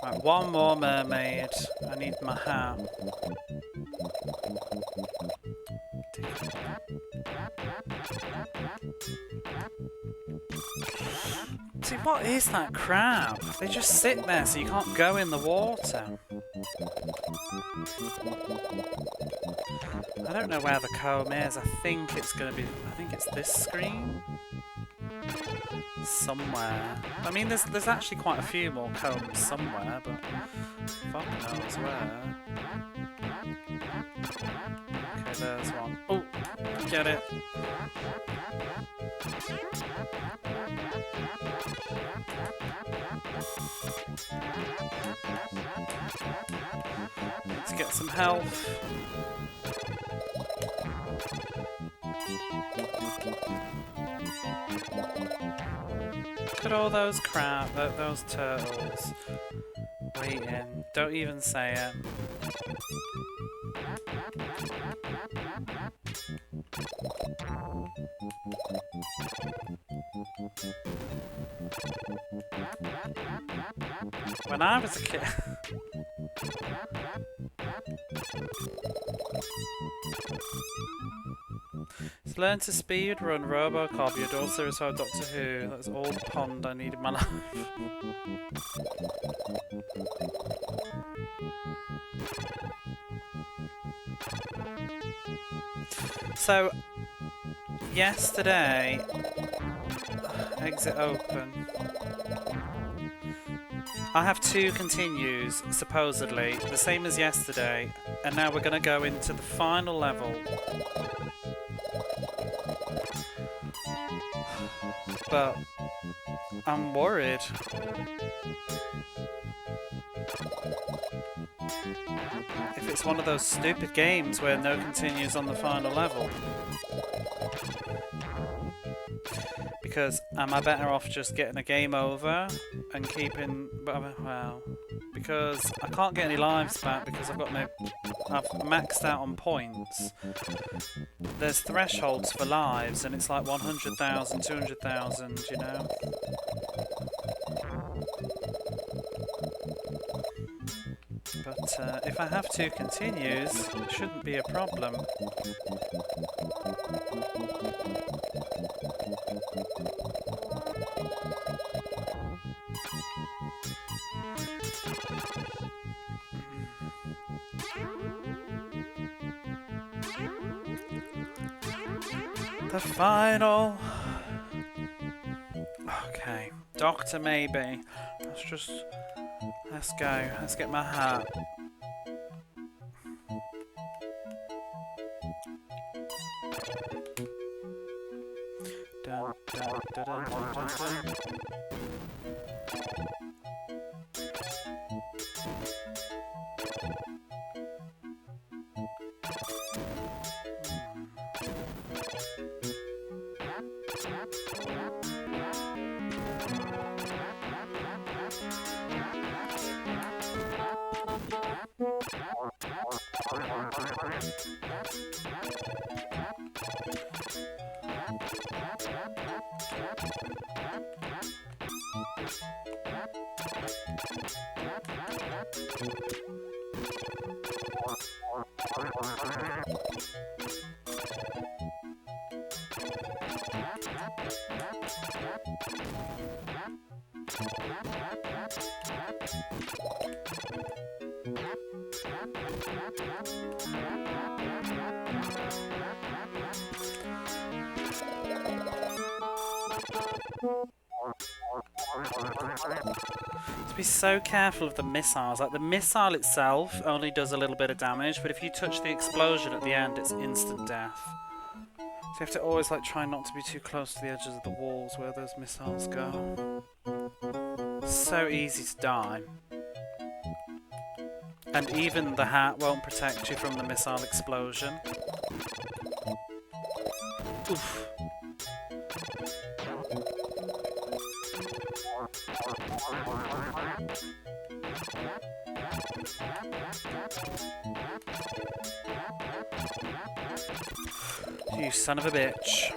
Right, 1 more mermaid. I need my hat. See, what is that crab? They just sit there so you can't go in the water. I don't know where the comb is. I think it's gonna be... I think it's this screen? Somewhere. I mean, there's actually quite a few more combs somewhere, but fuck knows where. Okay, there's one. Oh, get it. Let's get some health. Look at all those those turtles waiting. Don't even say it. When I was a kid... Learn to speed run Robocop, your daughter is how Doctor Who. That's all the pond I need in my life. So, yesterday, exit open. I have 2 continues, supposedly, the same as yesterday, and now we're going to go into the final level. But I'm worried. If it's one of those stupid games where no continues on the final level. Because am I better off just getting a game over and keeping... well, because I can't get any lives back because I've got no... I've maxed out on points. There's thresholds for lives and it's like 100,000, 200,000, you know? But if I have 2 continues, it shouldn't be a problem. The final. Okay, Doctor maybe. Let's go. Let's get my hat. Dun, dun, dun, dun, dun, dun, dun. To be so careful of the missiles. Like, the missile itself only does a little bit of damage, but if you touch the explosion at the end, it's instant death. So you have to always like try not to be too close to the edges of the walls where those missiles go. So easy to die. And even the hat won't protect you from the missile explosion. Oof. You son of a bitch.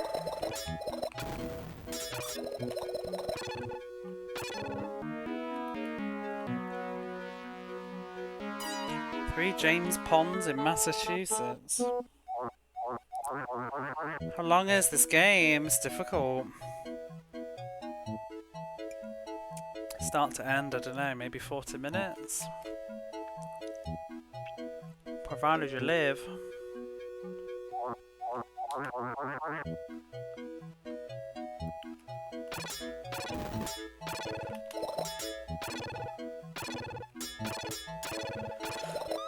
Three James Ponds in Massachusetts. How long is this game? It's difficult. Start to end, I don't know, maybe 40 minutes? Provided you live.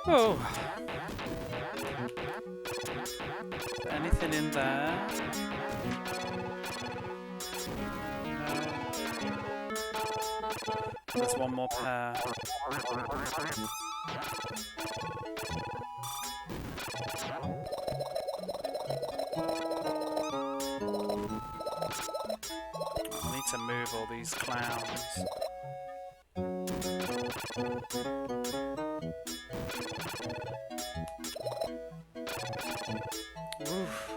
Oh. Is there anything in there? No. There's one more pair. I need to move all these clowns. Oof.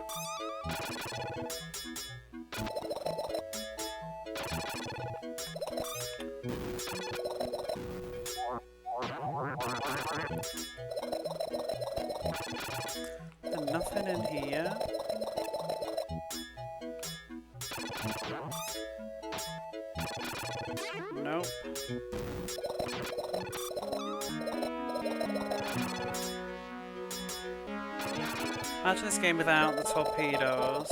There's nothing in here. Nope. Imagine this game without the torpedoes.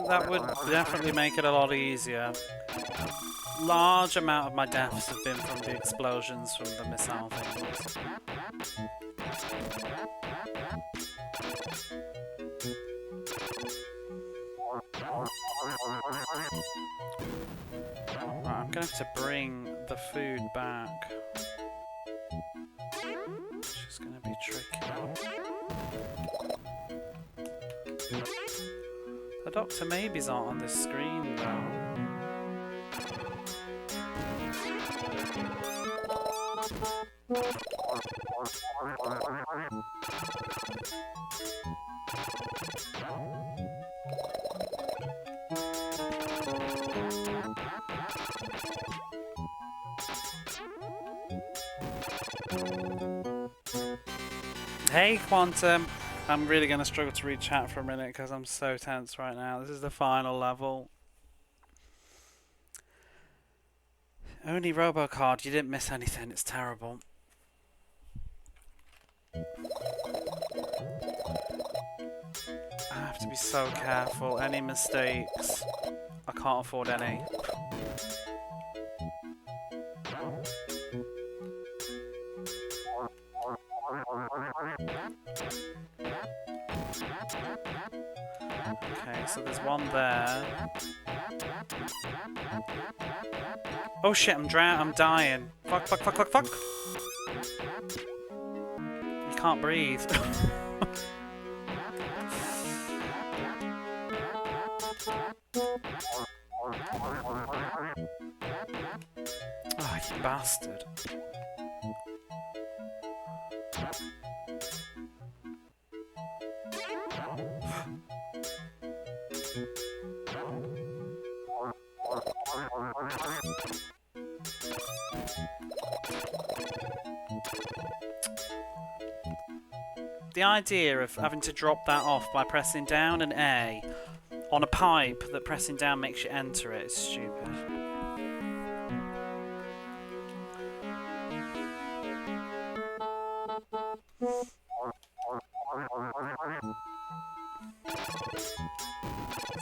That would definitely make it a lot easier. Large amount of my deaths have been from the explosions from the missile things. Right, I'm gonna have to bring the food back. Which is gonna be tricky. The Dr. Maybes aren't on this screen though. Hey Quantum! I'm really going to struggle to read chat for a minute because I'm so tense right now. This is the final level. Only Robocard, you didn't miss anything, it's terrible. I have to be so careful. Any mistakes, I can't afford any. Okay, so there's one there. Oh shit, I'm dying. Fuck, fuck, fuck, fuck, fuck. You can't breathe. Oh, you bastard. The idea of having to drop that off by pressing down and A on a pipe that pressing down makes you enter it is stupid.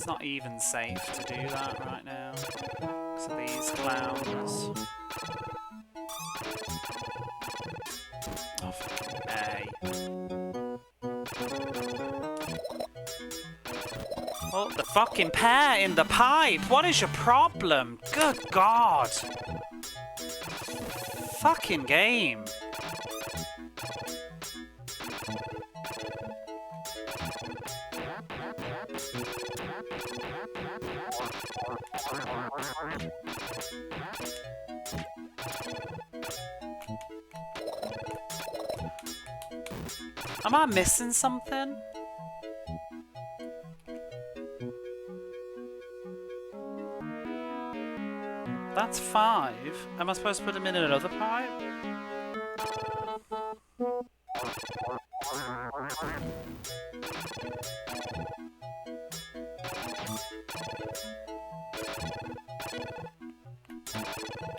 It's not even safe to do that right now. So these clowns. Oh, fucking A. Oh, the fucking pear in the pipe! What is your problem? Good God! Fucking game. Am I missing something? That's 5. Am I supposed to put him in another pipe?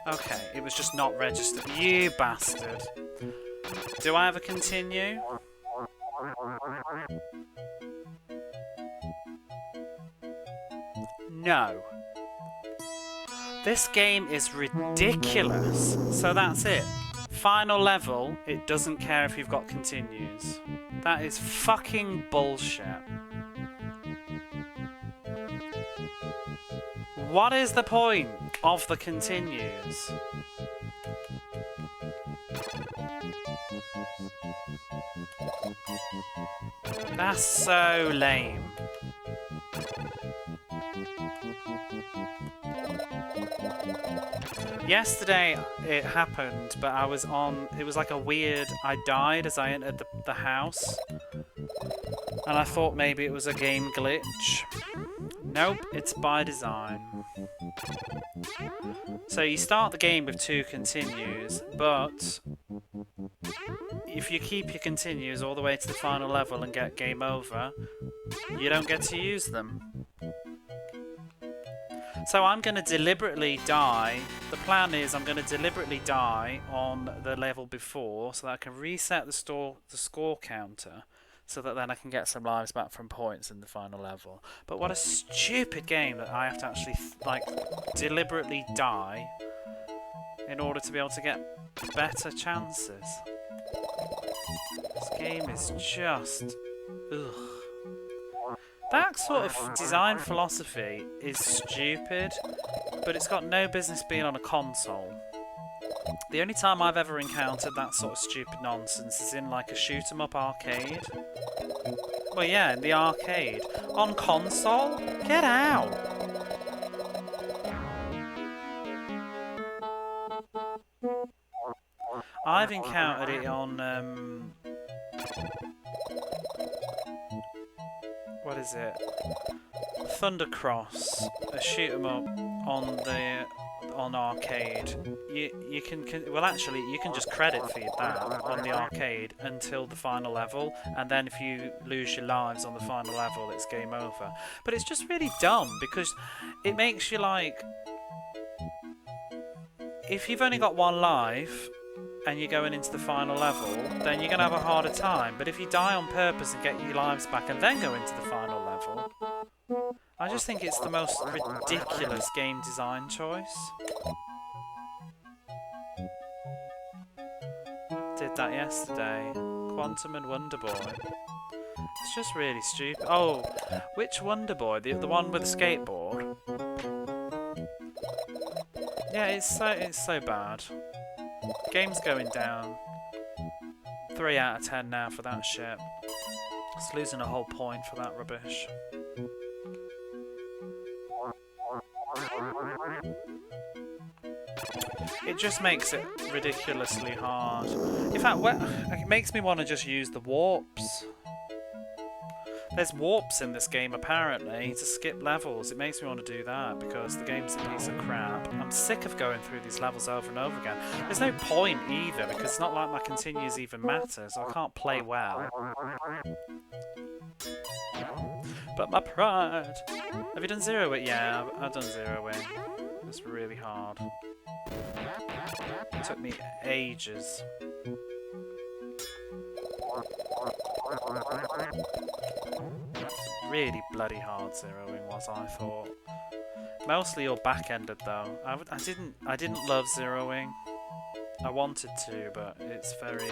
Okay, it was just not registered. You bastard. Do I ever continue? No. This game is ridiculous. So that's it. Final level, it doesn't care if you've got continues. That is fucking bullshit. What is the point of the continues? That's so lame. Yesterday it happened, but I was on... It was like a weird... I died as I entered the house. And I thought maybe it was a game glitch. Nope, it's by design. So you start the game with 2 continues, but... if you keep your continues all the way to the final level and get game over, you don't get to use them. So I'm going to deliberately die. The plan is I'm going to deliberately die on the level before so that I can reset the score counter so that then I can get some lives back from points in the final level. But what a stupid game that I have to actually deliberately die in order to be able to get better chances. This game is just... ugh. That sort of design philosophy is stupid, but it's got no business being on a console. The only time I've ever encountered that sort of stupid nonsense is in like a shoot-'em-up arcade. Well, yeah, in the arcade. On console? Get out! I've encountered it on... what is it? Thundercross, a shoot 'em up on arcade. You can well actually you can just credit feed that on the arcade until the final level, and then if you lose your lives on the final level, it's game over. But it's just really dumb because it makes you like, if you've only got 1 life and you're going into the final level, then you're going to have a harder time. But if you die on purpose and get your lives back and then go into the final level, I just think it's the most ridiculous game design choice. Did that yesterday. Quantum and Wonder Boy. It's just really stupid. Oh, which Wonder Boy? The one with the skateboard? Yeah, it's so bad. Game's going down. 3 out of 10 now for that shit. It's losing a whole point for that rubbish. It just makes it ridiculously hard. In fact, it makes me want to just use the warps. There's warps in this game, apparently, to skip levels. It makes me want to do that, because the game's a piece of crap. I'm sick of going through these levels over and over again. There's no point, either, because it's not like my continues even matter, so I can't play well. But my pride! Have you done Zero Wing? Yeah, I've done Zero Wing. It's really hard. It took me ages. Really bloody hard zeroing was, I thought. Mostly all back-ended though. I didn't love zeroing. I wanted to, but it's very.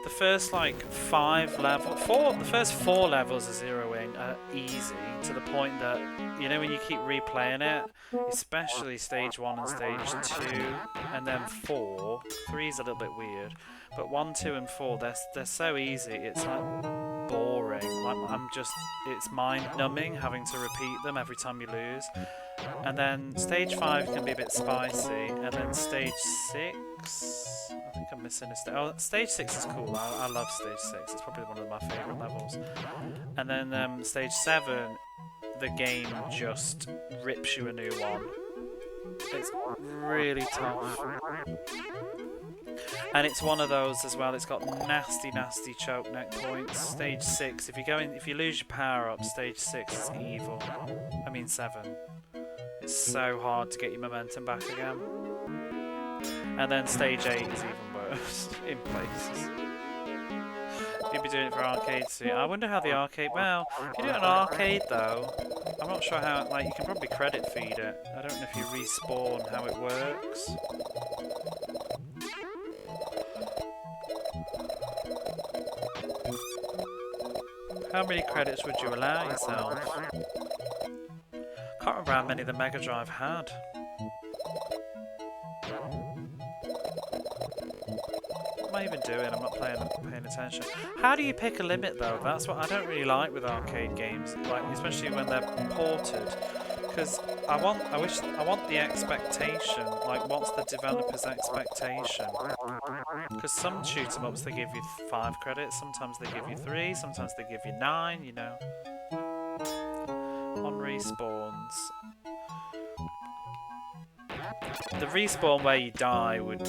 The first like the first 4 levels of zeroing are easy to the point that you know when you keep replaying it, especially stage 1 and stage 2, and then 4. 3 is a little bit weird, but 1, 2, and 4 they're so easy. It's like boring. Like it's mind-numbing having to repeat them every time you lose. And then stage 5 can be a bit spicy, and then stage 6. I think I'm missing a stage. Oh, stage 6 is cool. I love stage 6. It's probably one of my favourite levels. And then stage 7, the game just rips you a new one. It's really tough. And it's one of those as well. It's got nasty choke neck points. Stage 6. If you lose your power up, stage 6 is evil. I mean 7. It's so hard to get your momentum back again. And then stage 8 is even worse in places. You'd be doing it for arcades too. I wonder how the arcade. Well, if you do it in an arcade though, I'm not sure how. Like you can probably credit feed it. I don't know if you respawn how it works. How many credits would you allow yourself? Can't remember how many the Mega Drive had. What am I even doing? I'm not paying attention. How do you pick a limit though? That's what I don't really like with arcade games, like especially when they're ported. Because I want the expectation. Like, what's the developer's expectation? Because some shoot 'em ups they give you 5 credits, sometimes they give you 3, sometimes they give you 9. You know. On respawns. The respawn where you die would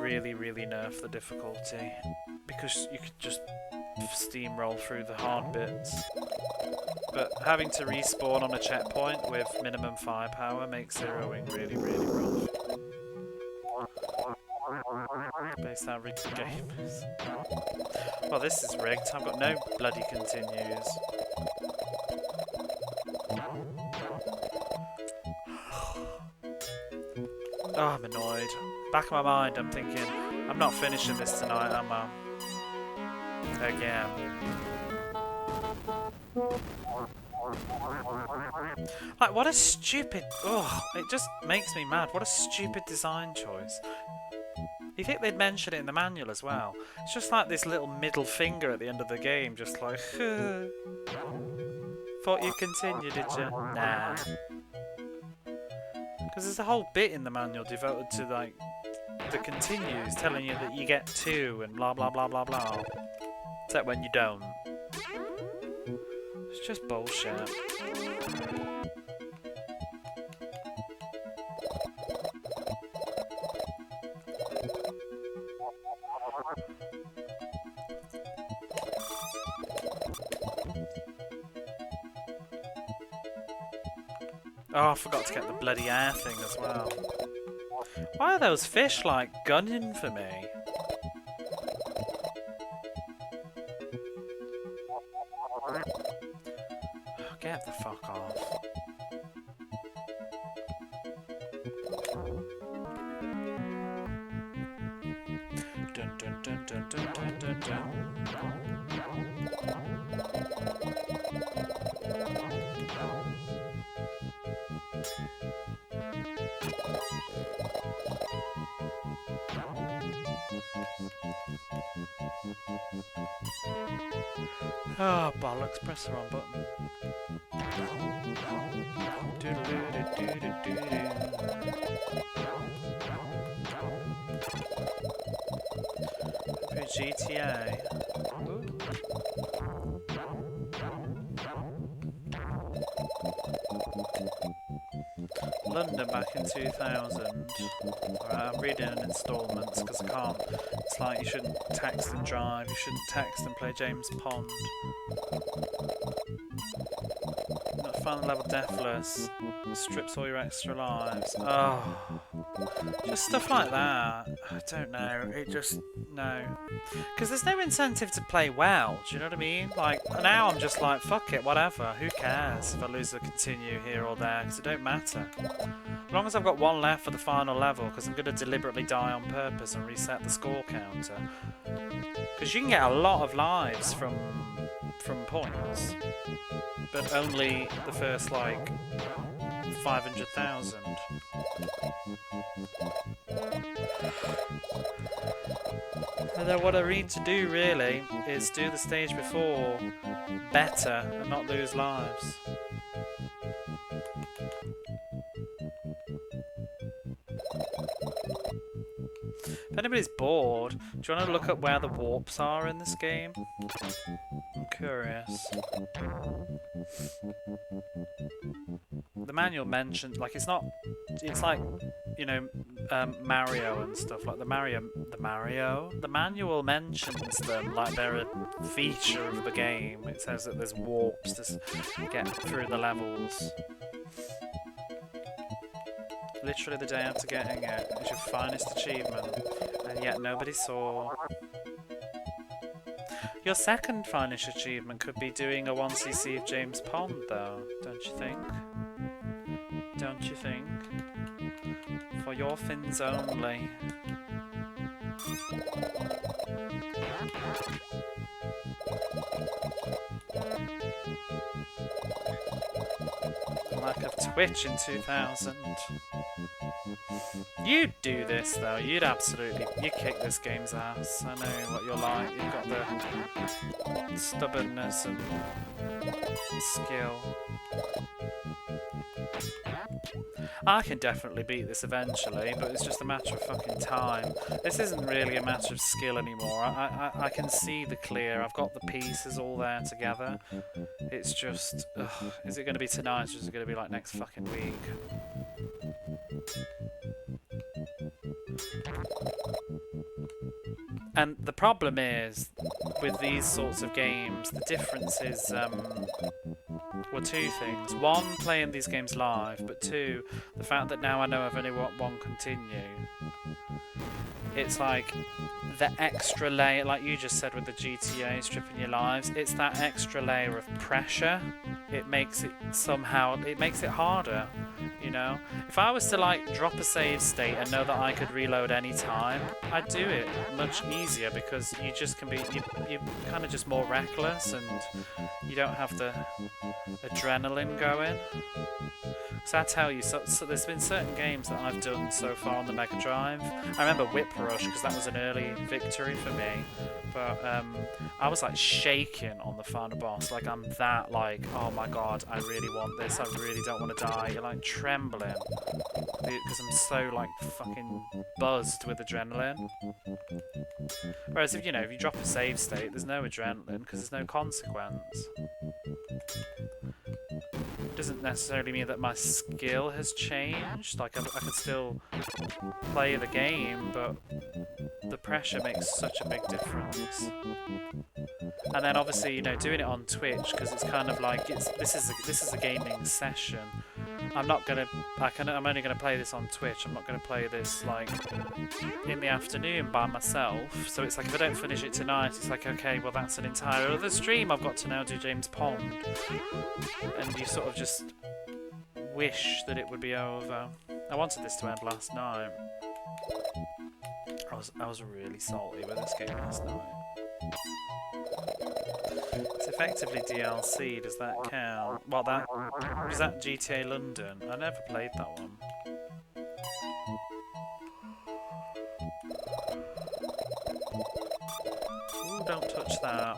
really nerf the difficulty because you could just steamroll through the hard bits. But having to respawn on a checkpoint with minimum firepower makes zeroing really rough. Based how rigged the game is. Well, this is rigged. I've got no bloody continues. Oh, I'm annoyed. Back of my mind, I'm thinking, I'm not finishing this tonight, am I? Again. Like, what a stupid... Ugh, it just makes me mad. What a stupid design choice. You think they'd mention it in the manual as well? It's just like this little middle finger at the end of the game, just like... Thought you'd continue, did you? Nah. Because there's a whole bit in the manual devoted to, like, the continues, telling you that you get 2 and blah blah blah blah blah. Except when you don't. It's just bullshit. Oh, I forgot to get the bloody air thing as well. Why are those fish, like, gunning for me? Get the fuck off. Dun dun dun dun dun dun dun dun. Oh, bollocks, press the wrong button. GTA. Ooh. London back in 2000. I'm reading in instalments because I can't. It's like you shouldn't text and drive, you shouldn't text and play James Pond. Not final level deathless. Strips all your extra lives. Oh. Just stuff like that. I don't know. It just no, because there's no incentive to play well. Do you know what I mean? Like now, I'm just like fuck it, whatever. Who cares if I lose a continue here or there? Because it don't matter. As long as I've got one left for the final level, because I'm going to deliberately die on purpose and reset the score counter. Because you can get a lot of lives from points, but only the first like 500,000. And then what I need to do really is do the stage before better and not lose lives. If anybody's bored, do you want to look up where the warps are in this game? I'm curious. The manual mentions, like, it's not, it's like, you know, Mario and stuff, like the manual mentions them like they're a feature of the game. It says that there's warps to get through the levels. Literally the day after getting it is your finest achievement, and yet nobody saw. Your second finest achievement could be doing a 1cc of James Pond, though, don't you think? Don't you think? For your fins only. Lack of Twitch in 2000. You'd do this though, you'd kick this game's ass. I know what you're like, you've got the stubbornness and skill. I can definitely beat this eventually, but it's just a matter of fucking time. This isn't really a matter of skill anymore. I can see the clear, I've got the pieces all there together. It's just, ugh, is it going to be tonight or is it going to be like next fucking week? And the problem is, with these sorts of games, the difference is, well, two things. One, playing these games live, but two, the fact that now I know I've only got one continue. It's like the extra layer, like you just said with the GTA stripping your lives, it's that extra layer of pressure. It makes it somehow, it makes it harder, you know? If I was to like drop a save state and know that I could reload any time, I'd do it much easier because you just can be, you're kind of just more reckless and you don't have the adrenaline going. So I tell you, so there's been certain games that I've done so far on the Mega Drive. I remember Whip Rush because that was an early victory for me, but I was like shaking on the final boss. Like I'm that like, oh my god, I really want this. I really don't want to die. You're like trembling because I'm so like fucking buzzed with adrenaline. Whereas if you know, if you drop a save state, there's no adrenaline because there's no consequence. Doesn't necessarily mean that my skill has changed. Like I can still play the game, but the pressure makes such a big difference. And then obviously, you know, doing it on Twitch because it's kind of like this is a gaming session. I'm only gonna play this on Twitch. I'm not gonna play this like in the afternoon by myself. So it's like if I don't finish it tonight, it's like okay, well that's an entire other stream I've got to now do James Pond. And you sort of just wish that it would be over. I wanted this to end last night. I was really salty with this game last night. It's effectively DLC, does that count? Well, is that GTA London? I never played that one. Ooh, don't touch that.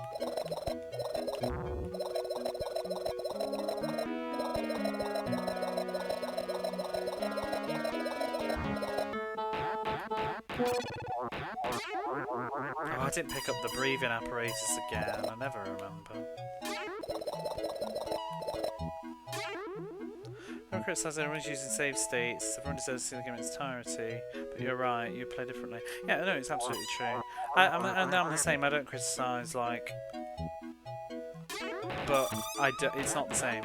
Oh, I didn't pick up the breathing apparatus again. I never remember. Don't criticise everyone's using save states. Everyone deserves to see the game in its entirety. But you're right, you play differently. Yeah, no, it's absolutely true. I'm the same. I don't criticise, like... But it's not the same.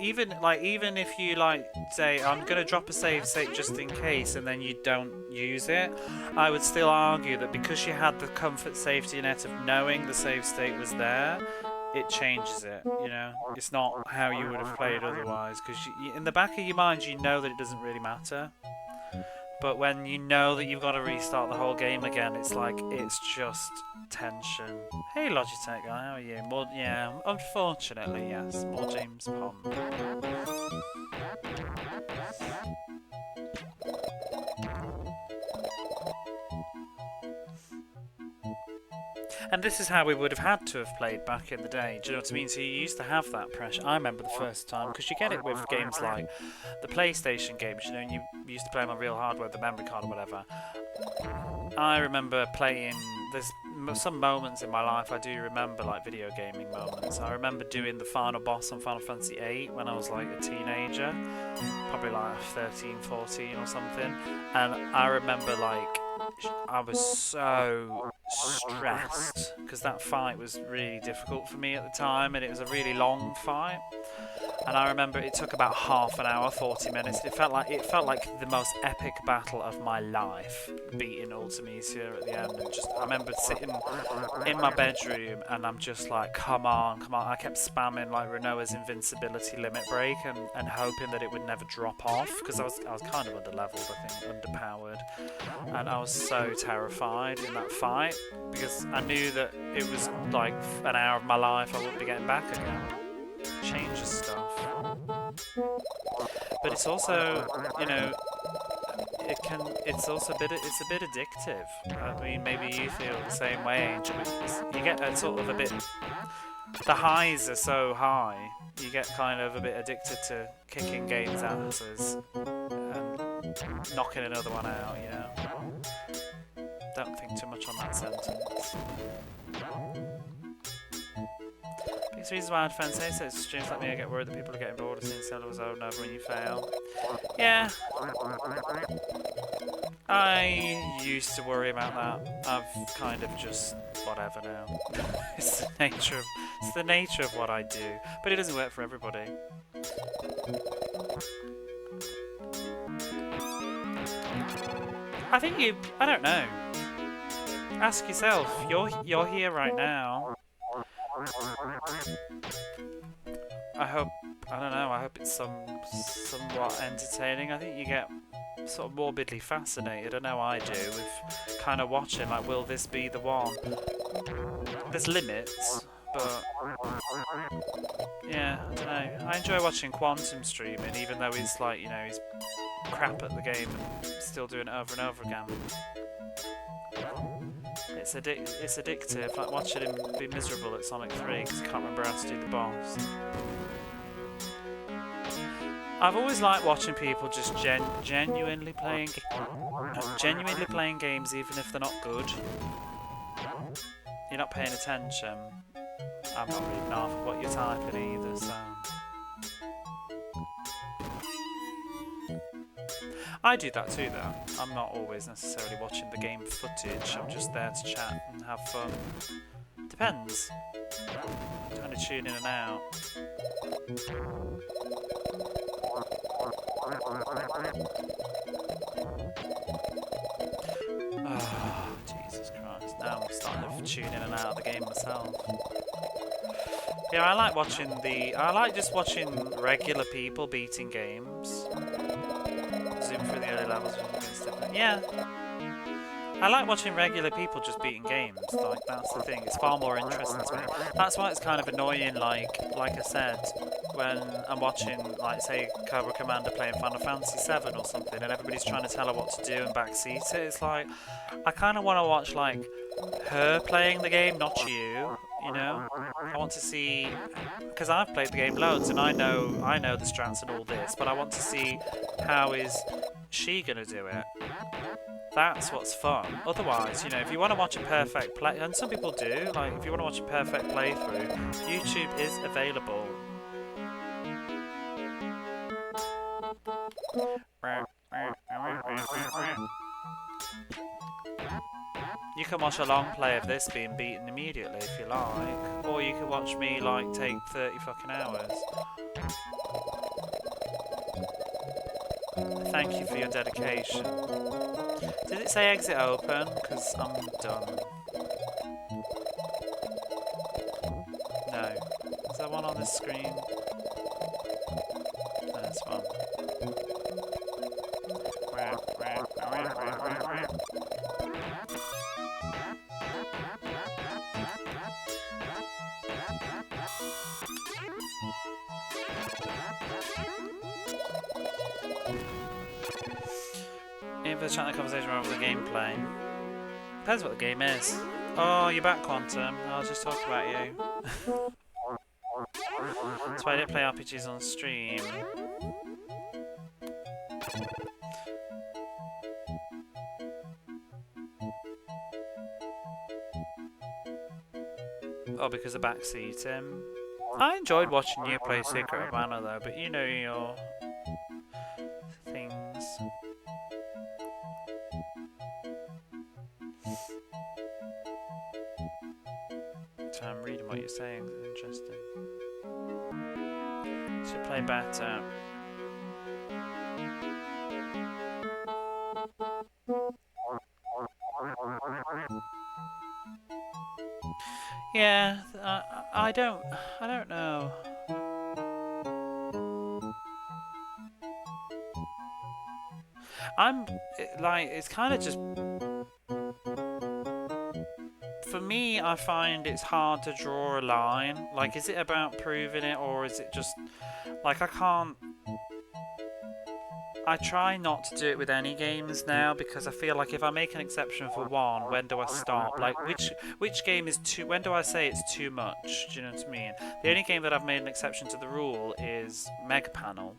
even if you like say I'm gonna drop a save state just in case, and then you don't use it, I would still argue that because you had the comfort safety net of knowing the save state was there, it changes it. You know, it's not how you would have played otherwise. Because in the back of your mind, you know that it doesn't really matter. But when you know that you've got to restart the whole game again, it's like, it's just tension. Hey Logitech guy, how are you? More, yeah, unfortunately, yes, more James Pond. And this is how we would have had to have played back in the day, do you know what I mean? So you used to have that pressure. I remember the first time, because you get it with games like the PlayStation games, you know, and you used to play them on real hardware, the memory card or whatever. I remember playing, there's some moments in my life I do remember, like video gaming moments. I remember doing the final boss on Final Fantasy VIII when I was like a teenager, probably like 13, 14 or something, and I remember like I was so stressed because that fight was really difficult for me at the time, and it was a really long fight. And I remember it took about half an hour, 40 minutes. It felt like the most epic battle of my life, beating Ultimisia at the end. And just, I remember sitting in my bedroom, and I'm just like, come on, come on. I kept spamming like Renoa's invincibility limit break, and hoping that it would never drop off, because I was kind of underleveled, I think, underpowered, and I was so terrified in that fight because I knew that it was like an hour of my life I wouldn't be getting back again. Changes stuff. But it's also, you know, it's a bit addictive. I mean, maybe you feel the same way, Angel. You get a sort of a bit, the highs are so high, you get kind of a bit addicted to kicking games' asses and knocking another one out, you know. Don't think too much on that sentence. Biggest reasons why I'd fancy it, it's streams like me, I get worried that people are getting bored of seeing sellers over and over when you fail. Yeah. I used to worry about that. I've kind of just whatever now. It's the nature of what I do. But it doesn't work for everybody. I don't know. Ask yourself. You're here right now. I hope it's somewhat entertaining. I think you get sort of morbidly fascinated, I know I do, with kind of watching, like, will this be the one? There's limits, but yeah, I don't know. I enjoy watching Quantum streaming, even though he's like, you know, he's crap at the game and still doing it over and over again. It's addictive, like watching him be miserable at Sonic 3 because he can't remember how to do the boss. I've always liked watching people just genuinely playing games, even if they're not good. You're not paying attention. I'm not reading off of what you're typing either, so. I do that too, though. I'm not always necessarily watching the game footage. I'm just there to chat and have fun. Depends. Kind of tune in and out. Oh, Jesus Christ. Now I'm starting to tune in and out of the game myself. Yeah, I like just watching regular people beating games. Zoom through the early levels and stuff. Yeah. I like watching regular people just beating games. Like, that's the thing. It's far more interesting to me. That's why it's kind of annoying, like I said, when I'm watching, like, say, Cobra Commander playing Final Fantasy VII or something, and everybody's trying to tell her what to do and backseat it. It's like, I kind of want to watch, like, her playing the game, not you. You know, I want to see, because I've played the game loads and I know the strats and all this, but I want to see how is she gonna do it. That's what's fun. Otherwise, you know, if you want to watch a perfect play, and some people do, like if you want to watch a perfect playthrough, YouTube is available. You can watch a long play of this being beaten immediately if you like, or you can watch me like take 30 fucking hours. Thank you for your dedication. Did it say exit open? Because I'm done. No. Is there one on this screen? There's one. Aim for the chat and the conversation rather than the gameplay. Depends what the game is. Oh, you're back, Quantum. I was just talking about you. That's why I didn't play RPGs on stream. Oh, because of backseating. I enjoyed watching you play Secret of Mana though, but you know your things. So I'm reading what you're saying, it's interesting. Should play better. Yeah, I don't know. It's kind of just, for me, I find it's hard to draw a line. Like, is it about proving it, or is it just, like, I try not to do it with any games now, because I feel like if I make an exception for one, when do I stop? Like, which game is too, when do I say it's too much? Do you know what I mean? The only game that I've made an exception to the rule is Mega Panel.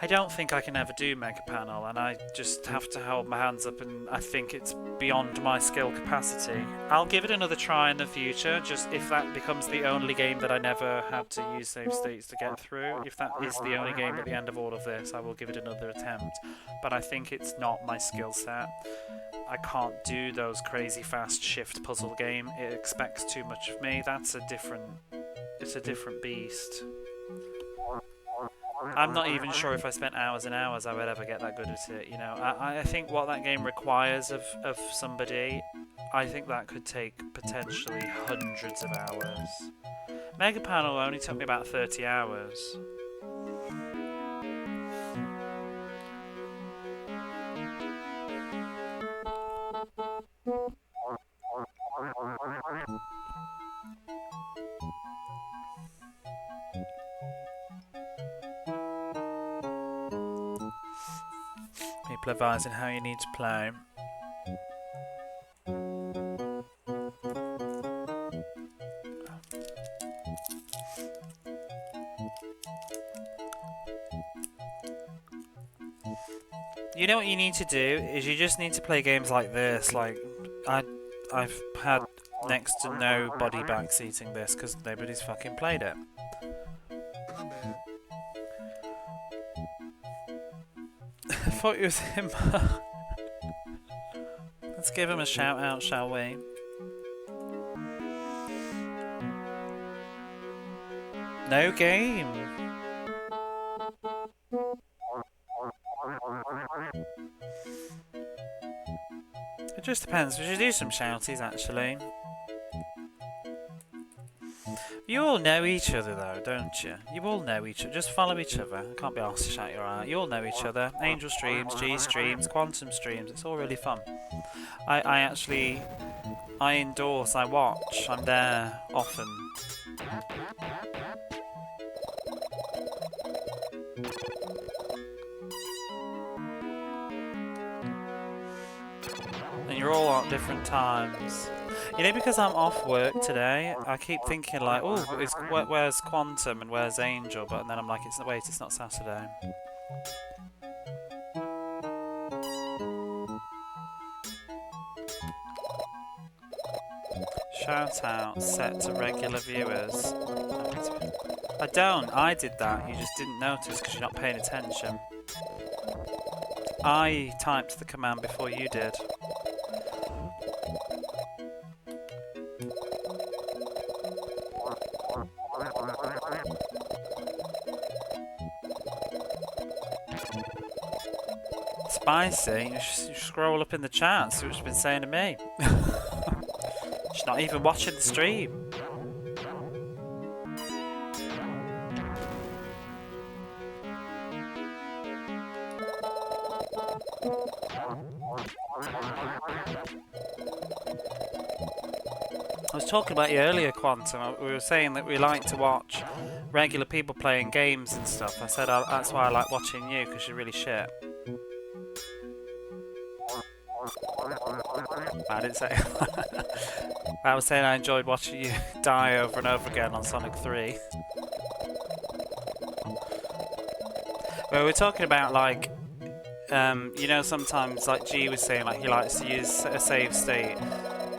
I don't think I can ever do Mega Panel, and I just have to hold my hands up, and I think it's beyond my skill capacity. I'll give it another try in the future, just if that becomes the only game that I never had to use save states to get through. If that is the only game at the end of all of this, I will give it another attempt. But I think it's not my skill set. I can't do those crazy fast shift puzzle game. It expects too much of me. It's a different beast. I'm not even sure if I spent hours and hours I would ever get that good at it, you know. I think what that game requires of somebody, I think that could take potentially hundreds of hours. Mega Panel only took me about 30 hours. People advising how you need to play. You know what you need to do is you just need to play games like this. Like I've had next to nobody backseating this because nobody's fucking played it. I thought it was him. Let's give him a shout out, shall we? No game. It just depends. We should do some shouties actually. You all know each other though, don't you? You all know each other. Just follow each other. I can't be asked to shout you out. You all know each other. Angel streams, G streams, Quantum streams. It's all really fun. I endorse, I watch, I'm there often. And you're all at different times. You know, because I'm off work today, I keep thinking like, oh, where's Quantum and where's Angel? But then I'm like, wait, it's not Saturday. Shout out set to regular viewers. I did that, you just didn't notice because you're not paying attention. I typed the command before you did. spicy, you scroll up in the chat, see what she's been saying to me. She's not even watching the stream. I was talking about you earlier, Quantum. We were saying that we like to watch regular people playing games and stuff. I said that's why I like watching you, because you're really shit. I didn't say. I was saying I enjoyed watching you die over and over again on Sonic 3. Well, we're talking about like, you know, sometimes like G was saying, like he likes to use a save state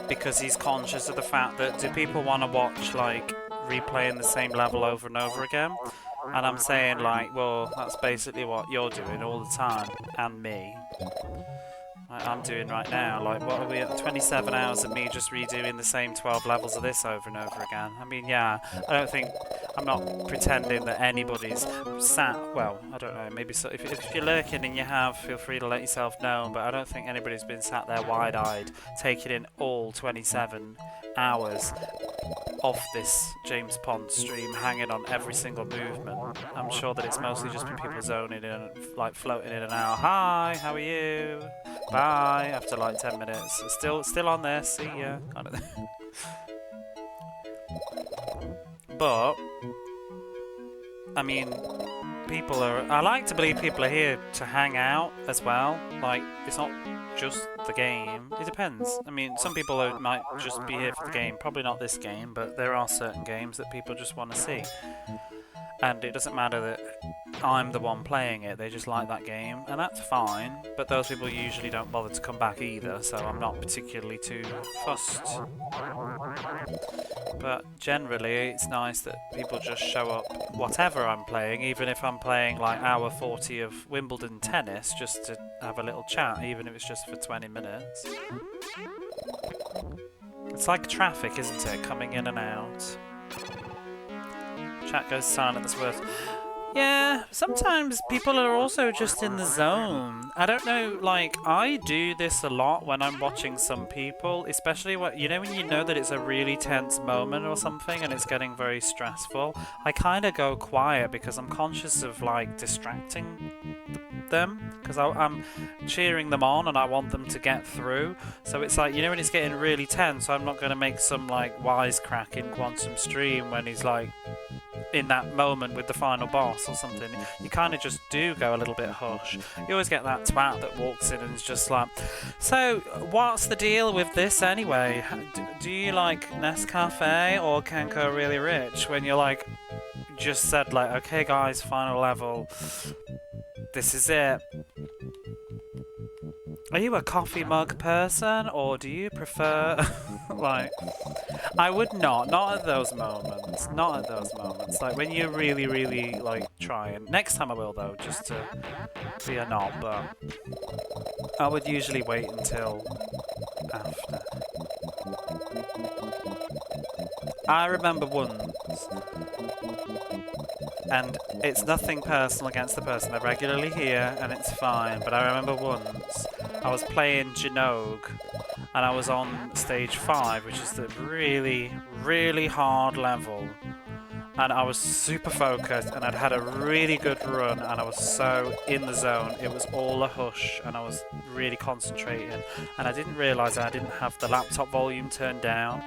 because he's conscious of the fact that do people want to watch like replaying the same level over and over again? And I'm saying like, well, that's basically what you're doing all the time, and me. I'm doing right now. Like, what are we at? 27 hours of me just redoing the same 12 levels of this over and over again. I mean, yeah, I don't think, I'm not pretending that anybody's sat, well, I don't know, maybe so, if you're lurking and you have, feel free to let yourself know, but I don't think anybody's been sat there wide-eyed, taking in all 27 hours of this James Pond stream, hanging on every single movement. I'm sure that it's mostly just been people zoning in and like floating in and out. Hi, how are you? Bye. After like 10 minutes, still on there. See ya. Kind of thing. But I mean, people are. I like to believe people are here to hang out as well. Like, it's not just the game. It depends. I mean, some people might just be here for the game. Probably not this game, but there are certain games that people just want to see. And it doesn't matter that I'm the one playing it, they just like that game, and that's fine, but those people usually don't bother to come back either, so I'm not particularly too fussed. But generally, it's nice that people just show up whatever I'm playing, even if I'm playing like hour 40 of Wimbledon tennis, just to have a little chat, even if it's just for 20 minutes. It's like traffic, isn't it? Coming in and out. Chat goes silent, that's worse. Yeah, sometimes people are also just in the zone. I don't know, like, I do this a lot when I'm watching some people, especially when you know that it's a really tense moment or something and it's getting very stressful. I kind of go quiet because I'm conscious of, like, distracting them, because I'm cheering them on and I want them to get through. So it's like, when it's getting really tense, I'm not going to make some, like, wisecrack in Quantum Stream when he's, like, in that moment with the final boss or something. You kind of just do go a little bit hush. You always get that twat that walks in and is just like, so what's the deal with this anyway? Do you like Nescafe or Kenko Really Rich? When you're like, just said like, okay guys, final level, this is it. Are you a coffee mug person, or do you prefer, like, I would not at those moments, like, when you're really, really, like, trying. Next time I will, though, just to be a knob, but I would usually wait until after. I remember once, and it's nothing personal against the person, they're regularly here, and it's fine, but I remember once, I was playing Jinogue, and I was on stage 5, which is the really, really hard level, and I was super focused, and I'd had a really good run, and I was so in the zone. It was all a hush, and I was really concentrating, and I didn't realise I didn't have the laptop volume turned down.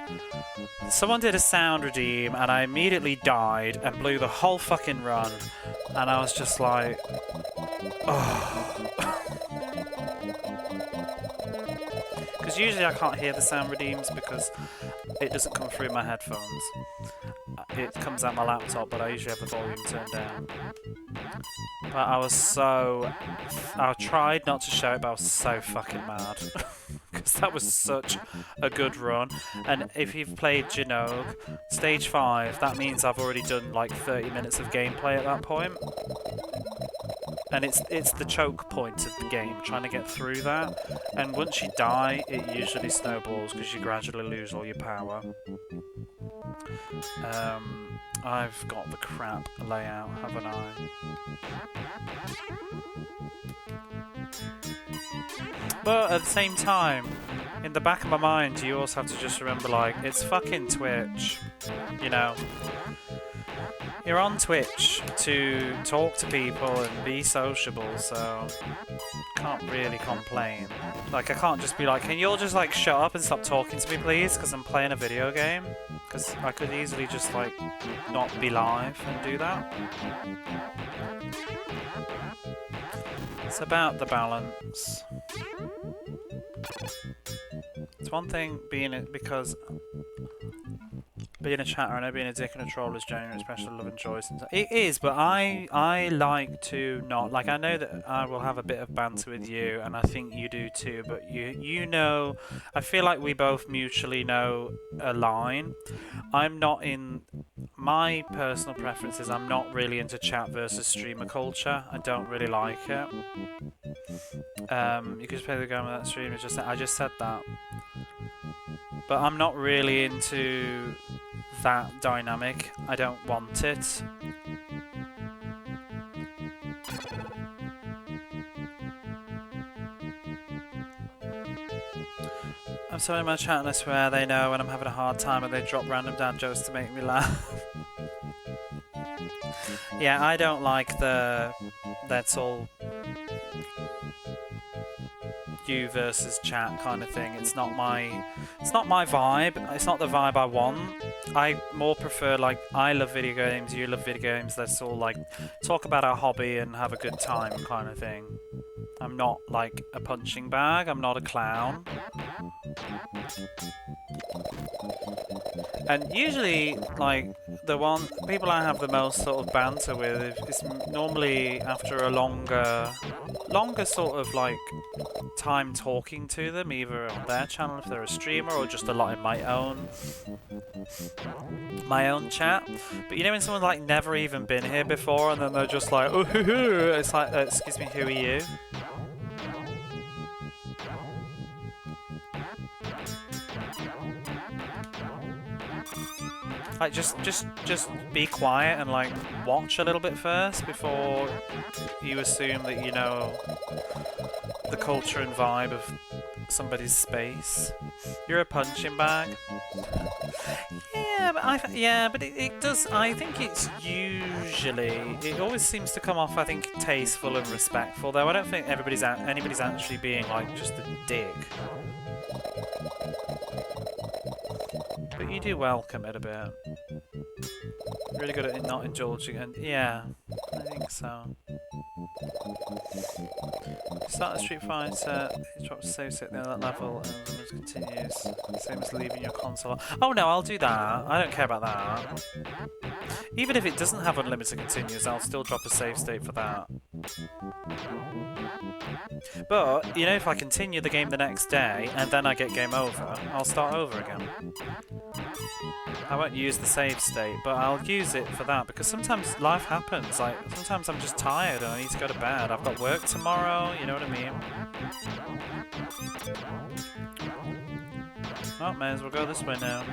Someone did a sound redeem, and I immediately died and blew the whole fucking run, and I was just like, oh. Because usually I can't hear the sound redeems because it doesn't come through my headphones. It comes out my laptop, but I usually have the volume turned down. But I tried not to show it, but I was so fucking mad. Because that was such a good run. And if you've played Jinogue, stage 5, that means I've already done like 30 minutes of gameplay at that point. And it's the choke point of the game, trying to get through that. And once you die, it usually snowballs because you gradually lose all your power. I've got the crap layout, haven't I? But at the same time, in the back of my mind, you also have to just remember, like, it's fucking Twitch, you know? You're on Twitch to talk to people and be sociable, so can't really complain. Like, I can't just be like, can you all just, like, shut up and stop talking to me, please? Because I'm playing a video game. Because I could easily just, like, not be live and do that. It's about the balance. It's one thing being it because being a chatter and being a dick and a troll is genuine expression of love and joy. It is, but I like to not, like, I know that I will have a bit of banter with you, and I think you do too. But you know, I feel like we both mutually know a line. I'm not in. My personal preferences, I'm not really into chat versus streamer culture. I don't really like it. You can just play the game on that stream. I just said that. But I'm not really into that dynamic. I don't want it. I'm sorry, my chat, and I swear they know when I'm having a hard time and they drop random dad jokes to make me laugh. Yeah, I don't like the that's all you versus chat kind of thing. It's not my vibe. It's not the vibe I want. I more prefer, like, I love video games, you love video games, let's all, like, talk about our hobby and have a good time kind of thing. I'm not, like, a punching bag, I'm not a clown. And usually, like, the people I have the most sort of banter with is normally after a longer sort of, like, time talking to them, either on their channel if they're a streamer, or just a lot in my own chat. But you know when someone's, like, never even been here before, and then they're just like, oh, it's like, excuse me, who are you? Like, just be quiet and, like, watch a little bit first before you assume that you know the culture and vibe of somebody's space. You're a punching bag. Yeah, but it does. I think it's usually. It always seems to come off, I think, tasteful and respectful. Though I don't think anybody's actually being, like, just a dick. But you do welcome it a bit. Really good at not indulging, and yeah, I think so. Start a Street Fighter, you drop save state at that level, and then it continues. Same as leaving your console. Oh no, I'll do that. I don't care about that. Even if it doesn't have unlimited continues, I'll still drop a save state for that. But, you know, if I continue the game the next day, and then I get game over, I'll start over again. I won't use the save state, but I'll use it for that, because sometimes life happens. Like, sometimes I'm just tired and I need to go to bed. I've got work tomorrow, you know what I mean? Oh, may as well go this way now.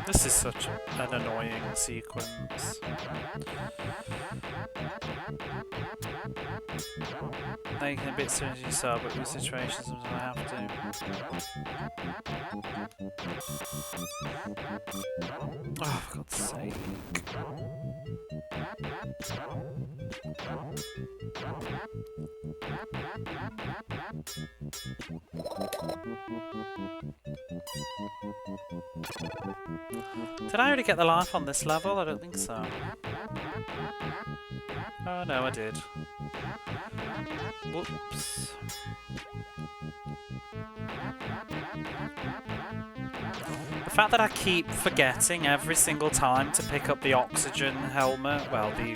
This is such an annoying sequence. Making a bit soon as you saw, but with situations sometimes I have to. Oh, for God's sake. Did I already get the life on this level? I don't think so. Oh no, I did. Whoops. The fact that I keep forgetting every single time to pick up the oxygen helmet, well, the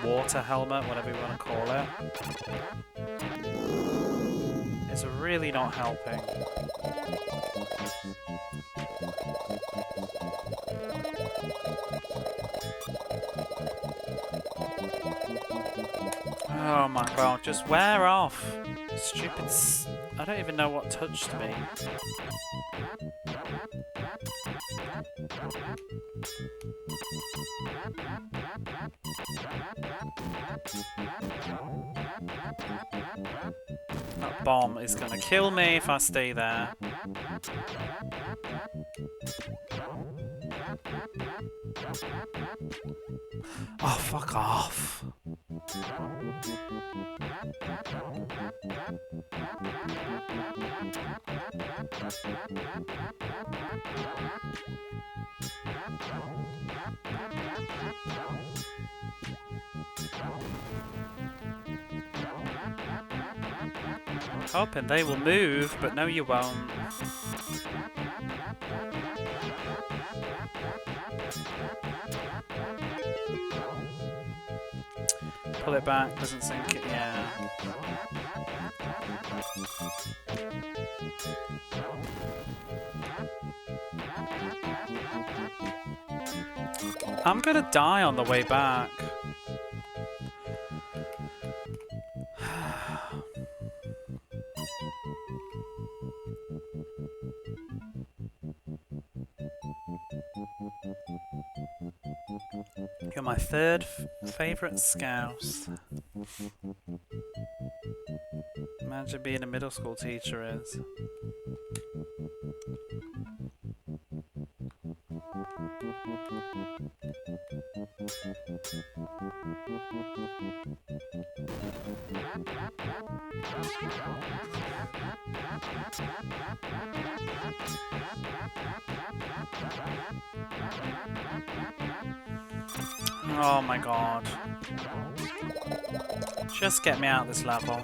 water helmet, whatever you want to call it. is really not helping. Oh my god, just wear off! Stupid I don't even know what touched me. That bomb is gonna kill me if I stay there. Oh, fuck off. Hoping they will move, but no you won't. Pull it back, doesn't sink it, yeah. I'm gonna die on the way back. You're my third favourite scouse. Imagine being a middle school teacher is. Oh my god. Just get me out of this level.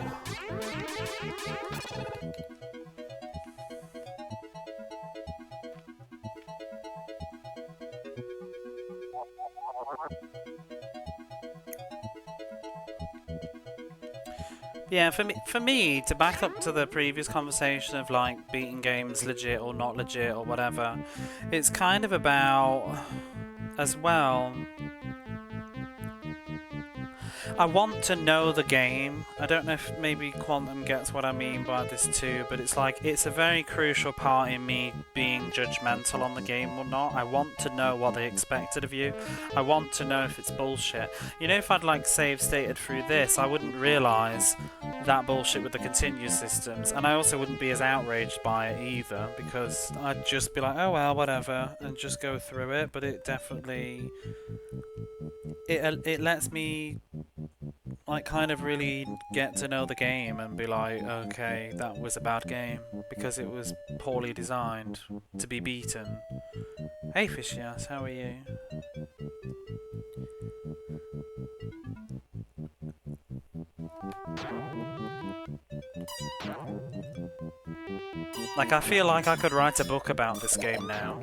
Yeah, for me, to back up to the previous conversation of like beating games legit or not legit or whatever, it's kind of about, as well, I want to know the game. I don't know if maybe Quantum gets what I mean by this too, but it's like, it's a very crucial part in me being judgmental on the game or not. I want to know what they expected of you. I want to know if it's bullshit. You know, if I'd like save stated through this, I wouldn't realise that bullshit with the continue systems, and I also wouldn't be as outraged by it either, because I'd just be like, oh well, whatever, and just go through it. But it definitely, it lets me like kind of really get to know the game and be like, okay, that was a bad game because it was poorly designed to be beaten. Hey Fishias, how are you? Like, I feel like I could write a book about this game now.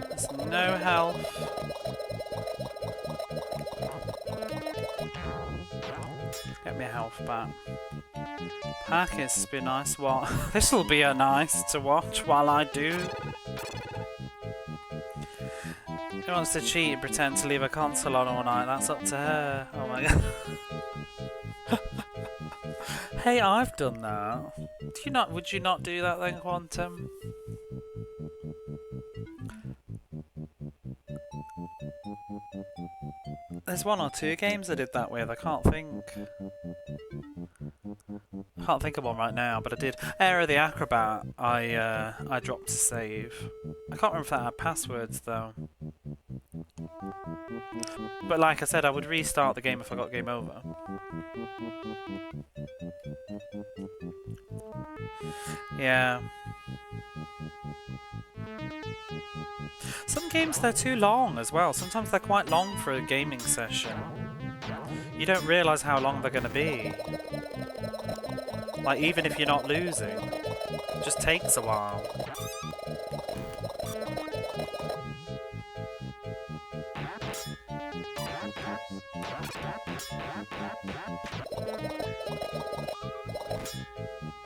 There's no health. Get me health back. Packets be nice. What? This'll be a nice to watch while I do. Who wants to cheat and pretend to leave a console on all night? That's up to her. Oh my god. Hey, I've done that. Do you not? Would you not do that then, Quantum? There's one or two games I did that with. I can't think. I can't think of one right now, but I did. Era the Acrobat, I dropped to save. I can't remember if that had passwords though. But like I said, I would restart the game if I got game over. Yeah. Some games, they're too long as well. Sometimes they're quite long for a gaming session. You don't realise how long they're going to be. Like, even if you're not losing. just takes a while.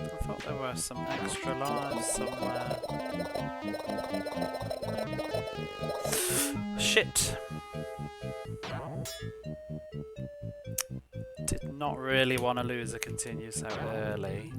I thought there were some extra lives somewhere. Shit! Did not really want to lose a continue so early.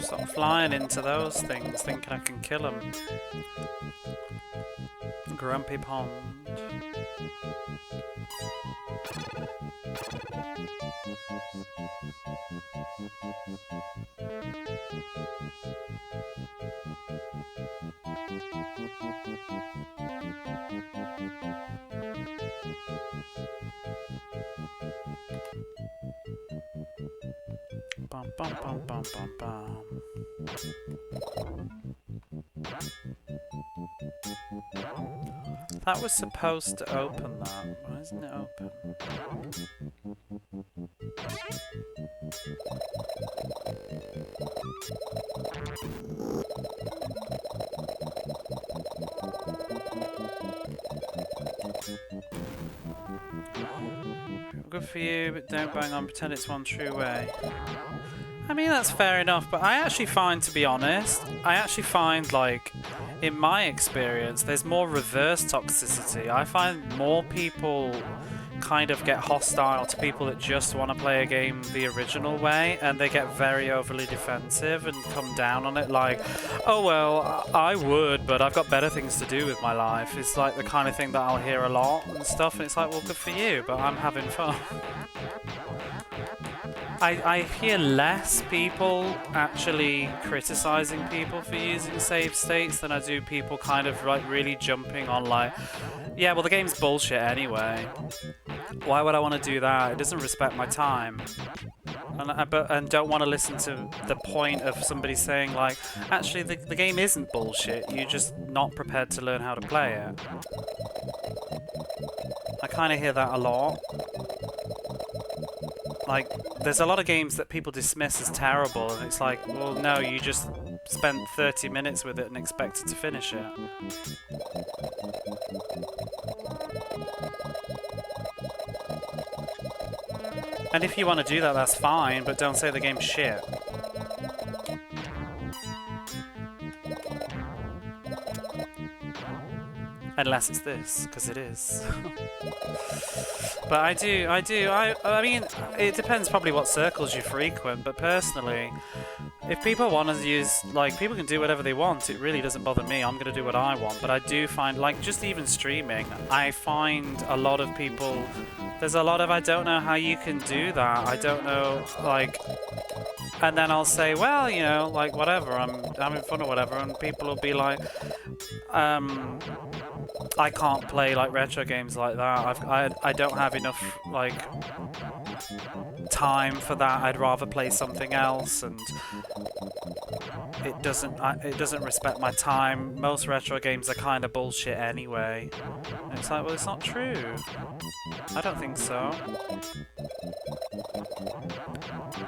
Stop flying into those things thinking I can kill them. Grumpy Pond. Bum bum bum bum bum bum. That was supposed to open that. Why isn't it open? Good for you, but don't bang on, pretend it's one true way. I mean, that's fair enough, but I actually find, to be honest, like, in my experience, there's more reverse toxicity. I find more people kind of get hostile to people that just want to play a game the original way, and they get very overly defensive and come down on it like, oh well, I would, but I've got better things to do with my life. It's like the kind of thing that I'll hear a lot and stuff, and it's like, well, good for you, but I'm having fun. I hear less people actually criticizing people for using save states than I do people kind of like really jumping on like, yeah, well the game's bullshit anyway. Why would I want to do that? It doesn't respect my time. And don't want to listen to the point of somebody saying like, actually the game isn't bullshit, you're just not prepared to learn how to play it. I kind of hear that a lot. Like, there's a lot of games that people dismiss as terrible, and it's like, well, no, you just spent 30 minutes with it and expected to finish it. And if you want to do that, that's fine, but don't say the game's shit. Unless it's this, because it is. But I mean, it depends probably what circles you frequent, but personally, if people want to use, like, people can do whatever they want, it really doesn't bother me, I'm going to do what I want, but I do find, like, just even streaming, I find a lot of people, there's a lot of, I don't know how you can do that, I don't know, like, and then I'll say, well, you know, like, whatever, I'm having fun or whatever, and people will be like, I can't play like retro games like that. I don't have enough like time for that. I'd rather play something else, and it doesn't respect my time. Most retro games are kind of bullshit anyway. And it's like, well, it's not true. I don't think so.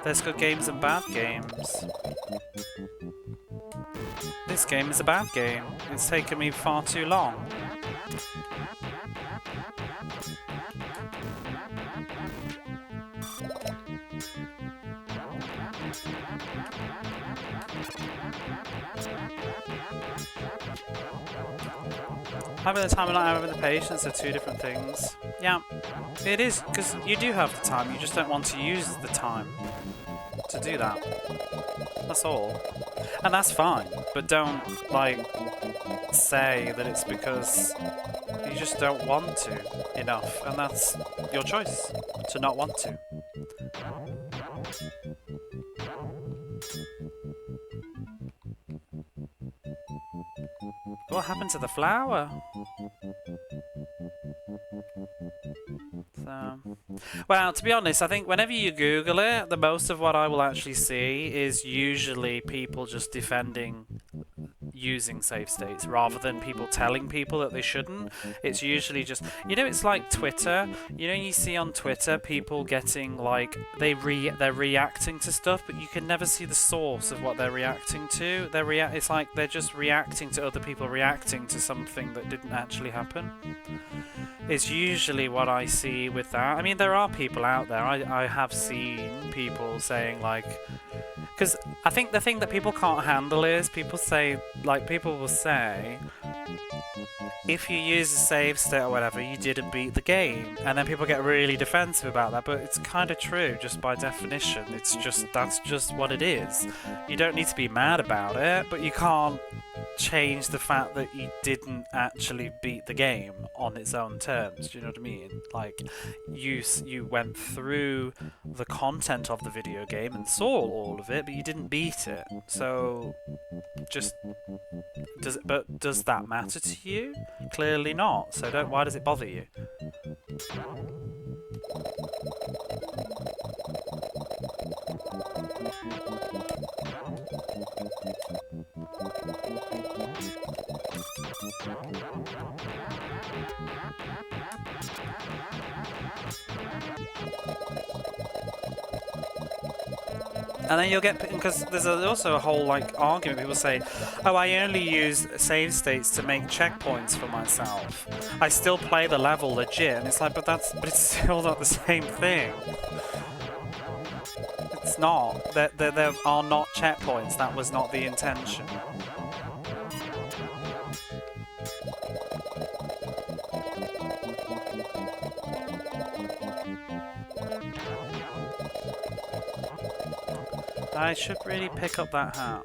There's good games and bad games. This game is a bad game. It's taken me far too long. Having the time and not having the patience are two different things. Yeah. It is, because you do have the time, you just don't want to use the time to do that. That's all. And that's fine, but don't, like, say that it's because you just don't want to enough, and that's your choice, to not want to. What happened to the flower? So, well, to be honest, I think whenever you Google it, the most of what I will actually see is usually people just defending using save states rather than people telling people that they shouldn't. It's usually just, you know, it's like Twitter. You know, you see on Twitter people getting like they're reacting to stuff, but you can never see the source of what they're reacting to. It's like they're just reacting to other people reacting to something that didn't actually happen. Is usually what I see with that. I mean, there are people out there. I have seen people saying like, because I think the thing that people can't handle is people will say, if you use a save state or whatever, you didn't beat the game, and then people get really defensive about that. But it's kind of true, just by definition. That's just what it is. You don't need to be mad about it, but you can't change the fact that you didn't actually beat the game on its own terms. Do you know what I mean? Like, you went through the content of the video game and saw all of it, but you didn't beat it. So, does that matter to you? Clearly not. So why does it bother you? And then you'll get, because there's also a whole like argument. People say, "Oh, I only use save states to make checkpoints for myself. I still play the level legit." And it's like, but it's still not the same thing. It's not. There are not checkpoints. That was not the intention. I should really pick up that hat.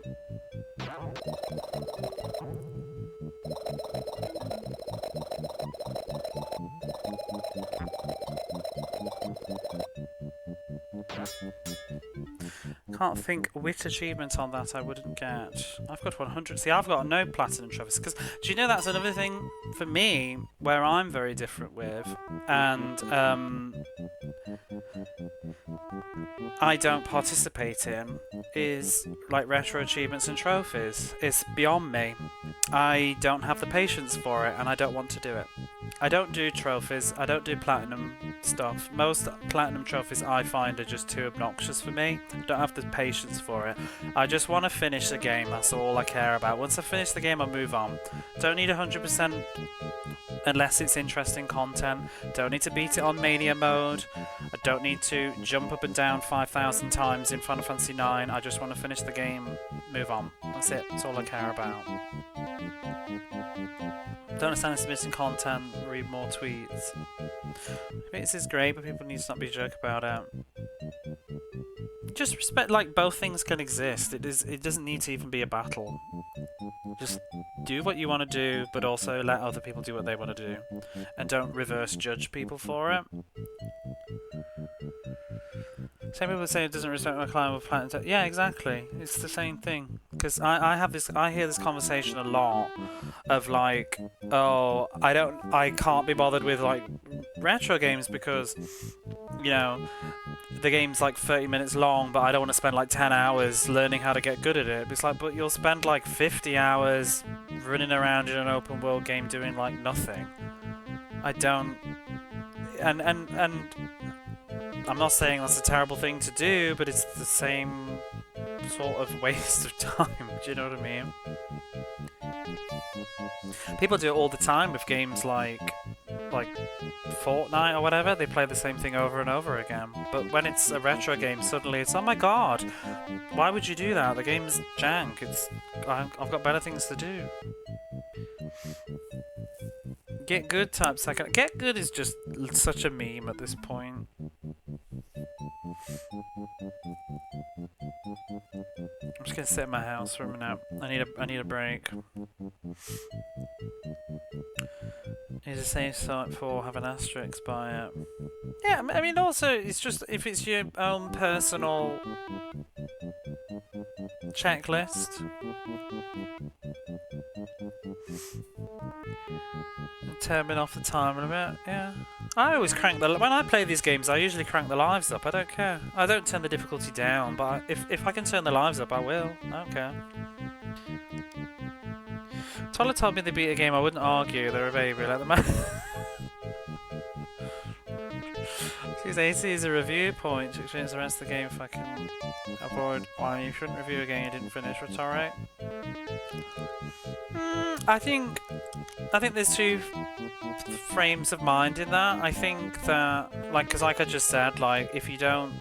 Can't think which achievement on that I wouldn't get. I've got 100. See, I've got no platinum trophies. Because do you know that's another thing for me where I'm very different with, and I don't participate in, is like retro achievements and trophies. It's beyond me. I don't have the patience for it, and I don't want to do it. I don't do trophies. I don't do platinum stuff. Most platinum trophies I find are just too obnoxious for me. I don't have the patience for it. I just want to finish the game. That's all I care about. Once I finish the game, I move on. Don't need 100% unless it's interesting content. Don't need to beat it on mania mode. I don't need to jump up and down 5,000 times in Final Fantasy IX. I just want to finish the game, move on. That's it. That's all I care about. Don't understand it's missing content, read more tweets. This is great, but people need to not be a jerk about it. Just respect, like, both things can exist. It doesn't need to even be a battle. Just do what you want to do, but also let other people do what they want to do. And don't reverse judge people for it. Some people say it doesn't respect my client with platinum. Yeah, exactly. It's the same thing. Because I hear this conversation a lot of like, oh, I can't be bothered with like retro games because, you know, the game's like 30 minutes long, but I don't want to spend like 10 hours learning how to get good at it. It's like, but you'll spend like 50 hours running around in an open world game doing like nothing. I don't, and I'm not saying that's a terrible thing to do, but it's the same sort of waste of time. Do you know what I mean? People do it all the time with games like Fortnite or whatever. They play the same thing over and over again. But when it's a retro game, suddenly it's, oh my god, why would you do that? The game's jank. I've got better things to do. Get good type second. Get good is just such a meme at this point. I'm just gonna sit in my house for a minute. I need a break. Is a safe site for have an asterisk by it. Yeah, I mean also it's just if it's your own personal checklist. Turning off the time limit, yeah. I always crank when I play these games I usually crank the lives up, I don't care. I don't turn the difficulty down, but if I can turn the lives up I will, I don't care. Toller told me they beat a game, I wouldn't argue, they're a baby, let them out. She's 80 is a review point to experience the rest of the game if I can avoid why you shouldn't review a game you didn't finish, rhetoric. I think there's two frames of mind in that. I think that, because like I just said, like if you don't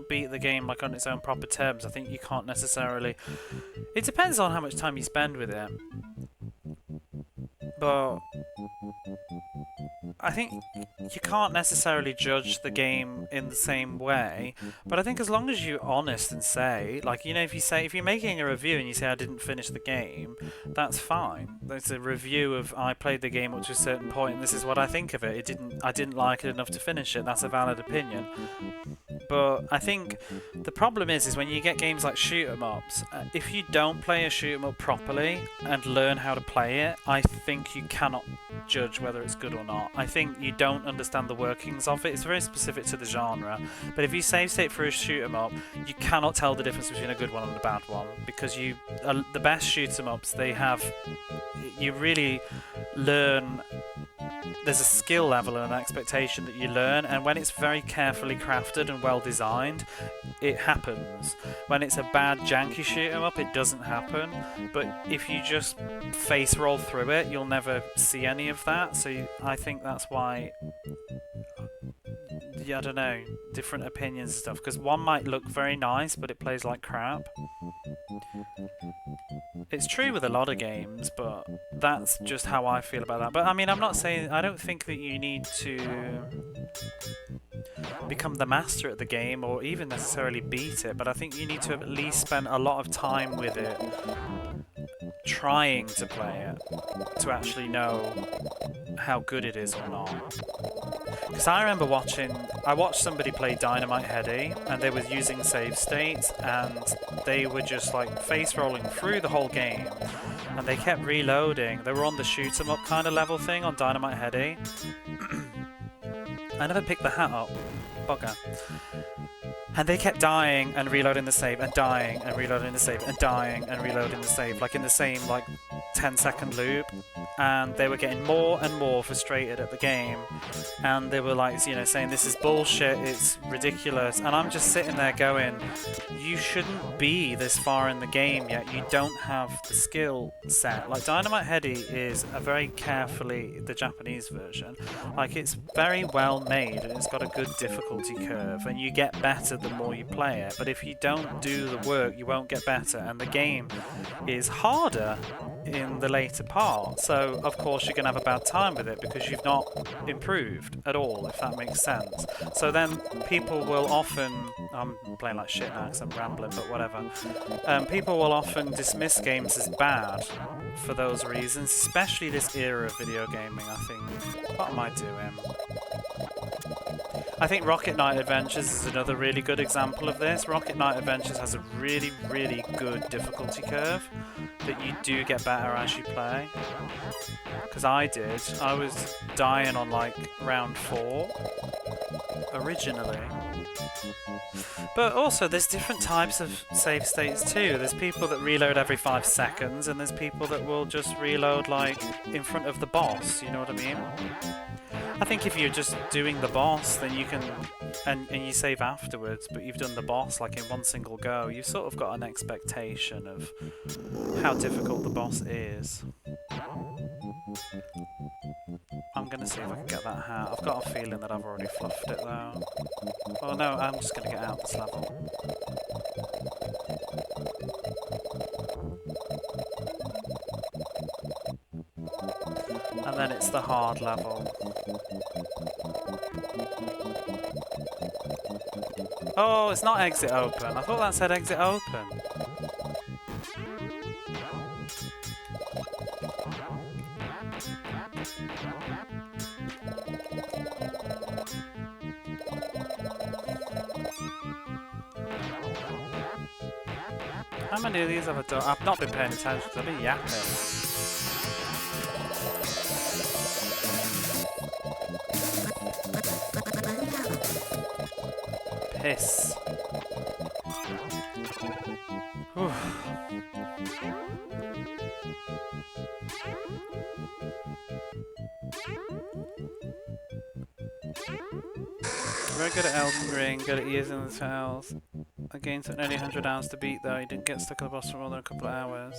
beat the game like on its own proper terms, I think you can't necessarily. It depends on how much time you spend with it, but I think you can't necessarily judge the game in the same way. But I think as long as you're honest and say, like, you know, if you're making a review and you say I didn't finish the game, that's fine. It's a review of I played the game up to a certain point and this is what I think of it. I didn't like it enough to finish it. That's a valid opinion. But I think the problem is when you get games like shoot 'em ups, if you don't play a shoot 'em up properly and learn how to play it, I think you cannot judge whether it's good or not. I think you don't understand the workings of it. It's very specific to the genre. But if you save state for a shoot 'em up, you cannot tell the difference between a good one and a bad one, because the best shoot 'em ups, you really learn. There's a skill level and an expectation that you learn, and when it's very carefully crafted and well designed, it happens. When it's a bad janky shoot 'em up, it doesn't happen. But if you just face roll through it, you'll never see any of that. So I think that's why, yeah, I don't know, different opinions and stuff, because one might look very nice but it plays like crap. It's true with a lot of games, but that's just how I feel about that. But I mean, I'm not saying, I don't think that you need to become the master at the game or even necessarily beat it, but I think you need to have at least spend a lot of time with it, trying to play it, to actually know how good it is or not. Because I remember I watched somebody play Dynamite Heady, and they were using save states, and they were just like face rolling through the whole game, and they kept reloading. They were on the shoot 'em up kind of level thing on Dynamite Heady. I never picked the hat up, bugger. And they kept dying and reloading the save, and dying and reloading the save, and dying and reloading the save, like in the same 10-second loop. And they were getting more and more frustrated at the game, and they were like, you know, saying this is bullshit, it's ridiculous. And I'm just sitting there going, you shouldn't be this far in the game yet. You don't have the skill set. Like Dynamite Heady is a very carefully, the Japanese version, like it's very well made and it's got a good difficulty curve, and you get better the more you play it. But if you don't do the work, you won't get better, and the game is harder in the later part. So of course you're going to have a bad time with it because you've not improved at all, if that makes sense. So then people will often, I'm playing like shit now because I'm rambling, but whatever. People will often dismiss games as bad for those reasons, especially this era of video gaming, I think. What am I doing? I think Rocket Knight Adventures is another really good example of this. Rocket Knight Adventures has a really, really good difficulty curve that you do get better as you play. Because I did. I was dying on round 4 originally. But also there's different types of save states too. There's people that reload every 5 seconds, and there's people that will just reload in front of the boss, you know what I mean? I think if you're just doing the boss, then you can, and you save afterwards, but you've done the boss in one single go, you've sort of got an expectation of how difficult the boss is. I'm gonna see if I can get that hat. I've got a feeling that I've already fluffed it though. Oh no, I'm just gonna get out this level. And the hard level. Oh, it's not exit open. I thought that said exit open. How many of these have I done? I've not been paying attention because I've been yapping. Piss. Whew. Very good at Elden Ring, good at using the tiles. The game took nearly 100 hours to beat though, you didn't get stuck at the boss for more than a couple of hours.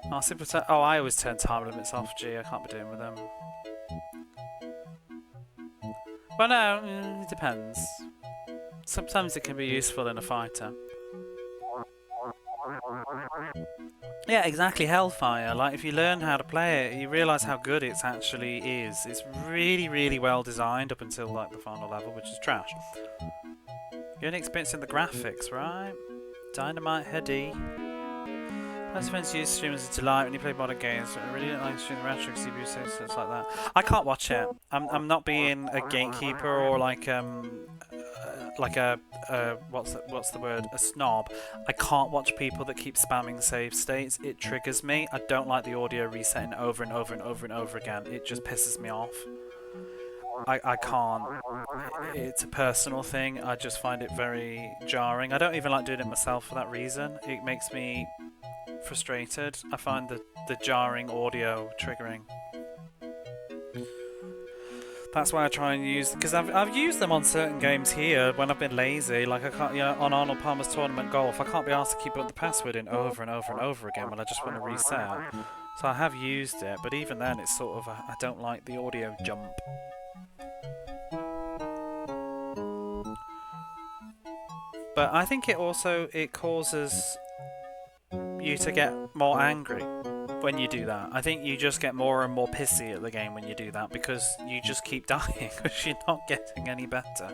Oh, I always turn time limits off, gee, I can't be doing with them. Well no, it depends. Sometimes it can be useful in a fighter. Yeah, exactly, Hellfire. Like, if you learn how to play it, you realise how good it actually is. It's really, really well designed up until, like, the final level, which is trash. You're only experiencing the graphics, right? Dynamite Heady. Most friends use stream as a delight when you play modern games, but I really don't like streaming the retro CPU stuff like that. I can't watch it. I'm not being a gatekeeper or like a what's the word? A snob. I can't watch people that keep spamming save states. It triggers me. I don't like the audio resetting over and over and over and over again. It just pisses me off. I can't. It's a personal thing. I just find it very jarring. I don't even like doing it myself for that reason. It makes me frustrated. I find the jarring audio triggering. That's why I try and use, because I've used them on certain games here when I've been lazy. Like I can't, on Arnold Palmer's Tournament Golf, I can't be asked to keep up the password in over and over and over again when I just want to reset. So I have used it, but even then it's sort of I don't like the audio jump. But I think it causes you to get more angry when you do that. I think you just get more and more pissy at the game when you do that because you just keep dying because you're not getting any better.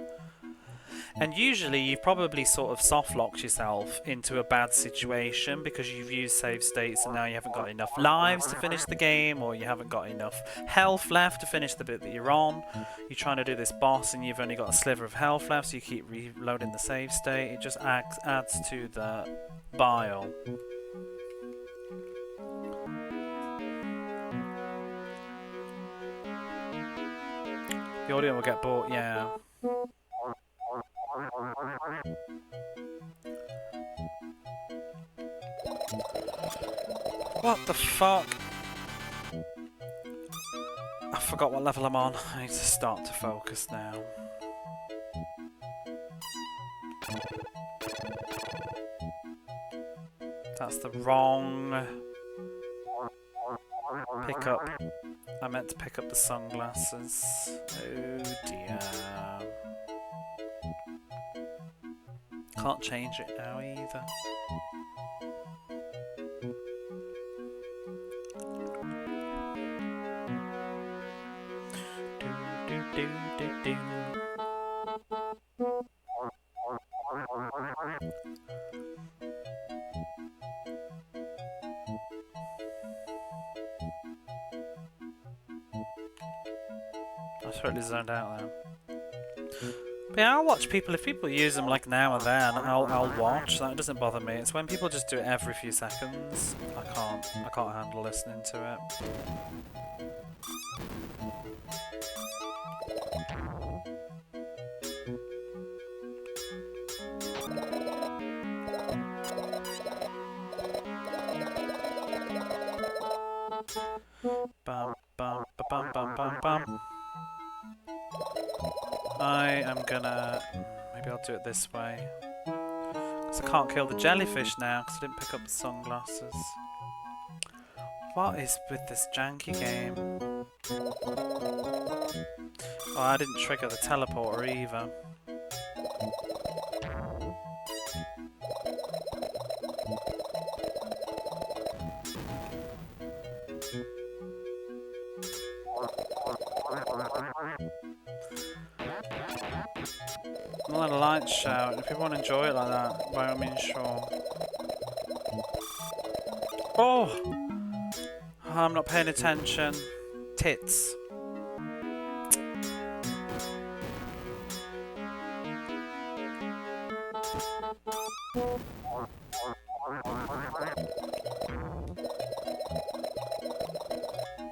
And usually you've probably sort of soft-locked yourself into a bad situation because you've used save states and now you haven't got enough lives to finish the game, or you haven't got enough health left to finish the bit that you're on. You're trying to do this boss and you've only got a sliver of health left, so you keep reloading the save state. It just adds to the bile. The audio will get bought, yeah. What the fuck? I forgot what level I'm on. I need to start to focus now. That's the wrong pickup. I meant to pick up the sunglasses. Oh dear. Can't change it now either. Do. I totally zoned out there. But yeah, I'll watch people. If people use them like now and then, I'll watch. That doesn't bother me. It's when people just do it every few seconds. I can't handle listening to it. Bum bum bum bum bum bum. I am gonna... maybe I'll do it this way. Because I can't kill the jellyfish now because I didn't pick up the sunglasses. What is with this janky game? Oh, I didn't trigger the teleporter either. Not a light show. If people want to enjoy it like that, by all means, sure. Oh! I'm not paying attention. Tits.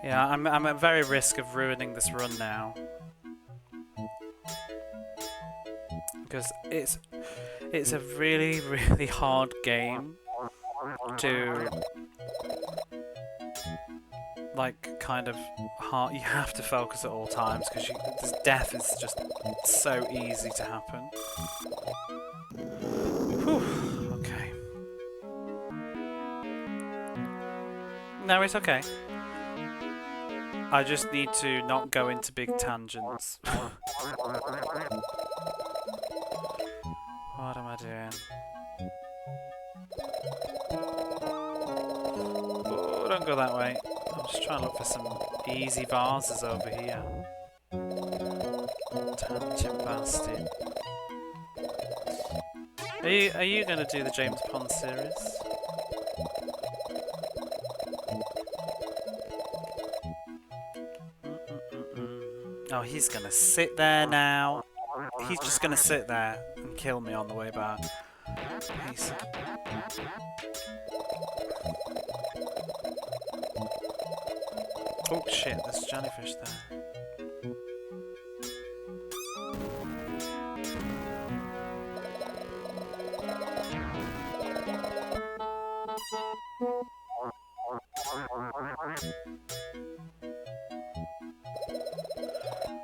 Yeah, I'm at very risk of ruining this run now. Because it's a really, really hard game to like kind of hard. You have to focus at all times because this death is just so easy to happen. Whew, okay. No, it's okay. I just need to not go into big tangents. What am I doing? Oh, don't go that way. I'm just trying to look for some easy vases over here. Tangent bastard. Are you gonna do the James Pond series? Oh, he's gonna sit there now. He's just gonna sit there and kill me on the way back. He's... Oh shit, there's jellyfish there.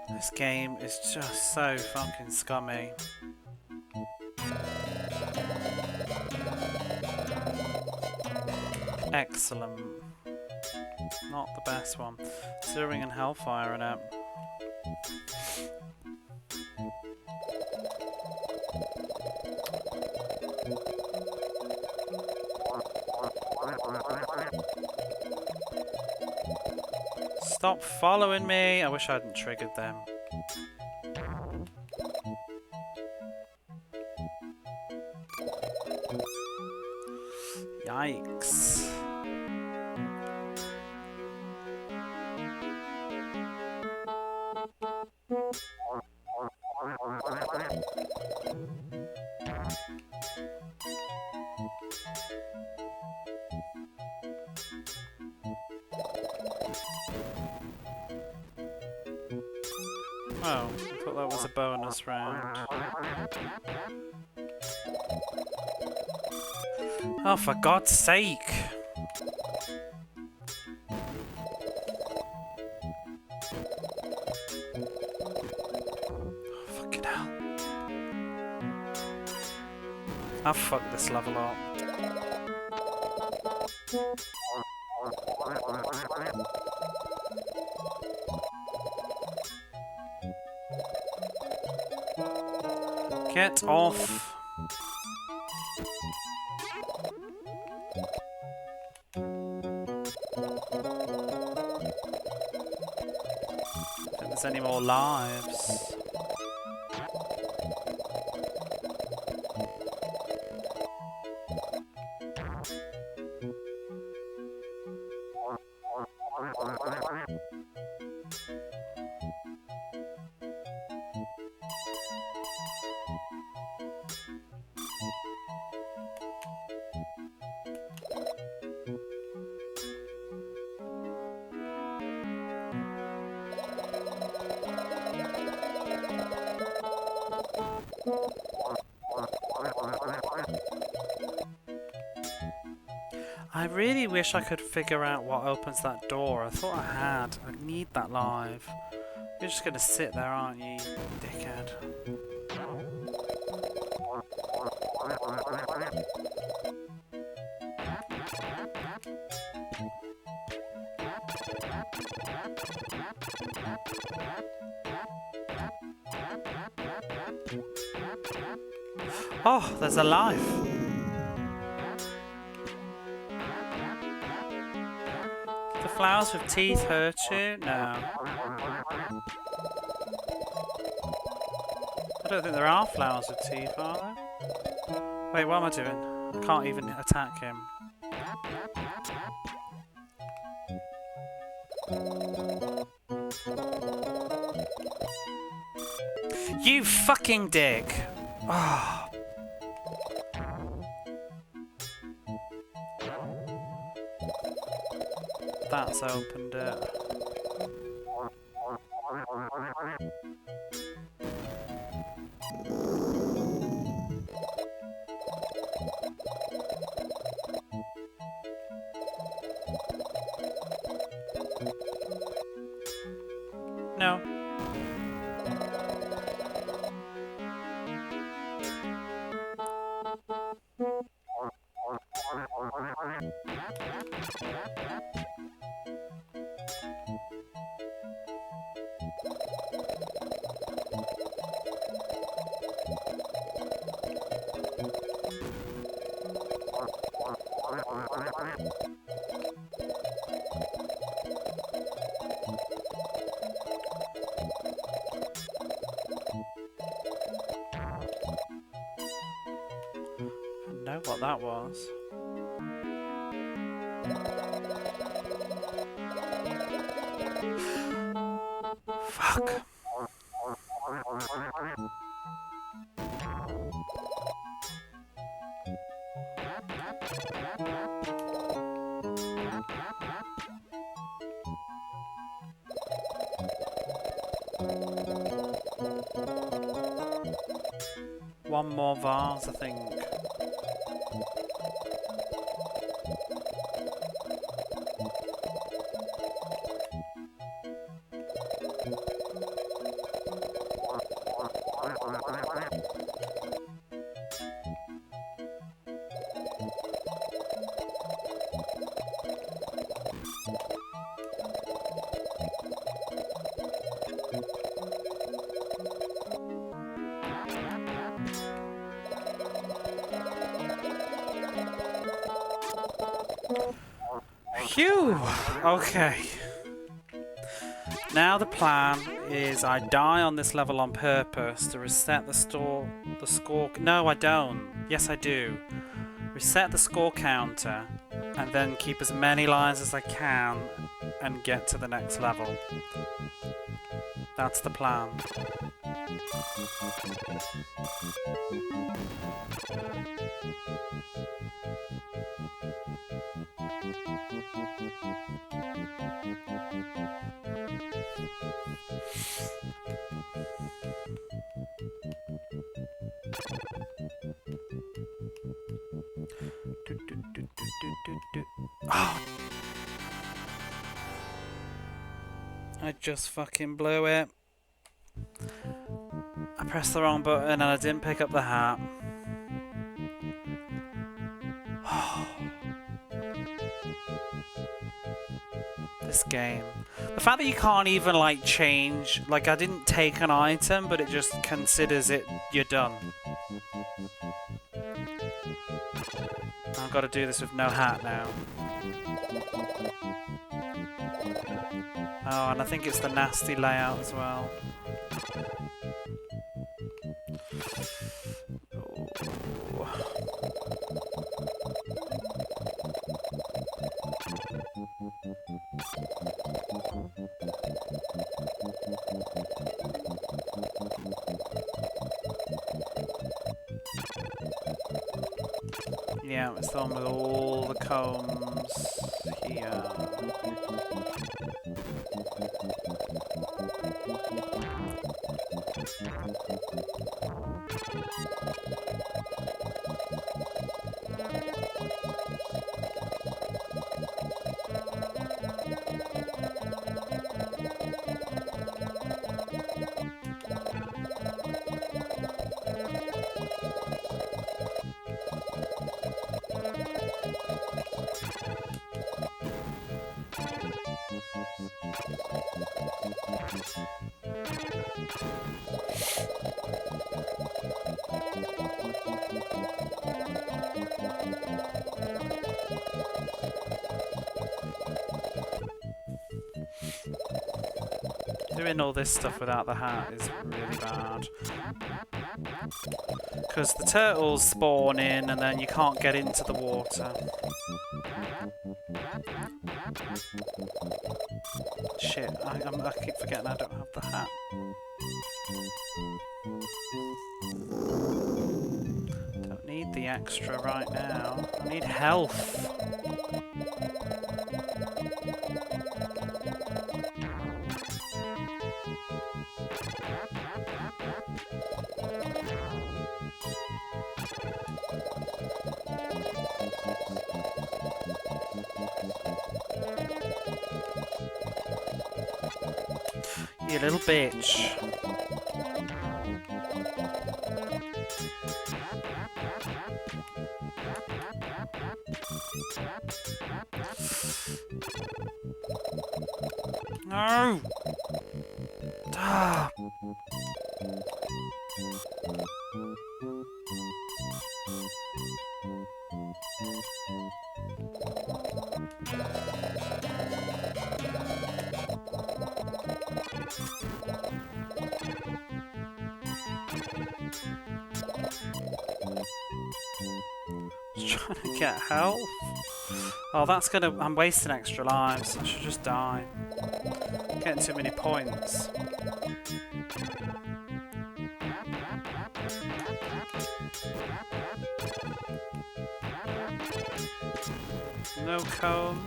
This game is just so fucking scummy. Excellent. Not the best one. Zeroing and Hellfire in it. Stop following me! I wish I hadn't triggered them. Yikes. Oh, I thought that was a bonus round. Oh, for God's sake! Oh, fucking hell. I've fucked this level up. Get off! If there's any more lives. I really wish I could figure out what opens that door. I thought I had. I need that live. You're just gonna sit there, aren't you, dickhead? Oh, there's a life. The flowers with teeth hurt you? No. I don't think there are flowers with teeth, are there? Wait, what am I doing? I can't even attack him. You fucking dick! Oh. That's opened it. No. I know what that was. Fuck. One more vase, I think. Phew! Okay. Now the plan is I die on this level on purpose to reset the score. No, I don't. Yes, I do. Reset the score counter and then keep as many lives as I can and get to the next level. That's the plan. Oh. I just fucking blew it. I pressed the wrong button and I didn't pick up the hat. This game. The fact that you can't even like change, like I didn't take an item but it just considers it you're done. I've got to do this with no hat now. Oh, and I think it's the nasty layout as well. Yeah, it's the one with all the combs here. Doing all this stuff without the hat is really bad. Because the turtles spawn in and then you can't get into the water. Shit, I keep forgetting I don't have the hat. Don't need the extra right now. I need health. You little bitch. No! Ah. Just trying to get health. Oh, that's gonna. I'm wasting extra lives. I should just die. Getting too many points. No cone.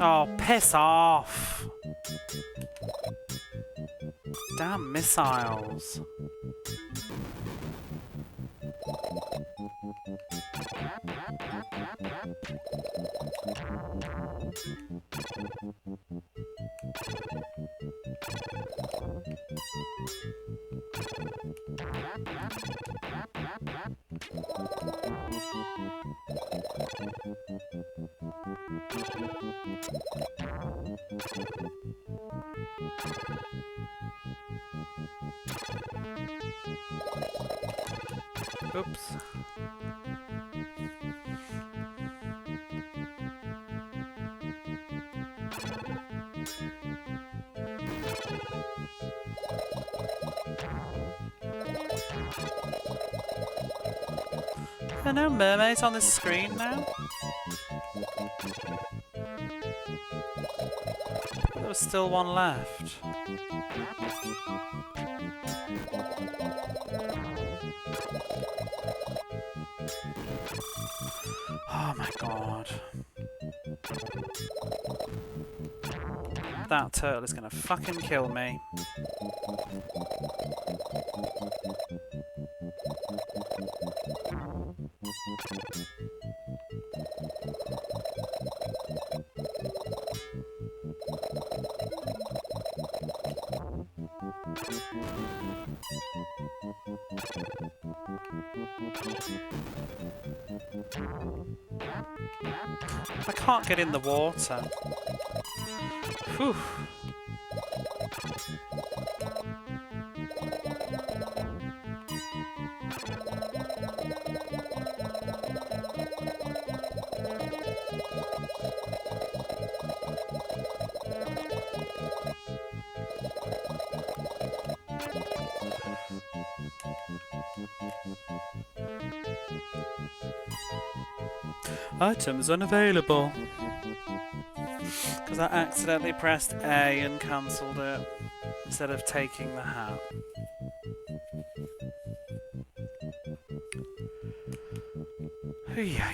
Oh, piss off! Damn missiles. Oops. There are no mermaids on this screen now? There was still one left. Oh my god. That turtle is gonna fucking kill me. I can't get in the water. Whew. Items unavailable. Because I accidentally pressed A and cancelled it instead of taking the hat. Yeah.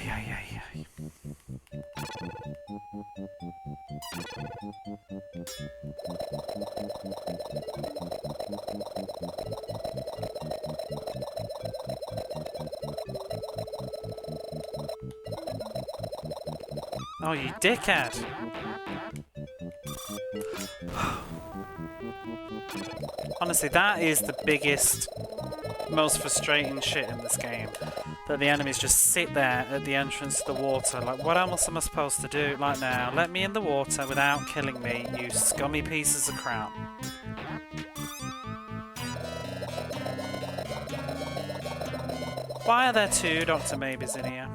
Oh, you dickhead! Honestly, that is the biggest, most frustrating shit in this game. That the enemies just sit there at the entrance to the water. Like, what else am I supposed to do? Like, now, let me in the water without killing me, you scummy pieces of crap. Why are there two Dr. Maybes in here?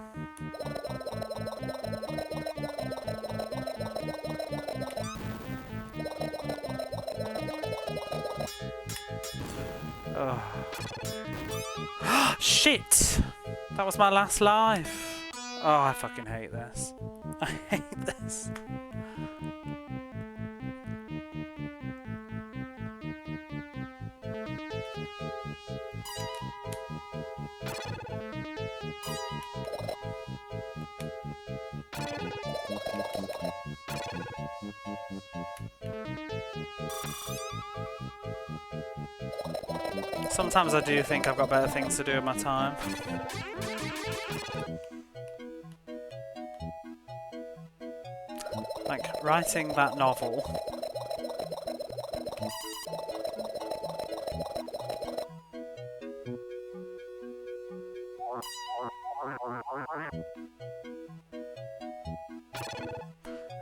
Oh. Shit! That was my last life. Oh, I fucking hate this. I hate this. Sometimes I do think I've got better things to do with my time. Like writing that novel.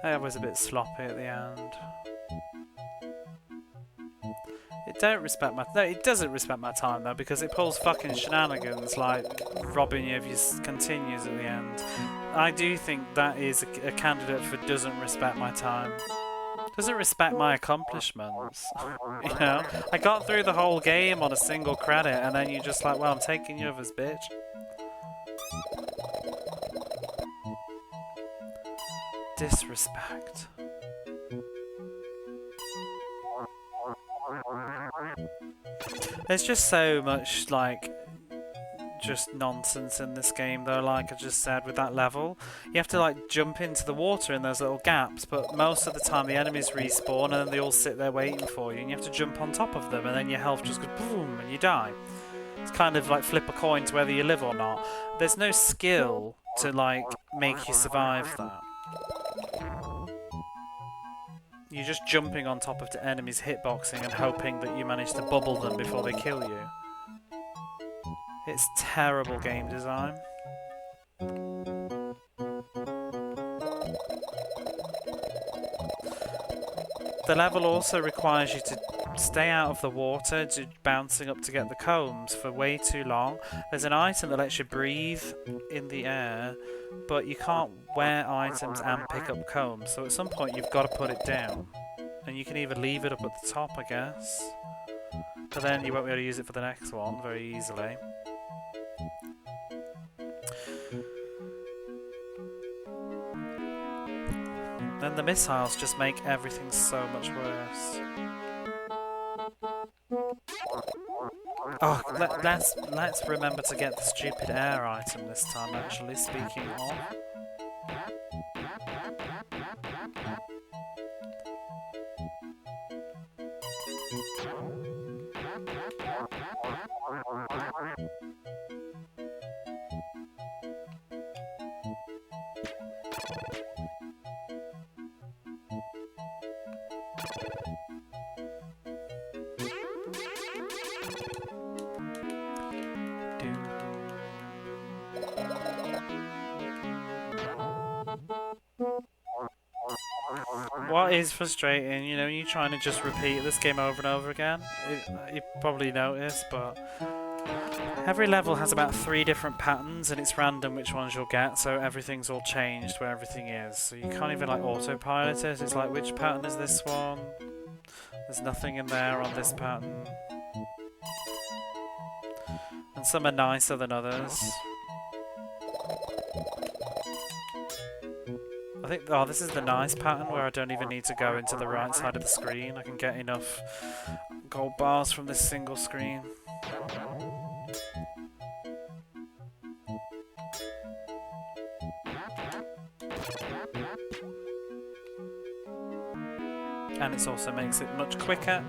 I was a bit sloppy at the end. It don't respect my... No, it doesn't respect my time though, because it pulls fucking shenanigans like robbing you of your continues at the end. I do think that is a candidate for doesn't respect my time. Doesn't respect my accomplishments. You know? I got through the whole game on a single credit and then you're just like, well, I'm taking you others, bitch. Disrespect. There's just so much, like, just nonsense in this game though, like I just said with that level. You have to, like, jump into the water in those little gaps, but most of the time the enemies respawn and then they all sit there waiting for you, and you have to jump on top of them, and then your health just goes boom, and you die. It's kind of like flip a coin to whether you live or not. There's no skill to, like, make you survive that. You're just jumping on top of the enemies hitboxing and hoping that you manage to bubble them before they kill you. It's terrible game design. The level also requires you to stay out of the water, bouncing up to get the combs for way too long. There's an item that lets you breathe in the air, but you can't wear items and pick up combs, so at some point you've got to put it down. And you can even leave it up at the top, I guess. But then you won't be able to use it for the next one very easily. Then the missiles just make everything so much worse. Oh, let's remember to get the stupid air item this time, actually, speaking of. What is frustrating, you know, you're trying to just repeat this game over and over again. You probably noticed, but every level has about 3 different patterns and it's random which ones you'll get, so everything's all changed where everything is. So you can't even like autopilot it. It's like, which pattern is this one? There's nothing in there on this pattern. And some are nicer than others. I think, oh, this is the nice pattern where I don't even need to go into the right side of the screen. I can get enough gold bars from this single screen. And it also makes it much quicker.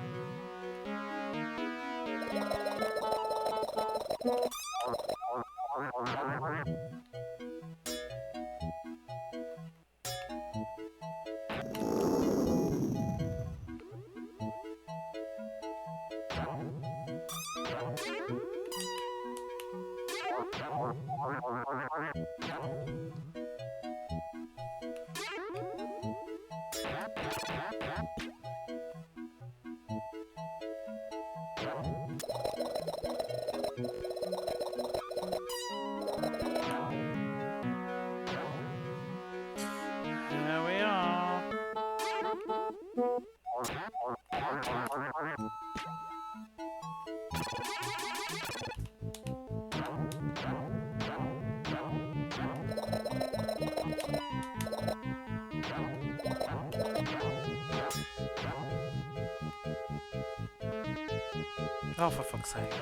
Oh, for fuck's sake.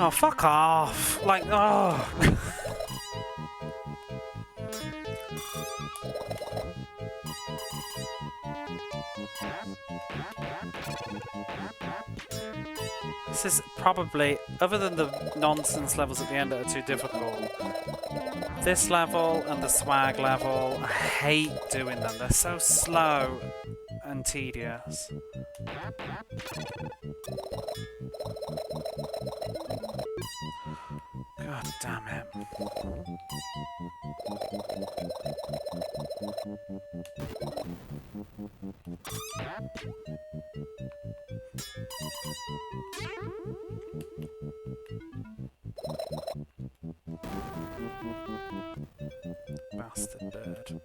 Oh, fuck off! Like, oh! This is probably, other than the nonsense levels at the end that are too difficult, this level and the swag level, I hate doing them. They're so slow and tedious. God damn it. Bastard bird.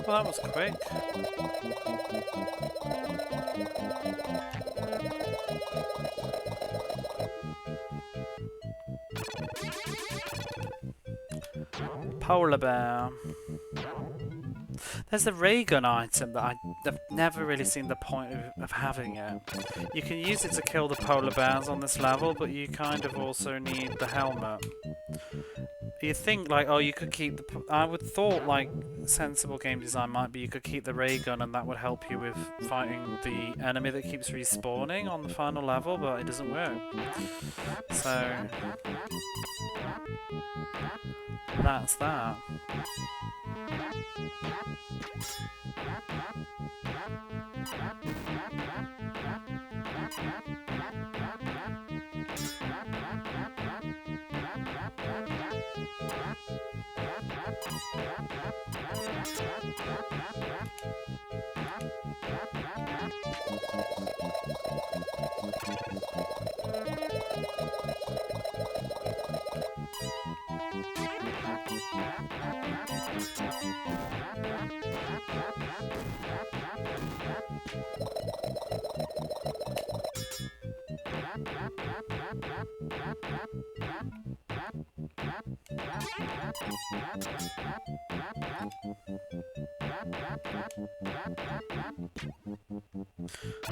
Well, that was quick. Polar bear. There's the ray gun item that I've never really seen the point of having it. You can use it to kill the polar bears on this level, but you kind of also need the helmet. You think like, oh, you could keep the... I would thought like sensible game design might be you could keep the ray gun and that would help you with fighting the enemy that keeps respawning on the final level, but it doesn't work. So that's that.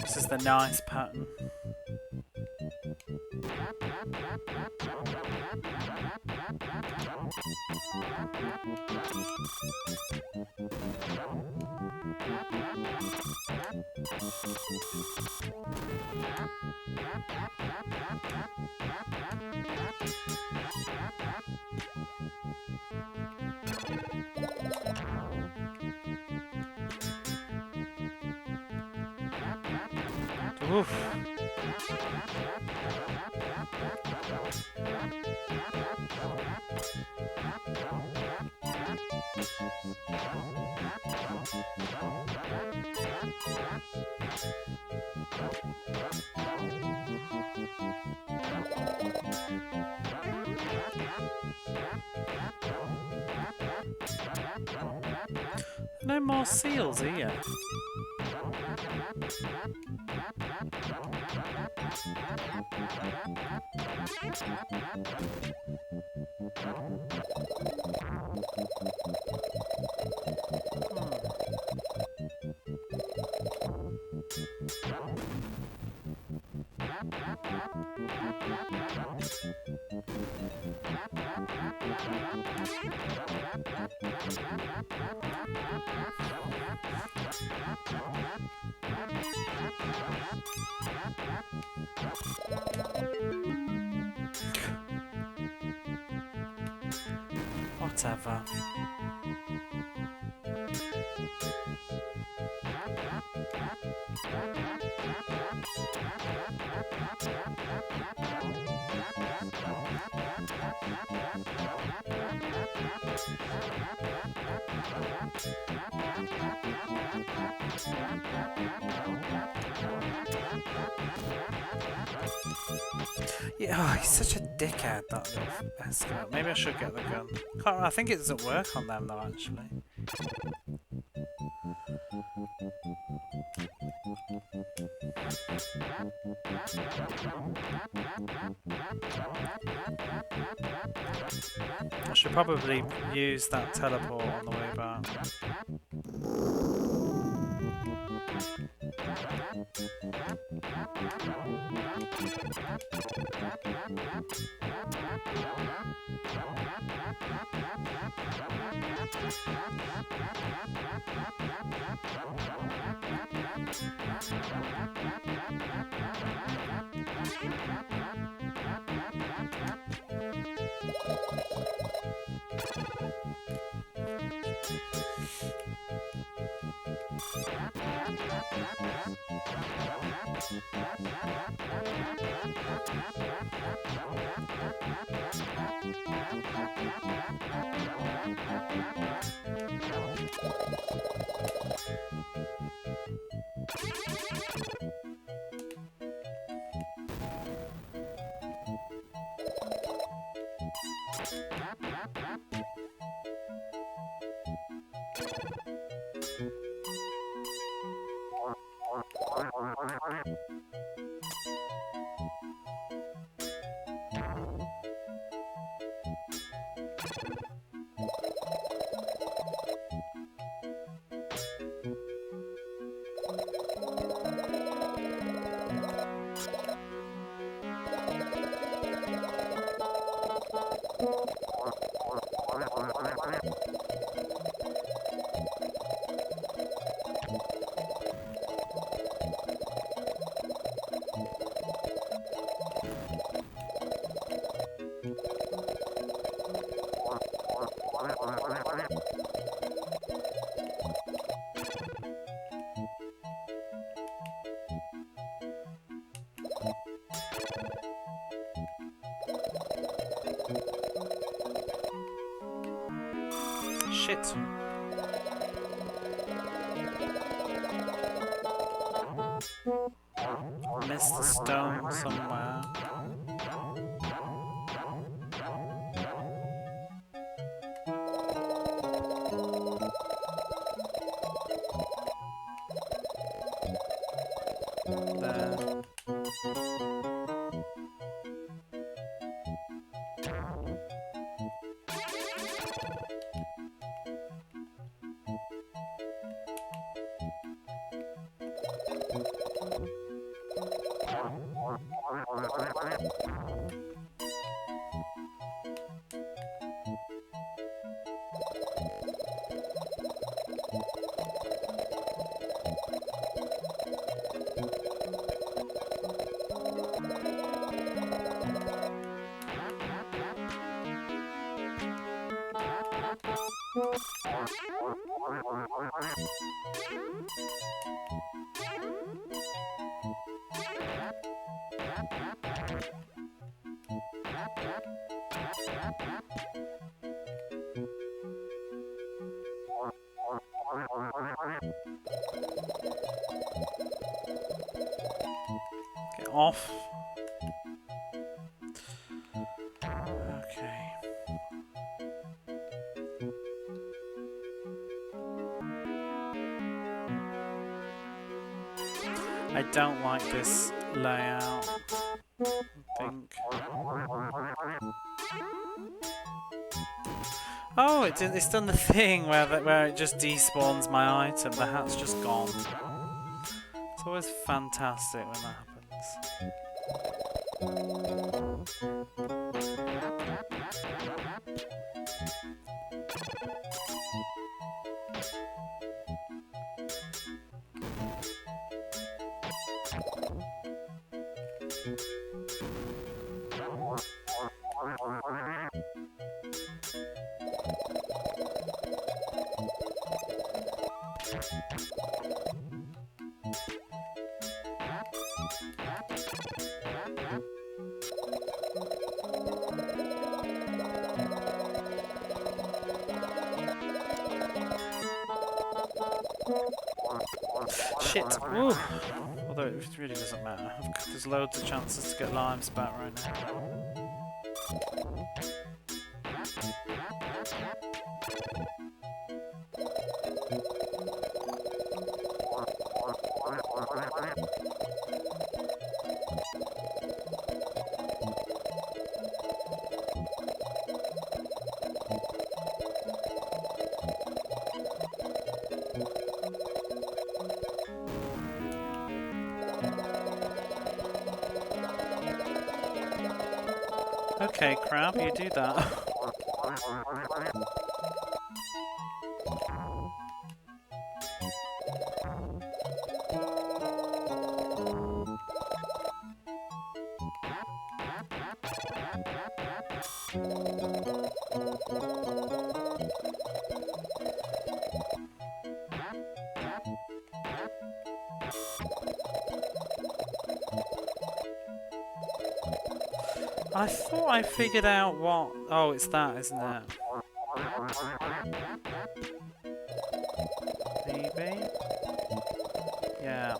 This is the nice pattern. Oof. more seals here. Whatever. Yeah, oh, he's such a dickhead, that little escort. Maybe I should get the gun. I think it doesn't work on them though, actually. I should probably use that teleport on the way back. Shit. Missed the stone somewhere. There. Get off. Okay. don't like this layout. I think. Oh, it's done the thing where it just despawns my item. The hat's just gone. It's always fantastic when that happens. Shit! Ooh. Although it really doesn't matter. There's loads of chances to get lives back right now. Okay, crab, you do that. I thought I figured out what... Oh, it's that, isn't it? Maybe? Yeah.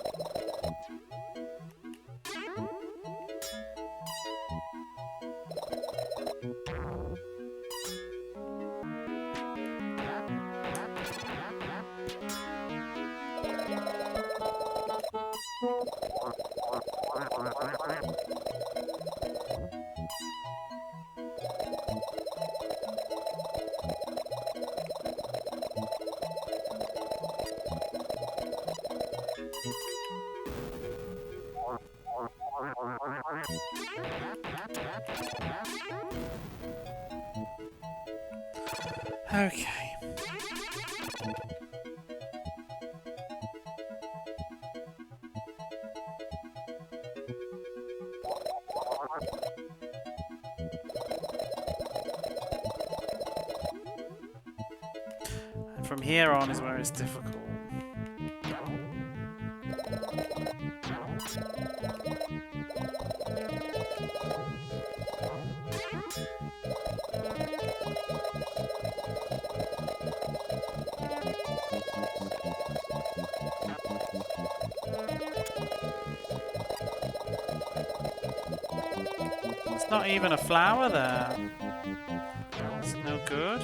Okay. And from here on is where it's difficult. There's not even a flower there. It's no good.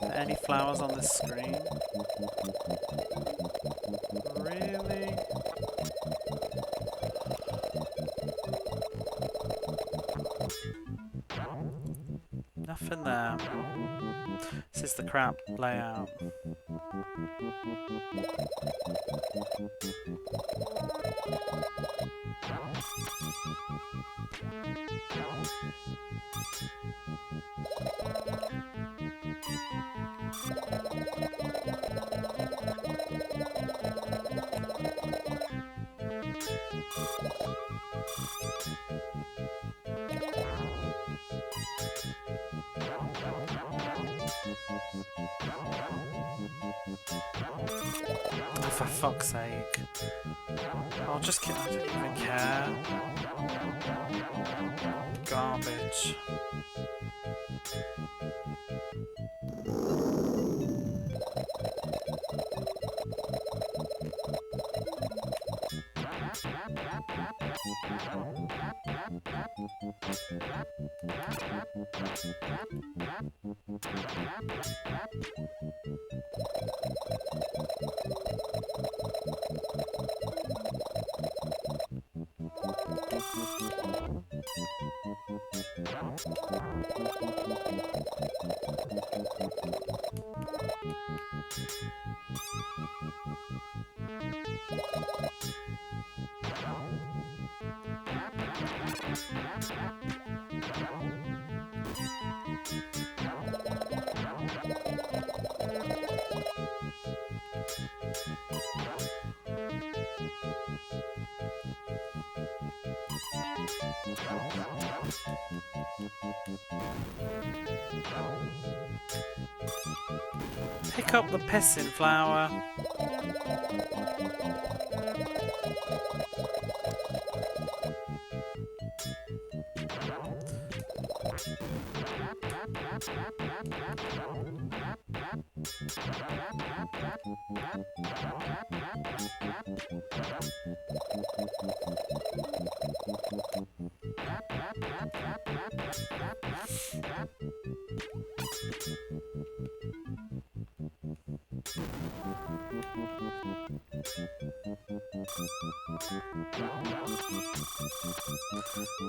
Are there any flowers on this screen? Really? Nothing there. This is the crap layout. For fuck's sake. I'll just kill. I don't even care. Garbage. Pick up the pissing flower.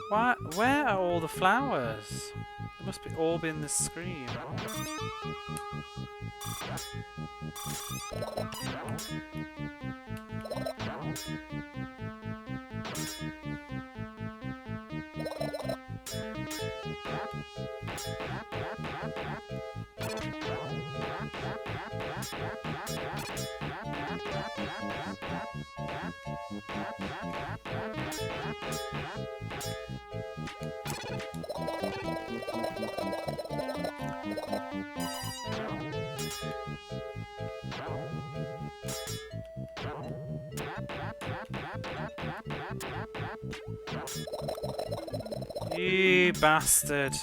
Why? Where are all the flowers? They must be all be in this screen. You bastard.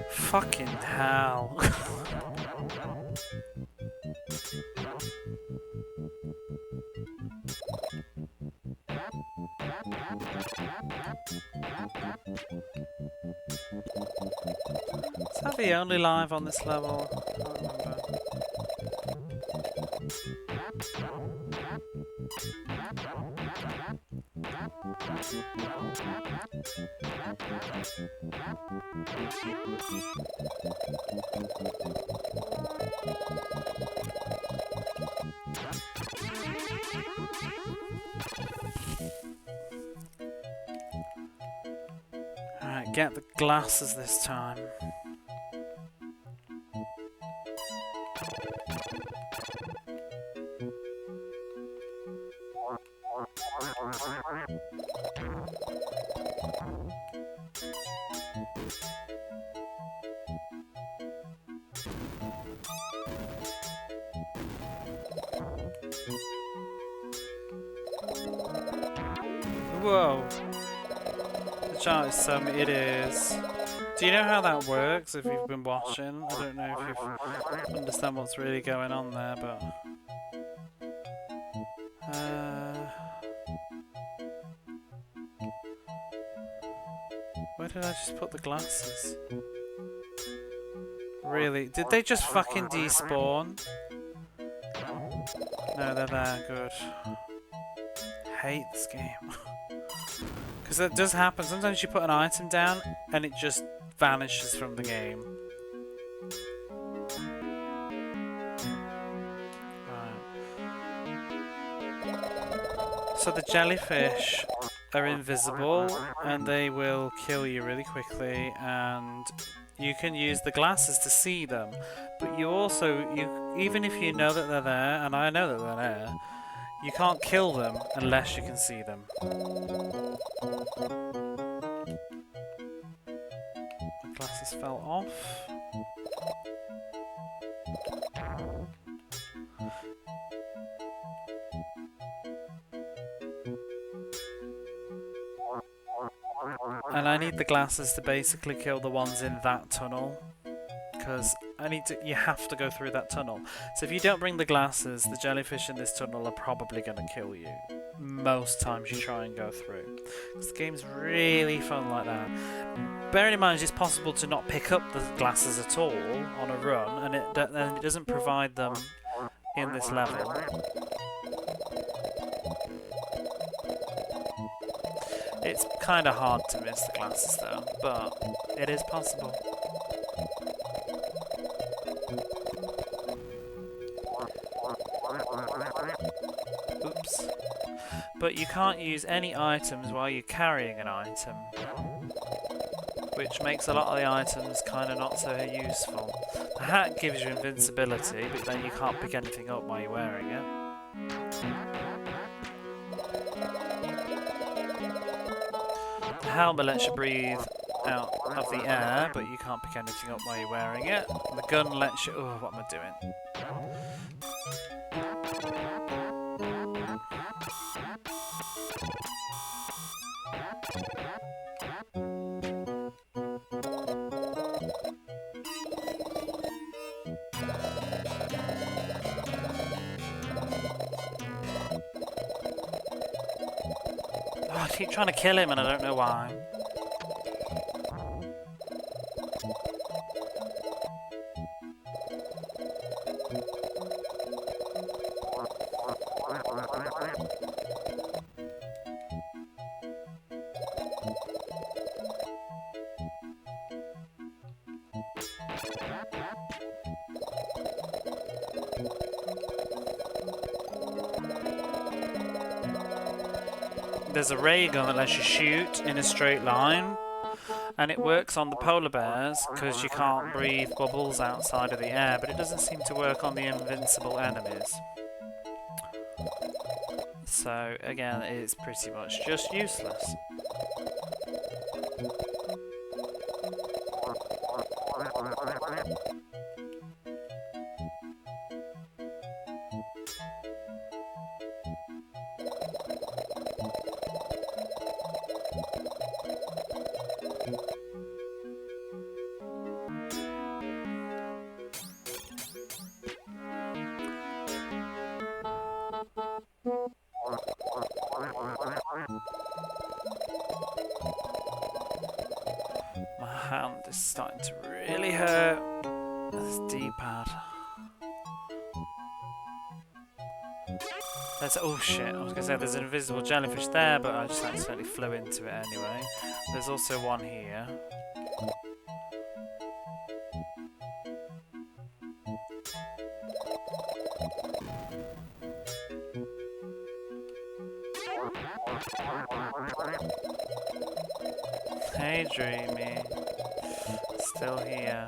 Fucking hell. Is that the only live on this level? I can't remember. Alright, get the glasses this time. Whoa. The chart is so it is. Do you know how that works if you've been watching? I don't know if you understand what's really going on there, but... Where did I just put the glasses? Really? Did they just fucking despawn? No, they're there. Good. Hate this game. Because that does happen. Sometimes you put an item down and it just vanishes from the game. So the jellyfish are invisible and they will kill you really quickly, and you can use the glasses to see them, but you even if you know that they're there, and I know that they're there, you can't kill them unless you can see them. The glasses fell off. And I need the glasses to basically kill the ones in that tunnel, because you have to go through that tunnel. So if you don't bring the glasses, the jellyfish in this tunnel are probably going to kill you most times you try and go through. Because the game's really fun like that. Bearing in mind it's possible to not pick up the glasses at all on a run, and it doesn't provide them in this level. It's kind of hard to miss the glasses though, but it is possible. Oops. But you can't use any items while you're carrying an item, which makes a lot of the items kind of not so useful. The hat gives you invincibility, but then you can't pick anything up while you're wearing it. The helmet lets you breathe out of the air, but you can't pick anything up while you're wearing it. And the gun lets you... Oh, what am I doing? Oh, I keep trying to kill him and I don't know why. There's a ray gun that lets you shoot in a straight line, and it works on the polar bears because you can't breathe bubbles outside of the air, but it doesn't seem to work on the invincible enemies. So again, it's pretty much just useless. My hand is starting to really hurt. This D-pad. Oh shit, I was gonna say there's an invisible jellyfish there, but I just accidentally flew into it anyway. There's also one here. Hey Dreamy, still here.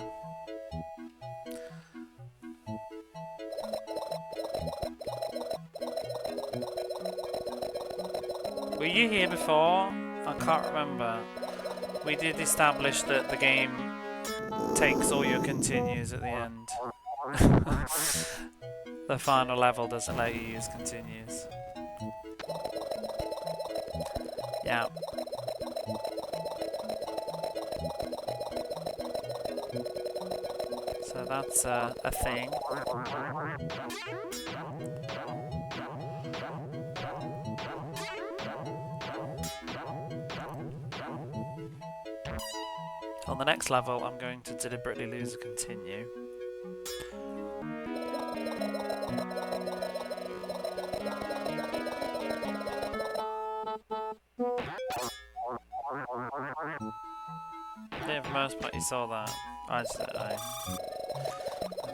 Were you here before? I can't remember. We did establish that the game takes all your continues at the end. The final level doesn't let you use continues. Yeah. So that's a thing. On the next level, I'm going to deliberately lose a continue. There we most part you saw that. I just don't know.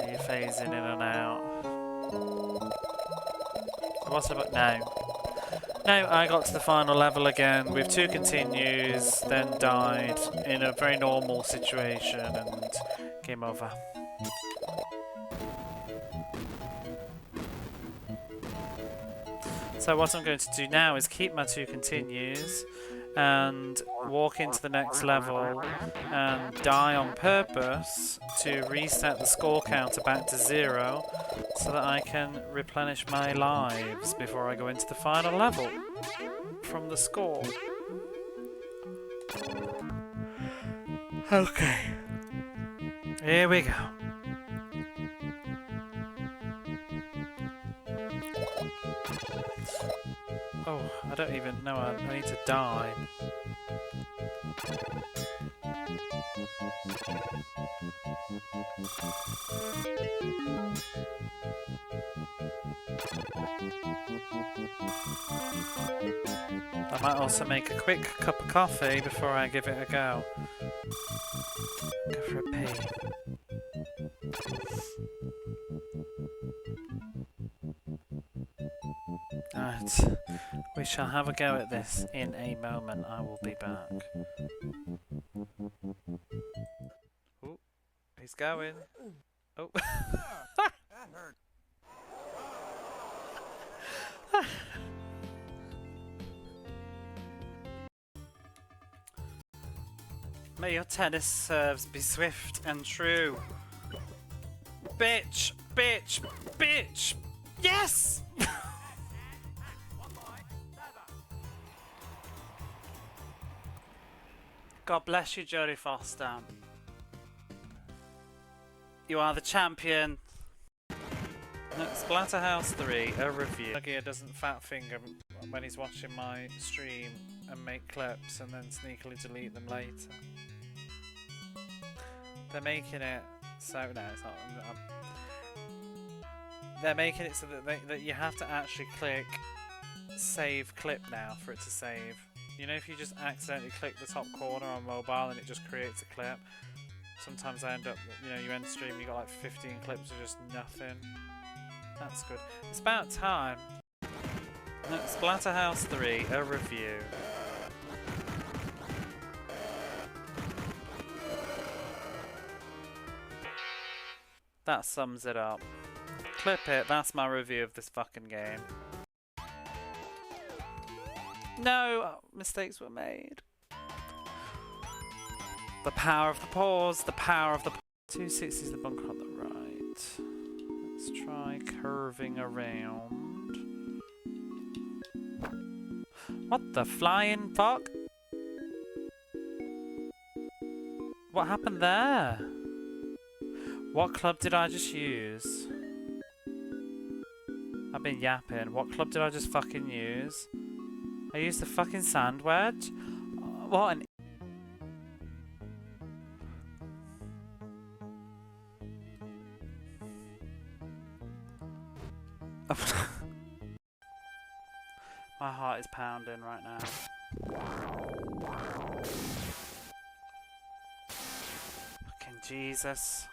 You're phasing in and out. What's about no? No, I got to the final level again with 2 continues, then died in a very normal situation and game over. So what I'm going to do now is keep my 2 continues and walk into the next level and die on purpose to reset the score counter back to 0 so that I can replenish my lives before I go into the final level from the score. Okay, here we go. Oh, I don't even know. I need to die. I might also make a quick cup of coffee before I give it a go. Go for a pee. Right, we shall have a go at this in a moment. I will be back. Oh, he's going. Oh. That hurt. May your tennis serves be swift and true. Bitch! Bitch! Bitch! Yes! God bless you, Jodie Foster. You are the champion. Splatterhouse 3, a review. Gear doesn't fat finger when he's watching my stream and make clips and then sneakily delete them later. They're making it so no, it's not. They're making it so that you have to actually click save clip now for it to save. You know, if you just accidentally click the top corner on mobile and it just creates a clip. Sometimes I end up, you know, you end stream, you got like 15 clips of just nothing. That's good. It's about time. Splatterhouse 3, a review. That sums it up. Clip it, that's my review of this fucking game. No! Mistakes were made. The power of the pause, the power of the 260 is the bunker on the right. Let's try curving around. What the flying fuck? What happened there? What club did I just use? I've been yapping. What club did I just fucking use? I used the fucking sand wedge? What an... My heart is pounding right now. Fucking Jesus.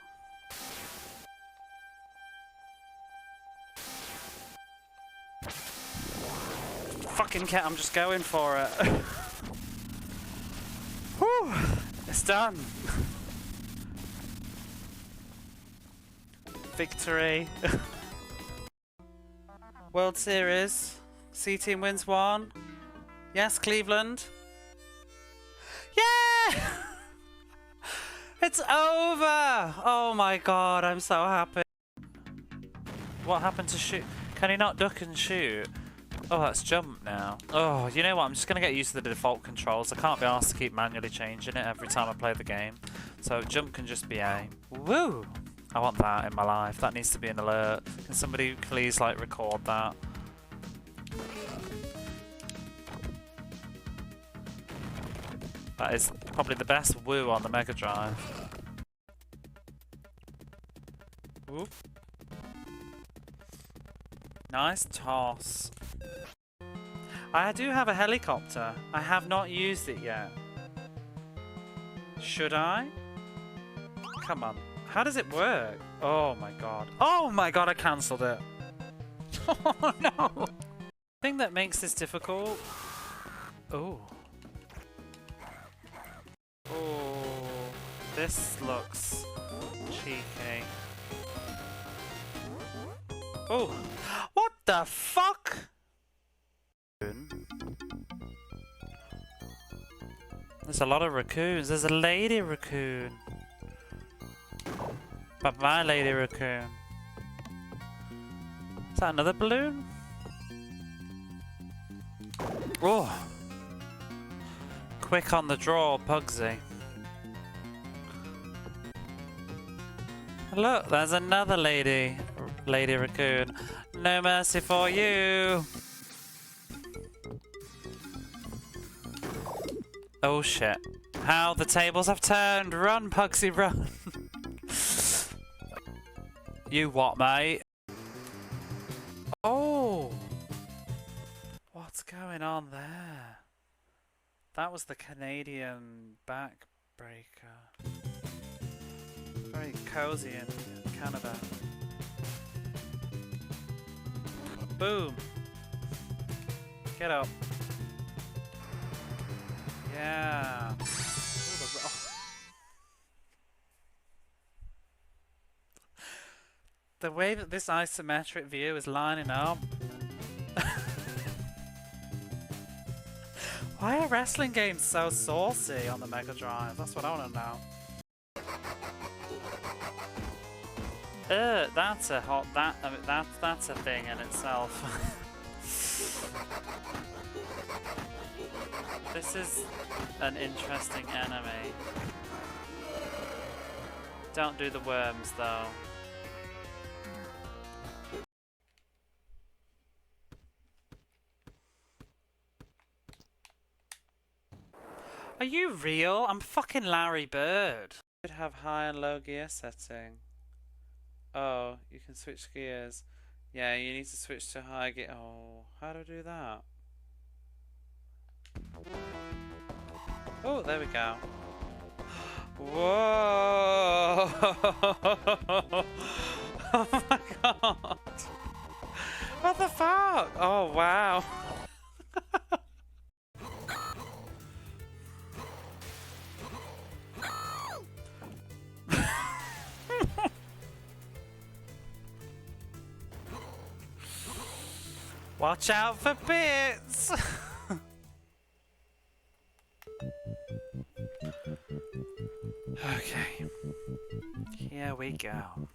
Fucking cat, I'm just going for it. Whew, it's done. Victory. World Series. C team wins 1. Yes, Cleveland. Yeah! It's over! Oh my god, I'm so happy. What happened to shoot? Can he not duck and shoot? Oh, that's jump now. Oh, you know what? I'm just going to get used to the default controls. I can't be asked to keep manually changing it every time I play the game. So jump can just be A. Woo! I want that in my life. That needs to be an alert. Can somebody please, like, record that? That is probably the best woo on the Mega Drive. Whoop. Nice toss. I do have a helicopter. I have not used it yet. Should I? Come on. How does it work? Oh my god. Oh my god, I cancelled it. Oh no. The thing that makes this difficult. Oh. Oh. This looks cheeky. Oh. What the fuck? There's a lot of raccoons. There's a lady raccoon. But my lady raccoon. Is that another balloon? Oh! Quick on the draw, Pugsy. Look, there's another lady raccoon. No mercy for you! Oh shit. How the tables have turned! Run, Pugsy, run! You what, mate? Oh! What's going on there? That was the Canadian backbreaker. Very cozy in Canada. Boom! Get up. Yeah. Ooh, the way that this isometric view is lining up. Why are wrestling games so saucy on the Mega Drive? That's what I want to know. That's a hot. That's a thing in itself. This is an interesting enemy. Don't do the worms though. Are you real? I'm fucking Larry Bird. Should have high and low gear setting. Oh, you can switch gears. Yeah, you need to switch to high gear. Oh, how do I do that? Oh, there we go. Whoa! Oh my god! What the fuck? Oh wow! Watch out for bits! Okay, here we go.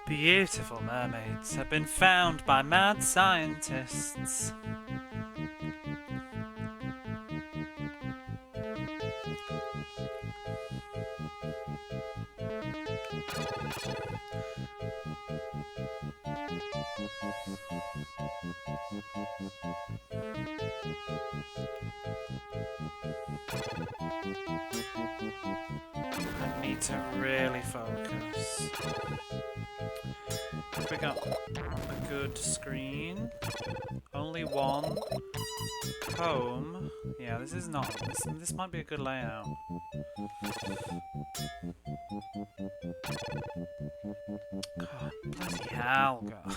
Beautiful mermaids have been found by mad scientists. I need to really focus. Have we got a good screen? Only one. Home. Yeah, this is not. This might be a good layout. God, bloody hell, God.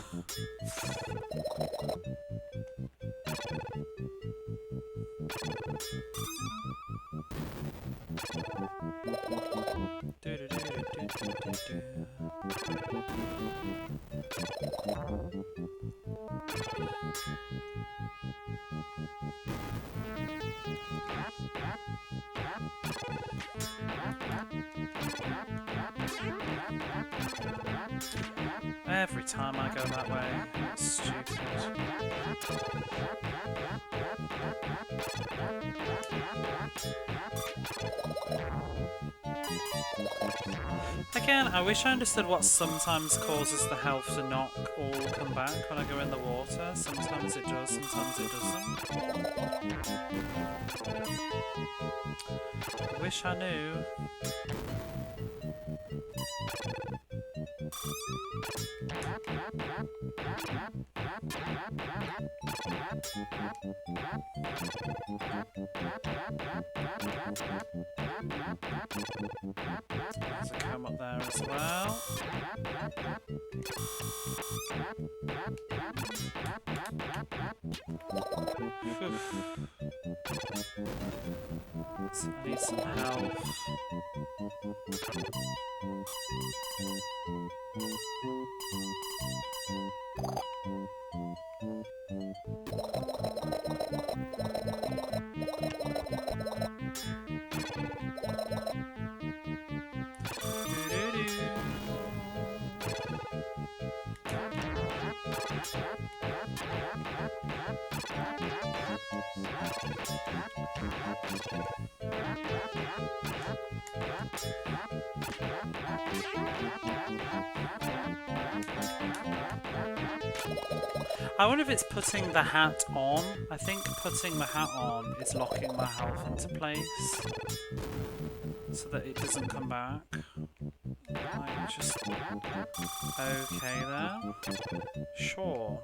Every time I go that way, it's stupid. Again, I wish I understood what sometimes causes the health to not all come back when I go in the water. Sometimes it does, sometimes it doesn't. I wish I knew. there as well. Phew. So I need some health. I wonder if it's putting the hat on. I think putting the hat on is locking my health into place so that it doesn't come back. Like, just okay there. Sure.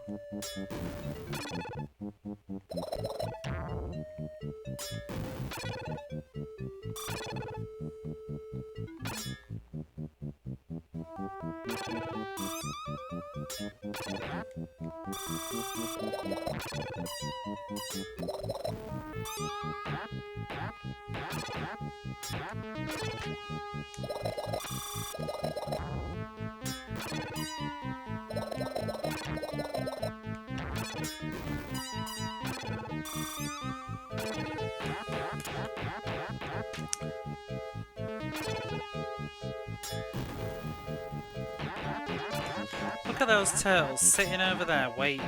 Look at those turtles sitting over there waiting.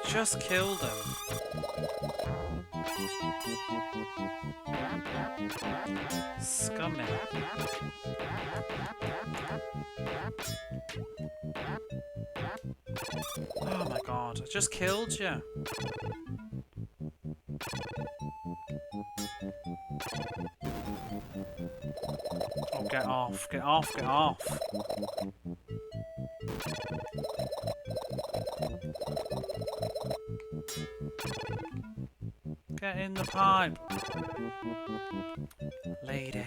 Just killed them. Scummy. Oh my god, I just killed you. Oh, get off, get off, get off. Get in the pipe. Lady.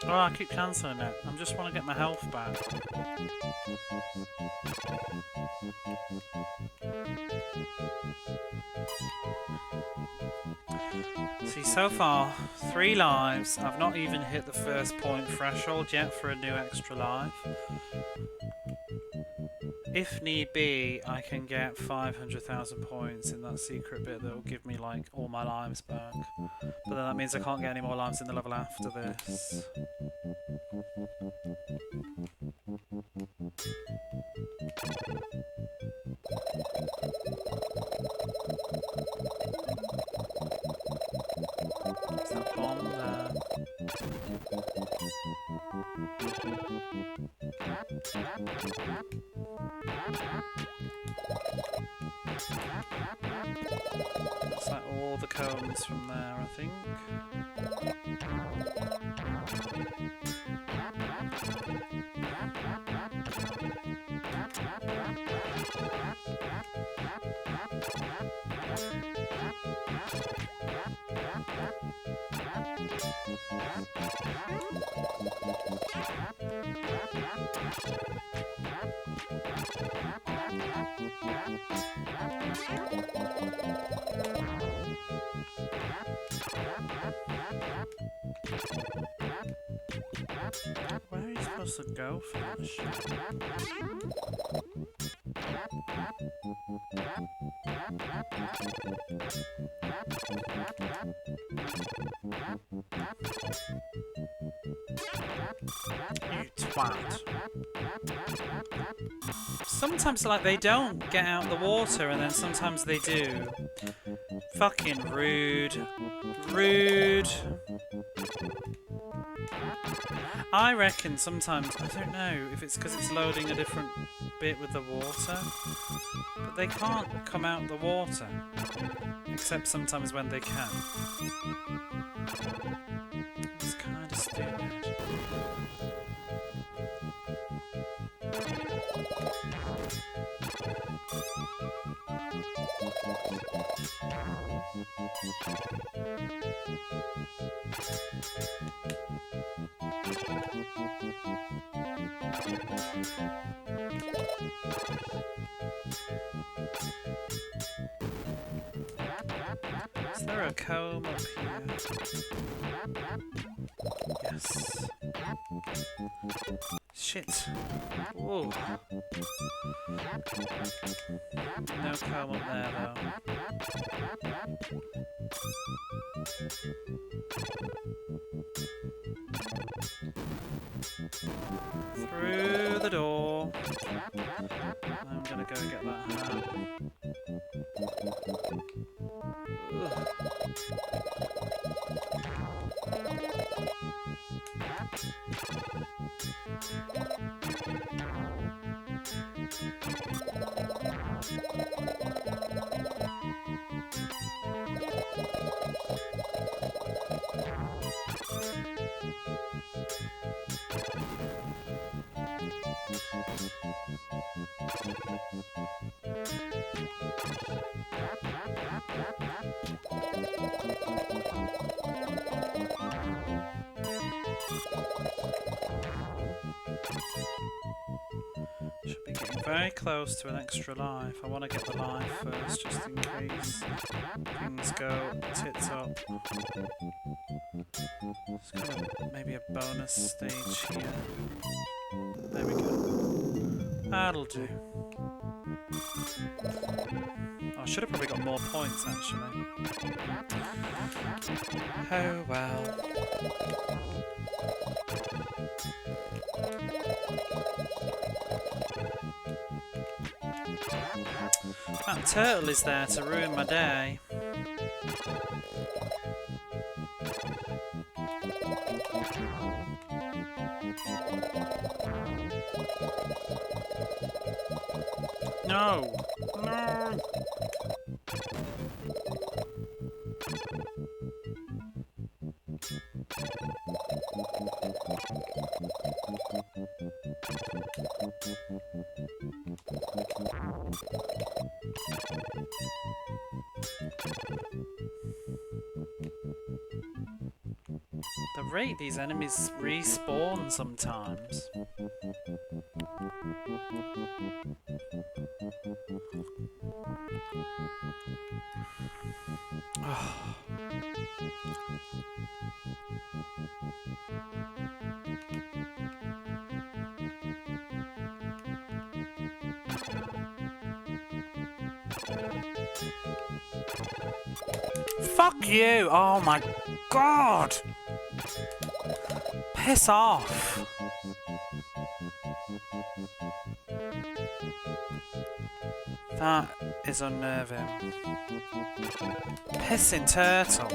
Oh, I keep cancelling it. I just want to get my health back. See, so far, 3 lives. I've not even hit the first point threshold yet for a new extra life. If need be, I can get 500,000 points in that secret bit that will give me, like, all my lives back. But then that means I can't get any more lives in the level after this. There's that bomb there. Looks like all the cones from there, I think. Where are you supposed to go for that shit? You twat. Sometimes, like, they don't get out the water and then sometimes they do. Fucking rude. Rude. I reckon sometimes, I don't know if it's because it's loading a different bit with the water, but But they can't come out the water. Except sometimes when they can. It's kind of stupid. Is there a comb up here? Yes. Shit. Whoa. No comb up there though. Through the door. I'm gonna go get that hat. Ugh. Should be getting very close to an extra life. I want to get the life first, just in case things go tits up. Let's go maybe a bonus stage here. There we go. That'll do. Oh, I should have probably got more points actually. Oh well. That turtle is there to ruin my day. No! No! The rate these enemies respawn sometimes. Oh. Fuck you! Oh my god! Piss off! That is unnerving. Pissing turtle.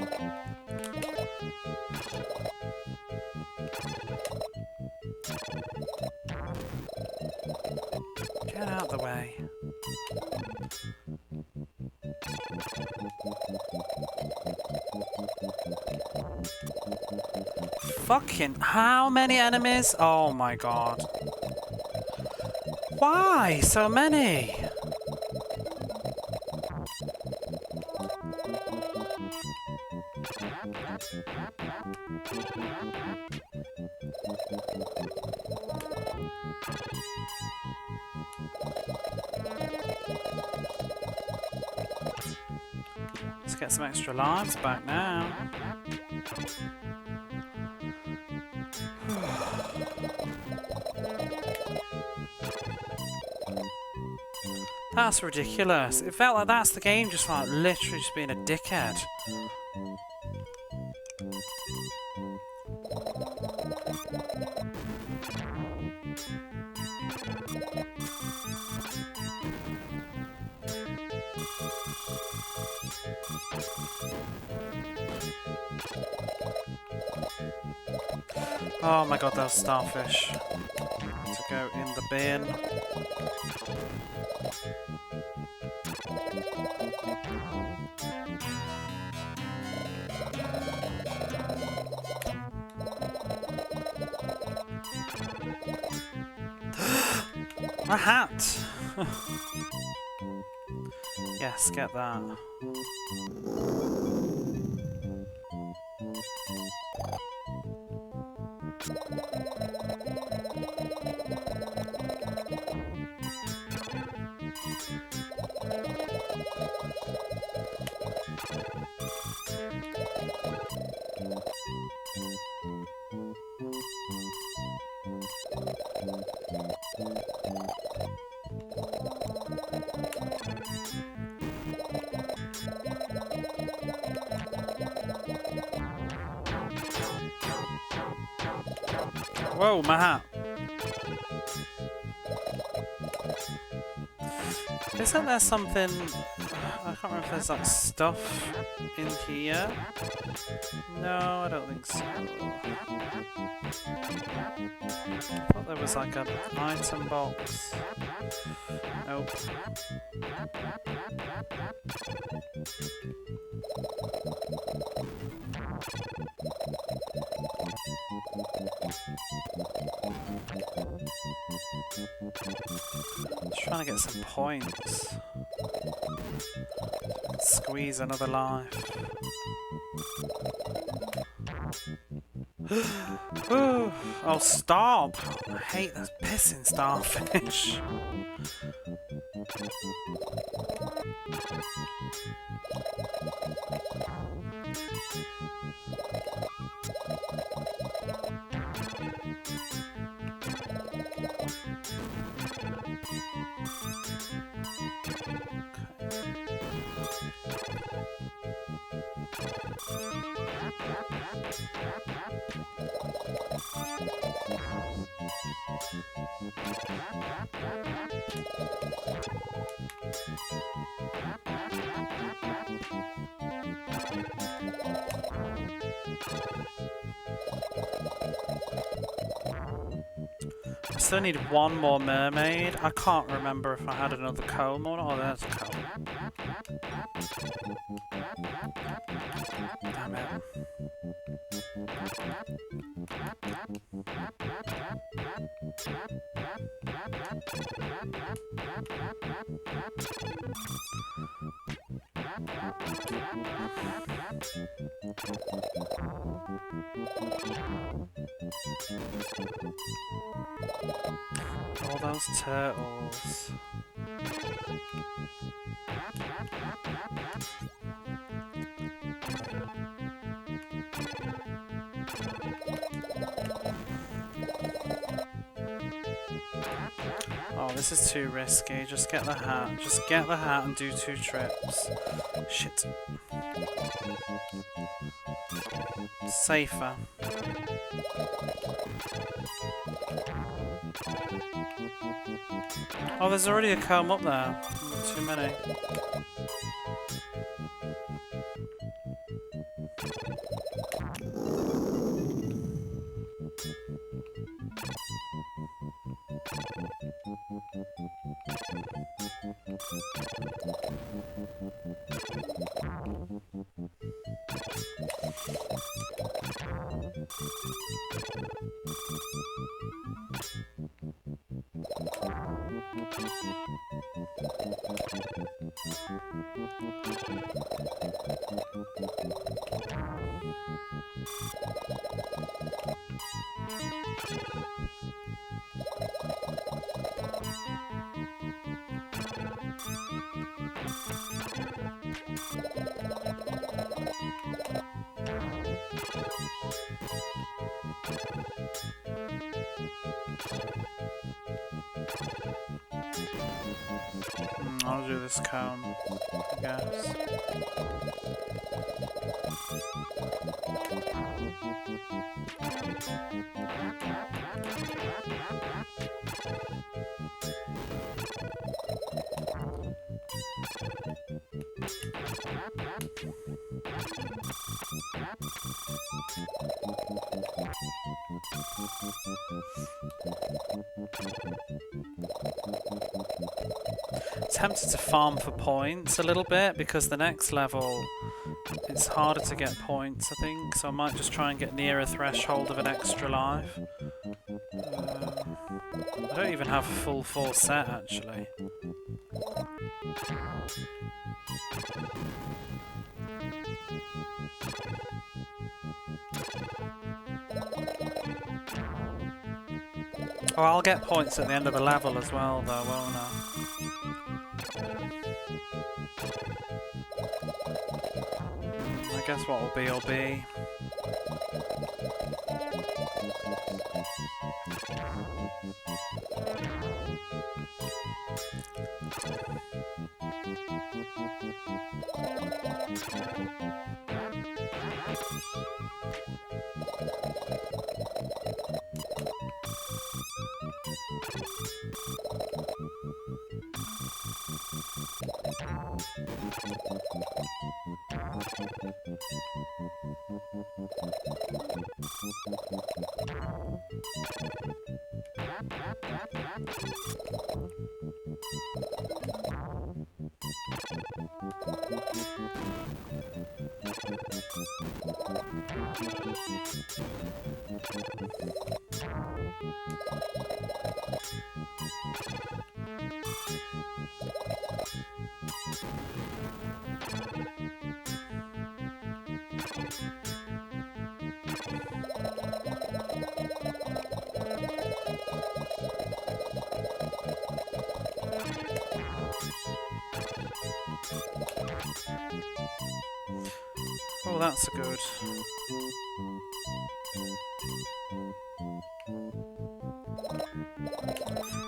Get out of the way. Fucking how many enemies? Oh my god. Why so many? Let's get some extra lives back now. That's ridiculous. It felt like that's the game just like literally just being a dickhead. Oh my god, those starfish. To go in the bin. A hat! Yes, get that. Whoa, my hat! Isn't there something... I can't remember if there's like stuff in here. No, I don't think so. I thought there was like an item box. Nope. Just trying to get some points. Squeeze another life. Oh, stop! I hate those pissing starfish. I still need one more mermaid. I can't remember if I had another comb or not. Oh, there's a comb. Damn it. All those turtles. Oh, this is too risky. Just get the hat. Just get the hat and do 2 trips. Shit. Safer. Oh, there's already a comb up there. Too many. I'll do this comb, I guess. Tempted to farm for points a little bit because the next level it's harder to get points, I think, so I might just try and get near a threshold of an extra life. I don't even have a full 4 set actually. Oh, I'll get points at the end of the level as well though, won't I? I guess what will be. Oh, that's good.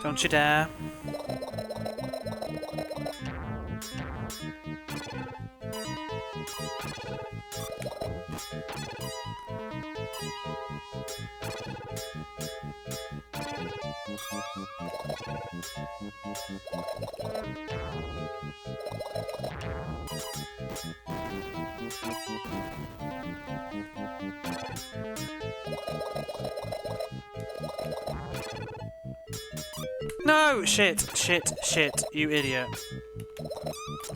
Don't you dare. No! Shit, you idiot.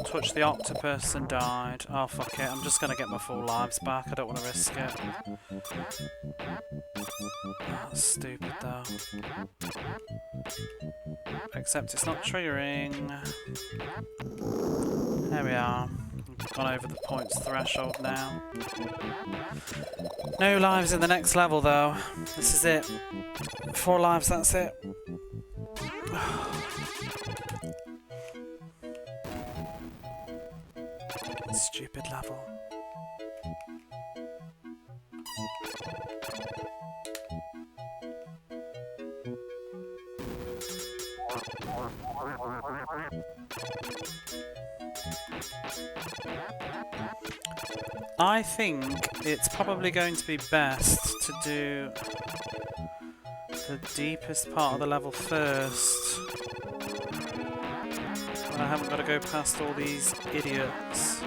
Touched the octopus and died. Oh, fuck it. I'm just gonna get my full lives back. I don't want to risk it. Oh, that's stupid, though. Except it's not triggering. There we are. I've gone over the points threshold now. No lives in the next level, though. This is it. 4 lives, that's it. Stupid level. I think it's probably going to be best to do the deepest part of the level first. And I haven't got to go past all these idiots.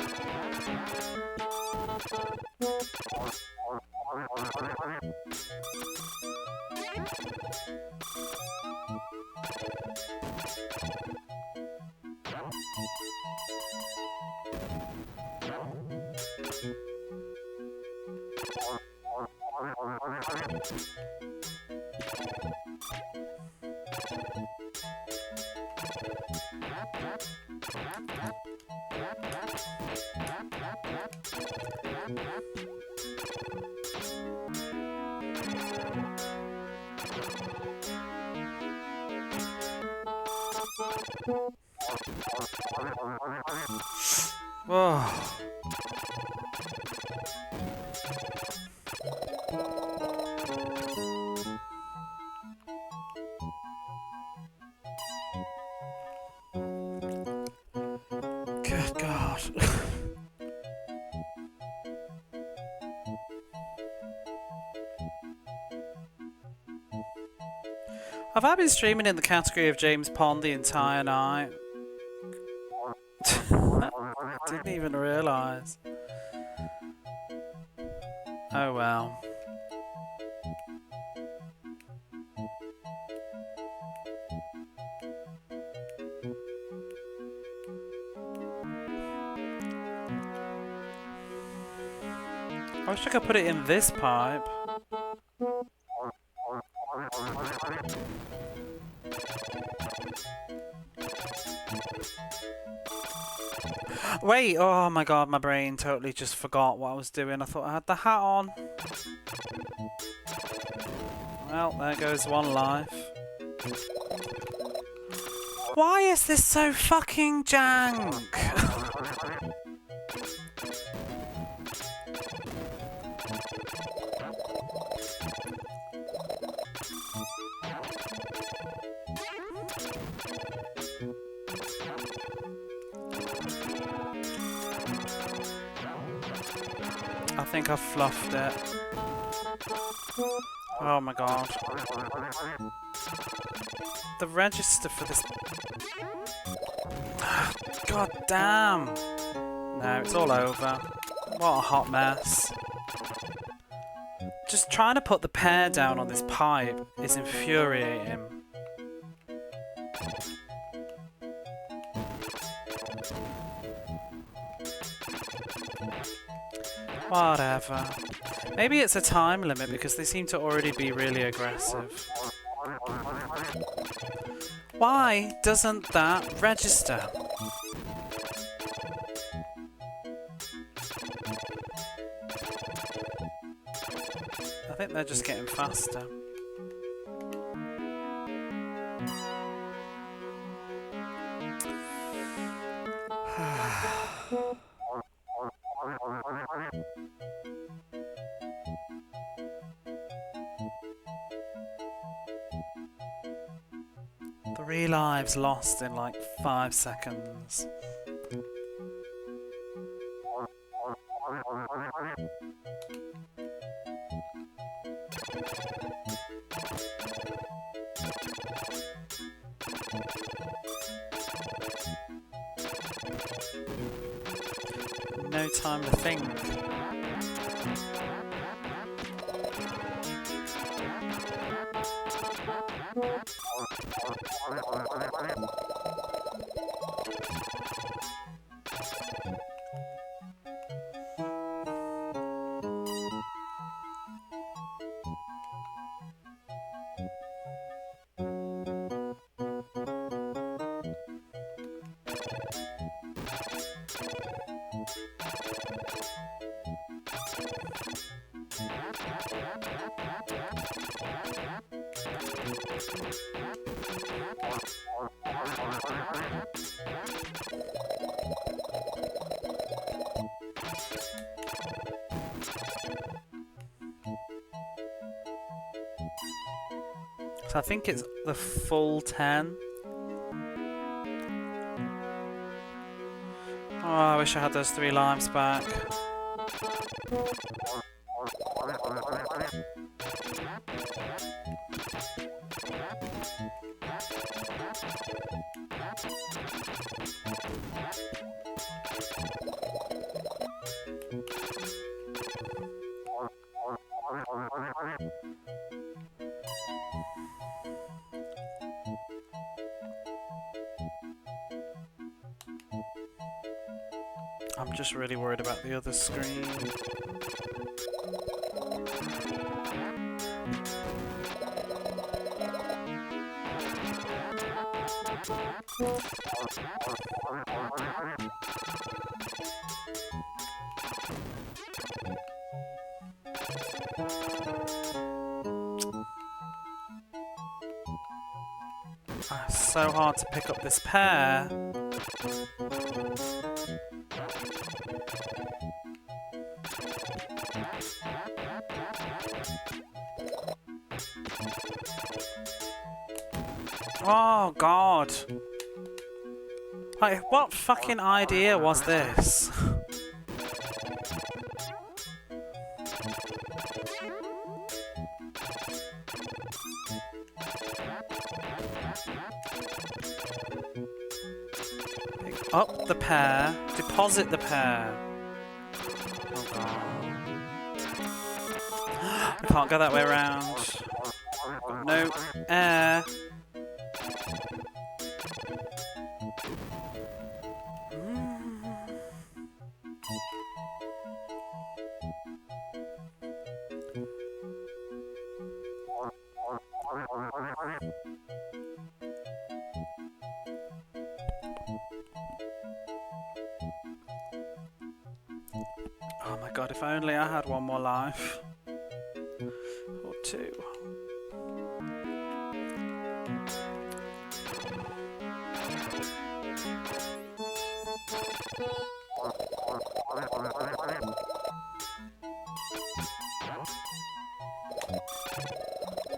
Oh. Good God. Have I been streaming in the category of James Pond the entire night? Didn't even realise. Oh well. I wish I could put it in this pipe. Wait, oh my god, my brain totally just forgot what I was doing. I thought I had the hat on. Well, there goes one life. Why is this so fucking jank? I think I fluffed it. Oh my god. The register for this... God damn! No, it's all over. What a hot mess. Just trying to put the pear down on this pipe is infuriating. Whatever. Maybe it's a time limit because they seem to already be really aggressive. Why doesn't that register? I think they're just getting faster. Three lives lost in like 5 seconds. No time to think. So I think it's the full 10. Oh, I wish I had those 3 lives back. I'm just really worried about the other screen. It's so hard to pick up this pear. Oh god. Like, what fucking idea was this? Pick up the pear, deposit the pear. Oh god. I can't go that way around. Got no air. Oh my god, if only I had one more life. Or two.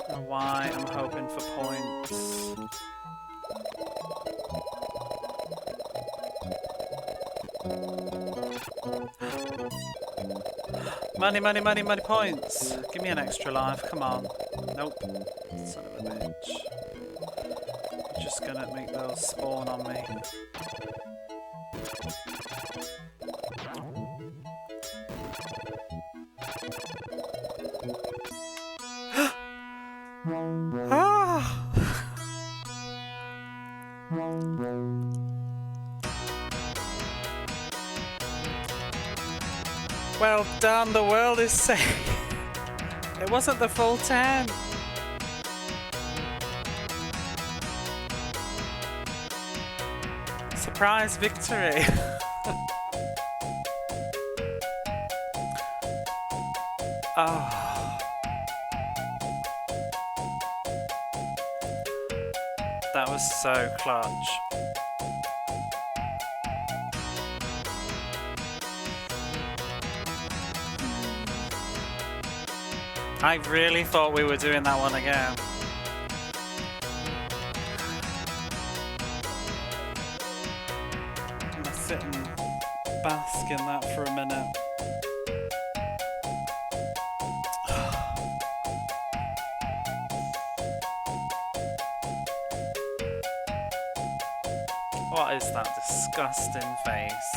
And why I'm hoping for points. Money, money, money, money points! Give me an extra life, come on. Nope. Son of a bitch. You're just gonna make those spawn on me. Ah! Well done, the world is safe. It wasn't the full 10. Surprise victory. Oh. That was so clutch. I really thought we were doing that one again. I'm gonna sit and bask in that for a minute. What is that disgusting face?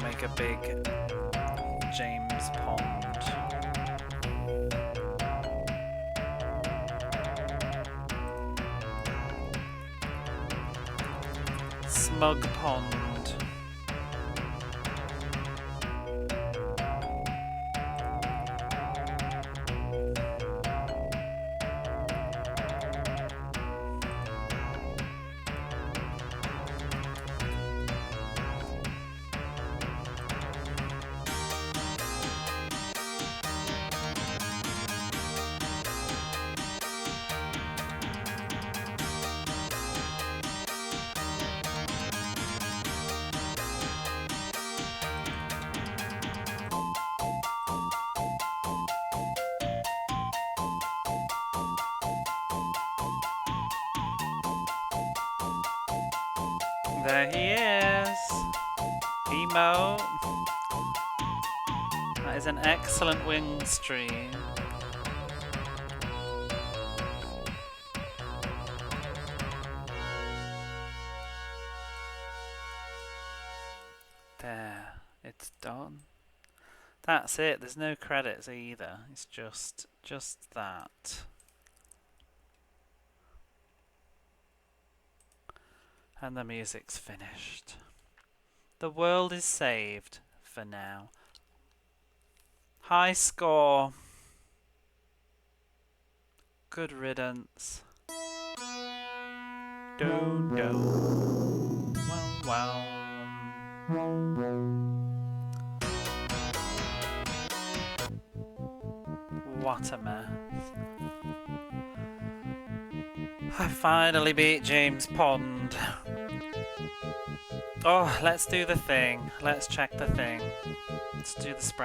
Make a big James Pond. Smug Pond. There he is! Emo! That is an excellent wing stream. There, it's done. That's it, there's no credits either, it's just that. And the music's finished. The world is saved for now. High score. Good riddance. Do. Wow. What a mess. I finally beat James Pond. Oh, let's do the thing. Let's check the thing. Let's do the spread.